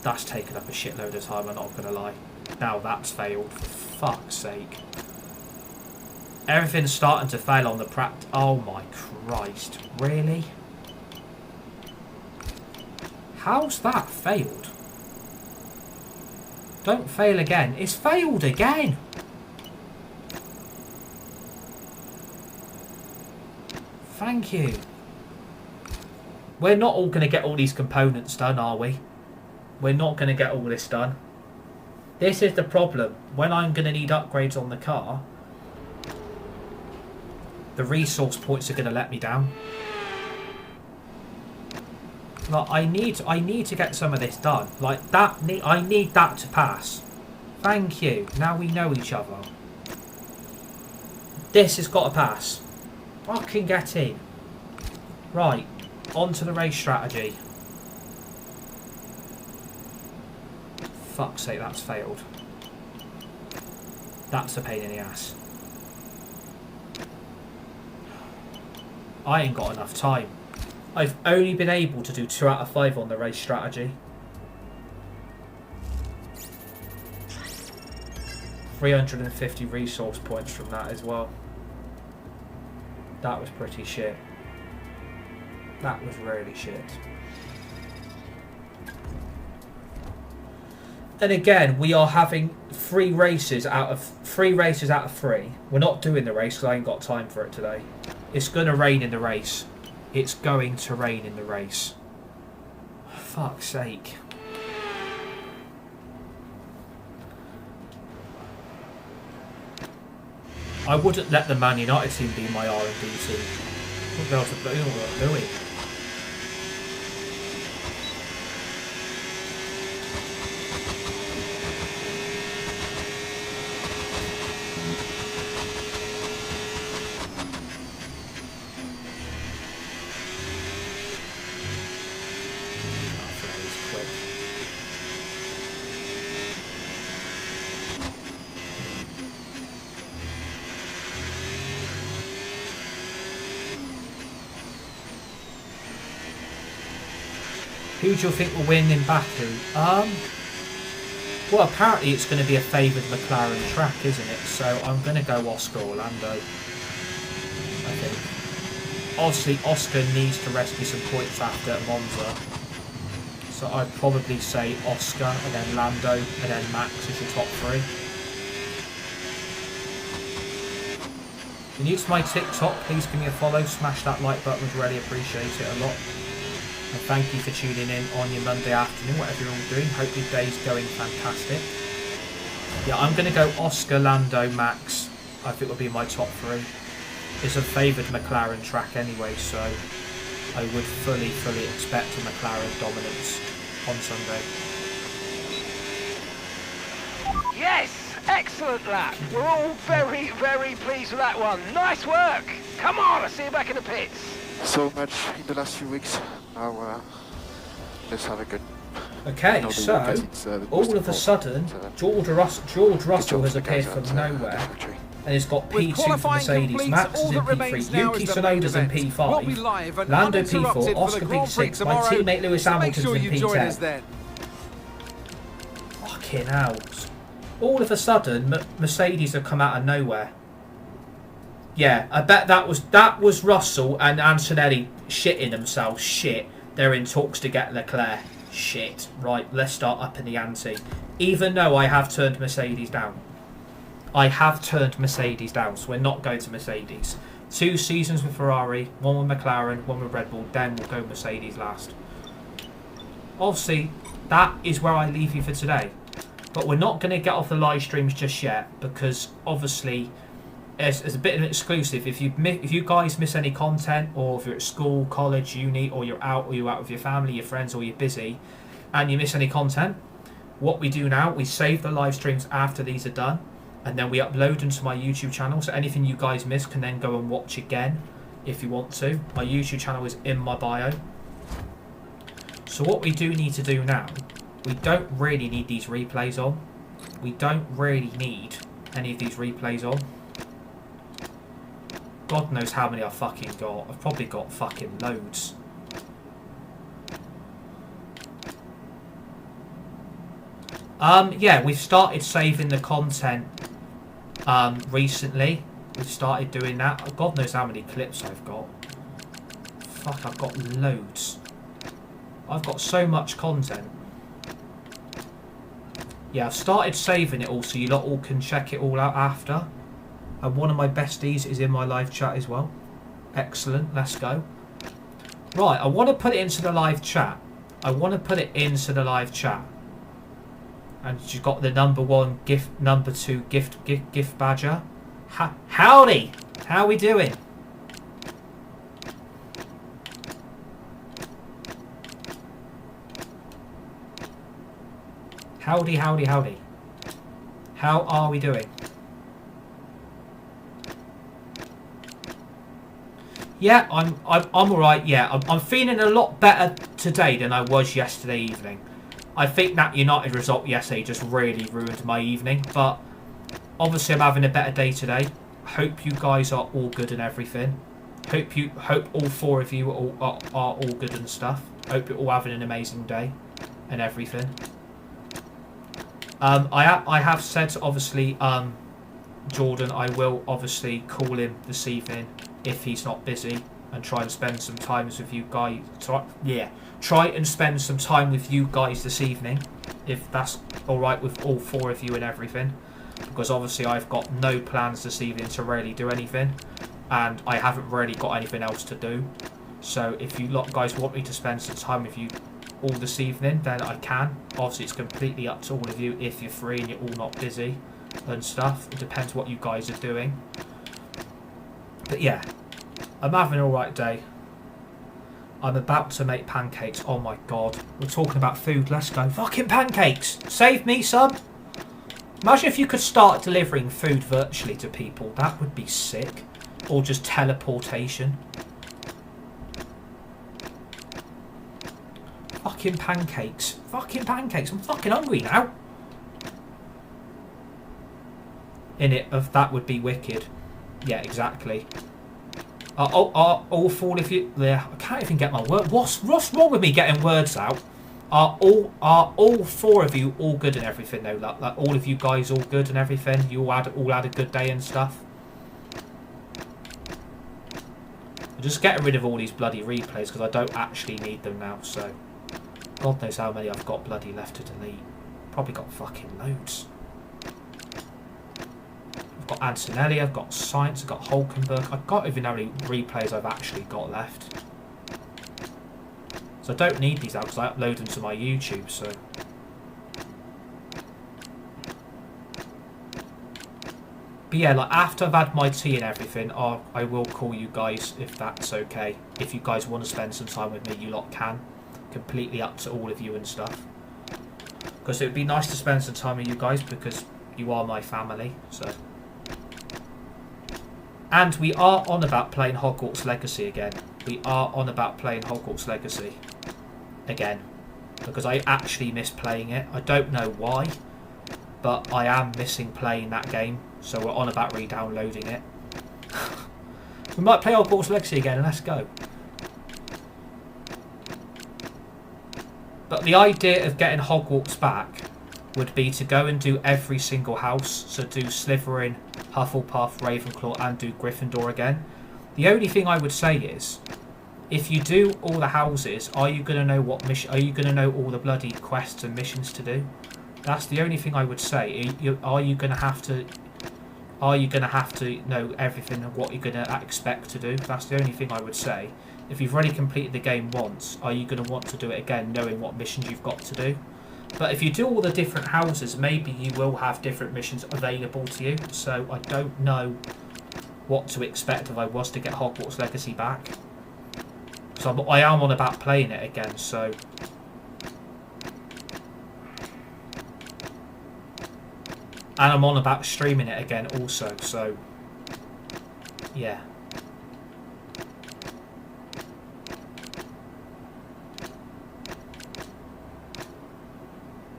That's taken up a shitload of time, I'm not going to lie. Now that's failed, for fuck's sake. Everything's starting to fail on the practice. Oh my Christ. Really? How's that failed? Don't fail again. It's failed again! Thank you. We're not all going to get all these components done, are we? We're not going to get all this done. This is the problem. When I'm going to need upgrades on the car, the resource points are going to let me down. Like, I need to get some of this done. Like, I need that to pass. Thank you. Now we know each other. This has got to pass. Fucking get in. Right. On to the race strategy. Fuck's sake, that's failed. That's a pain in the ass. I ain't got enough time. I've only been able to do 2 out of 5 on the race strategy. 350 resource points from that as well. That was pretty shit. That was really shit. And again, we are having 3 races out of 3. We're not doing the race because I ain't got time for it today. It's going to rain in the race. It's going to rain in the race. Fuck's sake. I wouldn't let the Man United team be my R&D team. What else are they doing? Who do you think will win in Baku? Well, apparently it's going to be a favoured McLaren track, isn't it? So I'm going to go Oscar Orlando, I think. Obviously, Oscar needs to rescue some points after Monza. So I'd probably say Oscar, and then Lando, and then Max as your top three. If you're new to my TikTok, please give me a follow. Smash that like button, would really appreciate it a lot. And thank you for tuning in on your Monday afternoon, whatever you're all doing. Hope your day's going fantastic. Yeah, I'm going to go Oscar, Lando, Max. I think will be my top three. It's a favoured McLaren track anyway, so I would fully expect a McLaren dominance on Sunday. Yes! Excellent lap. We're all very pleased with that one. Nice work. Come on, I'll see you back in the pits. So much in the last few weeks. Now let's have a good. Okay, so all of a sudden, George Russell has appeared from nowhere and he's got P2 for Mercedes, Max is in P3, Yuki Tsunoda's in P5, Lando P4, Oscar P6, my teammate Lewis Hamilton's in P10. Fucking hell. All of a sudden, Mercedes have come out of nowhere. Yeah, I bet that was Russell and Antonelli shitting themselves. Shit. They're in talks to get Leclerc. Shit. Right, let's start up in the ante. Even though I have turned Mercedes down. I have turned Mercedes down, so we're not going to Mercedes. 2 seasons with Ferrari, 1 with McLaren, 1 with Red Bull, then we'll go Mercedes last. Obviously, that is where I leave you for today. But we're not going to get off the live streams just yet, because obviously as a bit of an exclusive, if you guys miss any content, or if you're at school, college, uni, or you're out with your family, your friends, or you're busy and you miss any content, what we do now, we save the live streams after these are done, and then we upload them to my YouTube channel, so anything you guys miss can then go and watch again if you want to. My YouTube channel is in my bio. So what we do need to do now, we don't really need these replays on. We don't really need any of these replays on. God knows how many I've fucking got. I've probably got fucking loads. Yeah, we've started saving the content recently. We've started doing that. God knows how many clips I've got. Fuck, I've got loads. I've got so much content. Yeah, I've started saving it all so you lot all can check it all out after. And one of my besties is in my live chat as well. Excellent, let's go. Right, I want to put it into the live chat. And she's got the #1 gift, #2 gift badger. Howdy! How we doing? Howdy. How are we doing? Yeah, I'm alright, yeah. I'm feeling a lot better today than I was yesterday evening. I think that United result yesterday just really ruined my evening, but obviously I'm having a better day today. Hope you guys are all good and everything. Hope all 4 of you are all good and stuff. Hope you're all having an amazing day and everything. I have said, obviously, Jordan, I will obviously call him this evening if he's not busy and try and spend some time with you guys. Try and spend some time with you guys this evening, if that's alright with all 4 of you and everything. Because obviously I've got no plans this evening to really do anything. and I haven't really got anything else to do. So if you guys want me to spend some time with you all this evening, then I can. Obviously, it's completely up to all of you if you're free and you're all not busy and stuff. It depends what you guys are doing. But yeah, I'm having an alright day. I'm about to make pancakes. Oh my god. We're talking about food. Let's go. Fucking pancakes. Save me some. Imagine if you could start delivering food virtually to people. That would be sick. Or just teleportation. Fucking pancakes. Fucking pancakes. I'm fucking hungry now. That would be wicked. Yeah, exactly. All four of you there. I can't even get my word. What's wrong with me getting words out? Are all four of you all good and everything though? Like all of you guys all good and everything? You all had a good day and stuff? I'm just getting rid of all these bloody replays because I don't actually need them now, so God knows how many I've got bloody left to delete. Probably got fucking loads. I've got Antonelli, I've got Science, I've got Hulkenberg. I can't even know how many replays I've actually got left. So I don't need these out because I upload them to my YouTube, so. But yeah, like after I've had my tea and everything, I will call you guys if that's okay. If you guys want to spend some time with me, you lot can. Completely up to all of you and stuff. Because it would be nice to spend some time with you guys because you are my family, so. And we are on about playing Hogwarts Legacy again. We are on about playing Hogwarts Legacy again. Because I actually miss playing it. I don't know why, but I am missing playing that game. So we're on about re-downloading it. We might play Hogwarts Legacy again and let's go. But the idea of getting Hogwarts back would be to go and do every single house. So do Slytherin, Hufflepuff, Ravenclaw and do Gryffindor again. The only thing I would say is, if you do all the houses, are you going to know what mission? Are you going to know all the bloody quests and missions to do? That's the only thing I would say. Are you going to have to? Are you going to have to know everything and what you're going to expect to do? That's the only thing I would say. If you've already completed the game once, are you going to want to do it again, knowing what missions you've got to do? But if you do all the different houses, maybe you will have different missions available to you. So I don't know what to expect if I was to get Hogwarts Legacy back. So I am on about playing it again, so. And I'm on about streaming it again also, so. Yeah.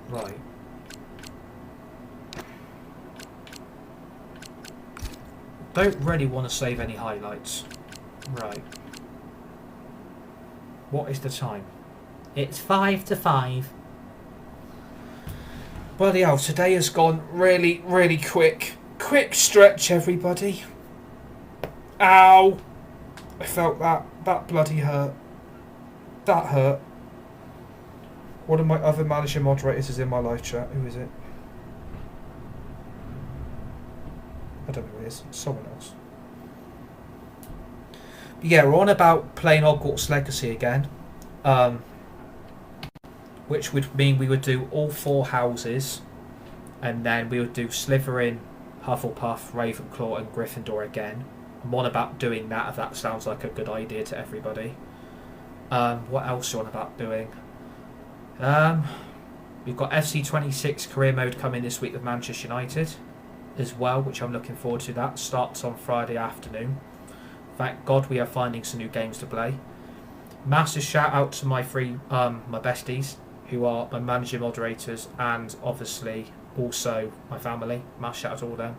Right. Don't really want to save any highlights. Right. What is the time? It's 5 to 5. Bloody hell, today has gone really, really quick. Quick stretch, everybody. Ow! I felt that. That bloody hurt. That hurt. One of my other manager moderators is in my live chat. Who is it? I don't know who it is. Someone else. But yeah, we're on about playing Hogwarts Legacy again. Which would mean we would do all four houses. And then we would do Slytherin, Hufflepuff, Ravenclaw and Gryffindor again. I'm on about doing that if that sounds like a good idea to everybody. What else are you on about doing? We've got FC26 career mode coming this week with Manchester United as well, which I'm looking forward to. That starts on Friday afternoon. Thank God we are finding some new games to play. Massive shout out to my my besties who are my manager moderators and obviously also my family. Massive shout out to all of them.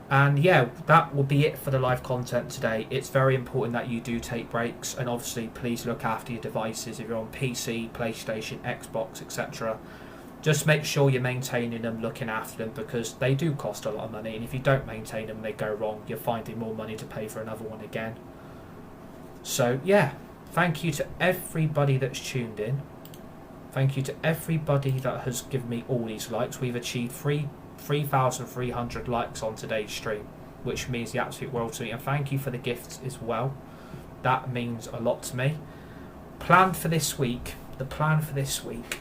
And yeah, that will be it for the live content today. It's very important that you do take breaks and obviously please look after your devices if you're on PC, PlayStation, Xbox, etc. Just make sure you're maintaining them, looking after them because they do cost a lot of money and if you don't maintain them, they go wrong. You're finding more money to pay for another one again. So yeah, thank you to everybody that's tuned in. Thank you to everybody that has given me all these likes. We've achieved 3,300 likes on today's stream. which means the absolute world to me. And thank you for the gifts as well. That means a lot to me. Planned for this week. The plan for this week.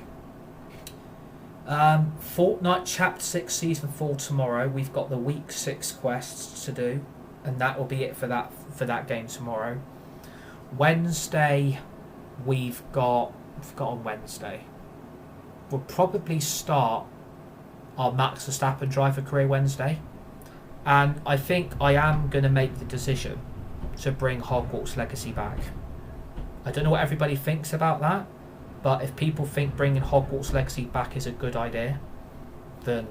Fortnite Chapter 6 Season 4 tomorrow. We've got the Week 6 quests to do. And that will be it for that game tomorrow. Wednesday, we've got on Wednesday. We'll probably start our Max Verstappen Driver Career Wednesday. And I think I am going to make the decision to bring Hogwarts Legacy back. I don't know what everybody thinks about that, but if people think bringing Hogwarts Legacy back is a good idea, then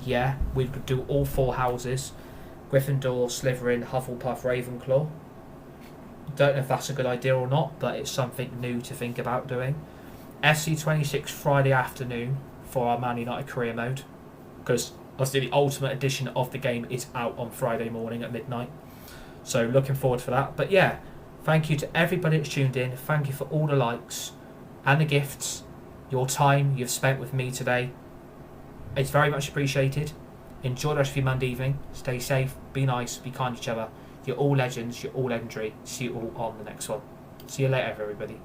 yeah, we could do all 4 houses. Gryffindor, Slytherin, Hufflepuff, Ravenclaw. Don't know if that's a good idea or not, but it's something new to think about doing. SC26 Friday afternoon for our Man United career mode, because obviously the Ultimate Edition of the game is out on Friday morning at midnight. So looking forward for that. But yeah, thank you to everybody that's tuned in. Thank you for all the likes and the gifts, your time you've spent with me today. It's very much appreciated. Enjoy the rest of your Monday evening. Stay safe, be nice, be kind to each other. You're all legends, you're all legendary. See you all on the next one. See you later, everybody.